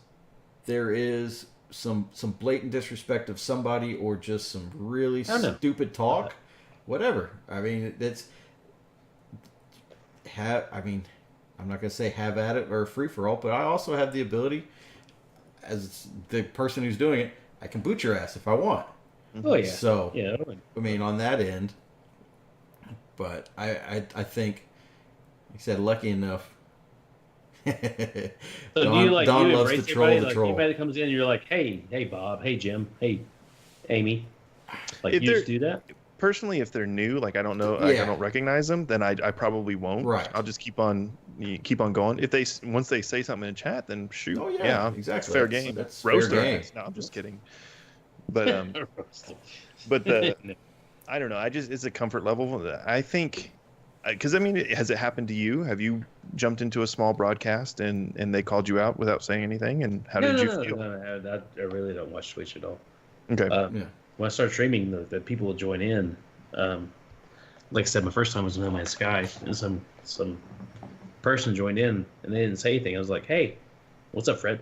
there is some blatant disrespect of somebody or just some really I don't know. stupid talk, whatever. I mean, I'm not gonna say have at it or free for all, but I also have the ability, as the person who's doing it, I can boot your ass if I want. Oh yeah. So Yeah. I mean, on that end, but I think, like I said, lucky enough. So do you like Don you loves embrace to troll everybody? the Like troll. anybody that comes in, you're like, hey Bob, hey Jim, hey Amy. Like If you just they're- do that? Personally, if they're new, like I don't know, like, Yeah. I don't recognize them, then I probably won't. Right. I'll just keep on going. If once they say something in chat, then shoot. Oh, yeah, it's exactly. fair That's- game. that's Roast fair their game. ass. No, I'm just kidding. But I don't know. It's a comfort level. I think, because I mean, has it happened to you? Have you jumped into a small broadcast and they called you out without saying anything? And how did you feel? No, I really don't watch Twitch at all. Okay. Yeah. When I started streaming, the people will join in. Like I said, my first time was in No Man's Sky, and some person joined in, and they didn't say anything. I was like, "Hey, what's up, Fred?"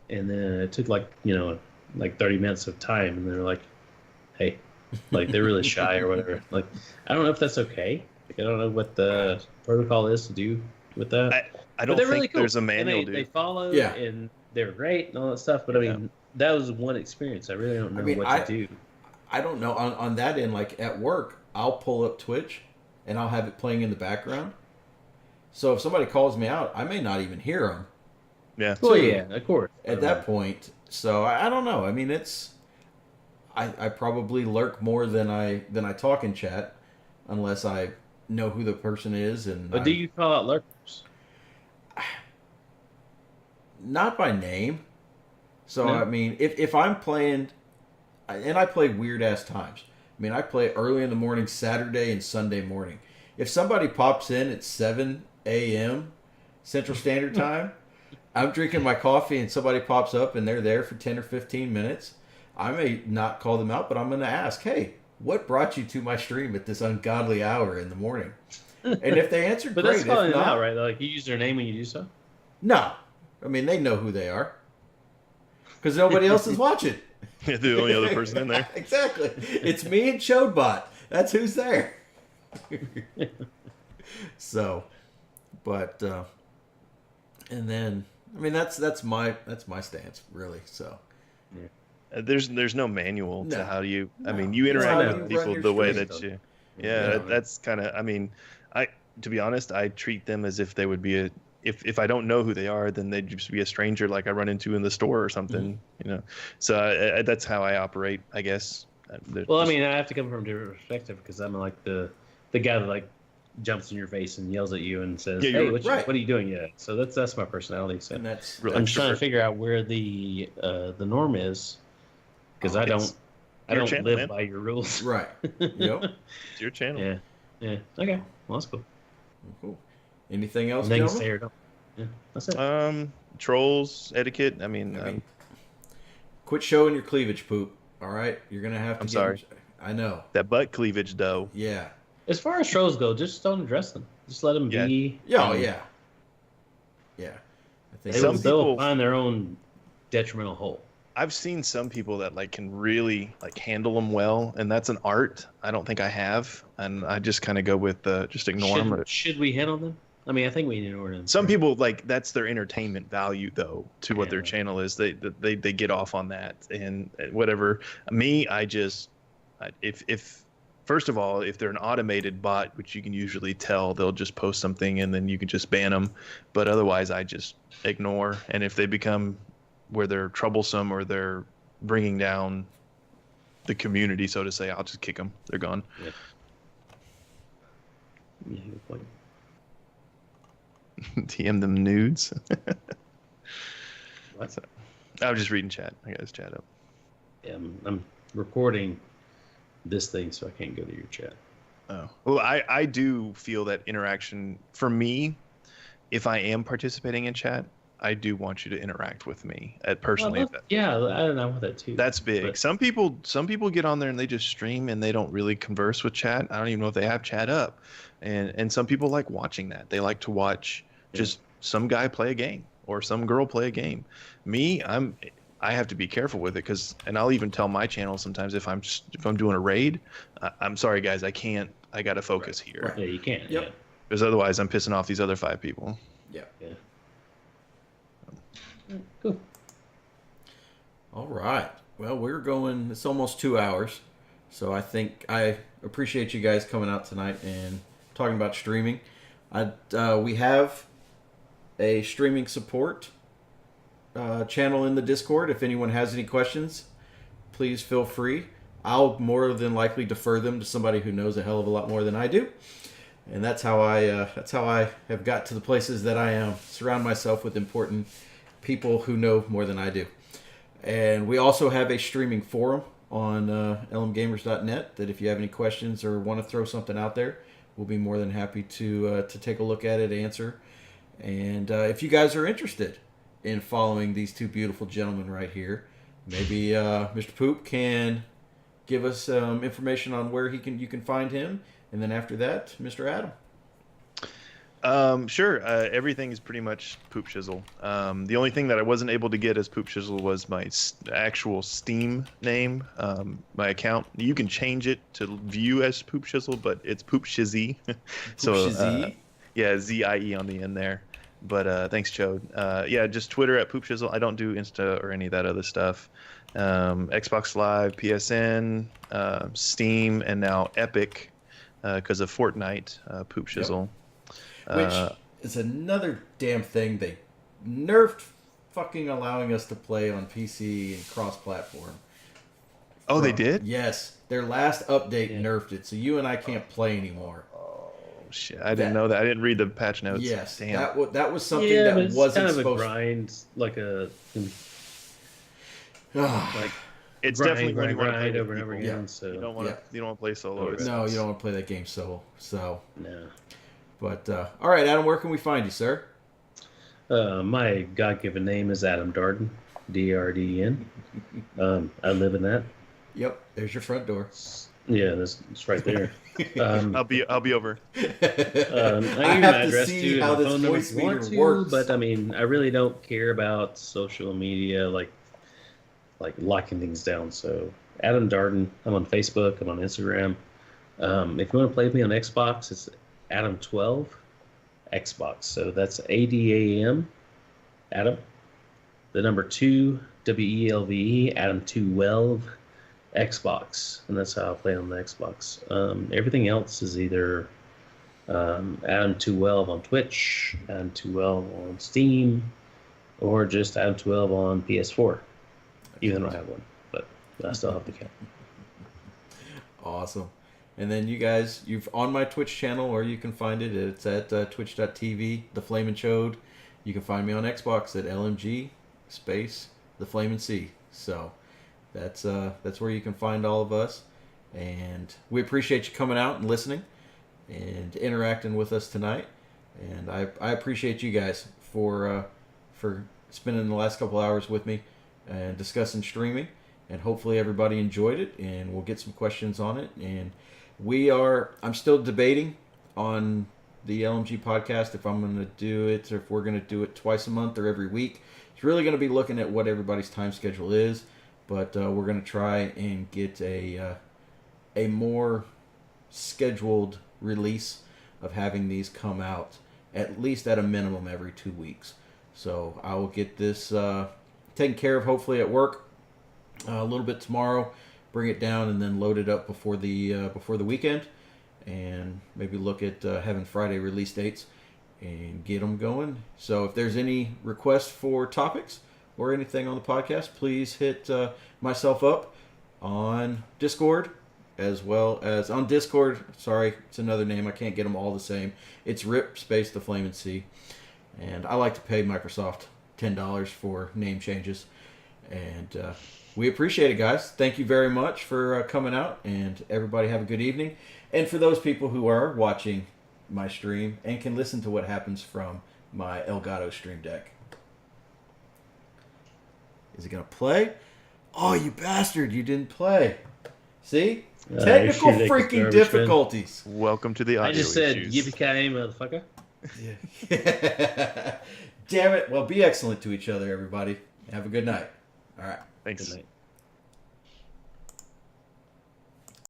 And then it took like 30 minutes of time, and they're like, "Hey," like they're really shy or whatever. Like I don't know if that's okay. Like, I don't know what the protocol is to do with that. I But don't they're think really cool. there's a And manual, they dude. followed, Yeah. and they were great and all that stuff. But I mean, that was one experience. I really don't know what to do. I don't know on that end. Like at work, I'll pull up Twitch, and I'll have it playing in the background. So if somebody calls me out, I may not even hear them Yeah. Well, yeah, of course. at that point. So I don't know. I mean, I probably lurk more than I talk in chat, unless I know who the person is. And But do you call out lurkers? not by name. So No? I mean, if I'm playing, and I play weird ass times. I mean, I play early in the morning, Saturday and Sunday morning. If somebody pops in at 7 a.m. Central Standard Time, I'm drinking my coffee and somebody pops up and they're there for 10 or 15 minutes. I may not call them out, but I'm going to ask, hey, what brought you to my stream at this ungodly hour in the morning? And if they answer, But great. that's calling If them not, out, right? Like you use their name when you do so. no. I mean, they know who they are because nobody else is watching. They're the only other person in there. Exactly. It's me and Chodebot. That's who's there. So, but and then I mean that's my stance really. So There's no manual to No. how you. I No. mean, you It's interact how with you run people your the way stream. that you. Yeah. Yeah, that's kind of. I mean, to be honest, I treat them as if they would be if I don't know who they are, then they'd just be a stranger like I run into in the store or something, you know. So that's how I operate, I guess. Well, I mean, I have to come from a different perspective because I'm like the guy that like jumps in your face and yells at you and says, Yeah, "Hey, you're what are you doing yet?" So that's my personality. So And that's Really I'm just trying to figure out where the norm is because I don't channel, live man. by your rules. right. Yep. It's your channel. Yeah. Okay. Well, that's cool. Cool. Anything else, Nothing to gentlemen? say or don't. Yeah, that's it. Trolls, etiquette. I mean, Quit showing your cleavage, Poop. All right, you're gonna have to. I'm sorry. I know. that butt cleavage, though. Yeah. As far as trolls go, just don't address them. Just let them Yeah. be. Yeah. Oh, yeah. Yeah. I think Some They'll people- find their own detrimental hole. I've seen some people that like can really like handle them well, and that's an art. I don't think I have, and I just kind of go with just ignore them. Should we handle them? I mean, I think we ignore them. Some people like that's their entertainment value though to what their Yeah. channel is. They get off on that and whatever. Me, if first of all, if they're an automated bot, which you can usually tell, they'll just post something and then you can just ban them. But otherwise, I just ignore. And if they become where they're troublesome or they're bringing down the community, so to say, I'll just kick them. They're gone. Yeah, good point. DM them nudes. What? I was just reading chat. I got his chat up. Yeah, I'm recording this thing, so I can't go to your chat. Oh, well, I do feel that interaction for me, if I am participating in chat, I do want you to interact with me personally. Yeah, I don't know about that too. That's big. But- Some people get on there and they just stream and they don't really converse with chat. I don't even know if they have chat up. And some people like watching that. They like to watch just some guy play a game or some girl play a game. Me, I have to be careful with it and I'll even tell my channel sometimes if I'm doing a raid, I'm sorry guys, I can't. I got to focus here. Yeah, you can't. Yep. Yeah. Because otherwise I'm pissing off these other 5 people. Yeah. Cool. All right. Well, we're going. It's almost 2 hours, so I think I appreciate you guys coming out tonight and talking about streaming. We have a streaming support channel in the Discord. If anyone has any questions, please feel free. I'll more than likely defer them to somebody who knows a hell of a lot more than I do, and that's how I have got to the places that I am. Surround myself with important people who know more than I do. And we also have a streaming forum on lmgamers.net that if you have any questions or want to throw something out there, we'll be more than happy to take a look at it, answer. And if you guys are interested in following these two beautiful gentlemen right here, maybe Mr. Poop can give us some information on where you can find him, and then after that, Mr. Adam. Sure. Everything is pretty much Poopshizzle. The only thing that I wasn't able to get as Poopshizzle was my actual Steam name, my account. You can change it to view as Poopshizzle, but it's Poopshizzy. Poopshizzy? Yeah, ZIE on the end there. But thanks, Chode. Yeah, just Twitter at Poopshizzle. I don't do Insta or any of that other stuff. Xbox Live, PSN, Steam, and now Epic because of Fortnite, Poopshizzle. Which is another damn thing. They nerfed fucking allowing us to play on PC and cross-platform. Oh, they did? Yes. Their last update nerfed it, so you and I can't play anymore. Oh, shit. I didn't know that. I didn't read the patch notes. Yes. Damn. That was something Yeah, that but it's wasn't kind of a supposed grind, like a to... like It's grind, definitely when you want to play grind with over and over people. again. Yeah. So You don't want to. Yeah. You don't want to play solo. No, you don't want to play that game solo. So, no. but all right, Adam, where can we find you, sir? My God-given name is Adam Darden, D-R-D-E-N. I live in that. Yep, there's your front door. Yeah, it's right there. I'll be over. I give you have my to address see too, how and the this phone number voice if you want meter to, works. but I mean, I really don't care about social media, like locking things down. So, Adam Darden. I'm on Facebook. I'm on Instagram. If you want to play with me on Xbox, it's Adam2welve Xbox. So that's ADAM, Adam. The number 2, WELVE, Adam2welve Xbox, and that's how I play on the Xbox. Everything else is either Adam2welve on Twitch, Adam2welve on Steam, or just Adam2welve on PS4. Even though I don't have one, but I still have the account. Awesome. And then you guys, you've on my Twitch channel, or you can find it. It's at twitch.tv, TheFlaminChode. You can find me on Xbox at LMG space TheFlaminC. So that's where you can find all of us. And we appreciate you coming out and listening and interacting with us tonight. And I appreciate you guys for spending the last couple hours with me and discussing streaming. And hopefully everybody enjoyed it, and we'll get some questions on it. And I'm still debating on the LMG podcast if I'm going to do it or if we're going to do it twice a month or every week. It's really going to be looking at what everybody's time schedule is, but we're going to try and get a more scheduled release of having these come out at least at a minimum every 2 weeks. So I will get this taken care of hopefully at work a little bit tomorrow, bring it down, and then load it up before the weekend, and maybe look at having Friday release dates and get them going. So if there's any requests for topics or anything on the podcast, please hit myself up on Discord, as well as on Discord. Sorry, it's another name. I can't get them all the same. It's RIP space TheFlaminC. And I like to pay Microsoft $10 for name changes. And we appreciate it, guys. Thank you very much for coming out, and everybody have a good evening. And for those people who are watching my stream and can listen to what happens from my Elgato Stream Deck. Is it going to play? Oh, you bastard, you didn't play. See? Technical freaking difficulties. Welcome to the audio I just said, issues. yippee-ki-yay, motherfucker. Yeah. Damn it. Well, be excellent to each other, everybody. Have a good night. All right. Thanks. Good night.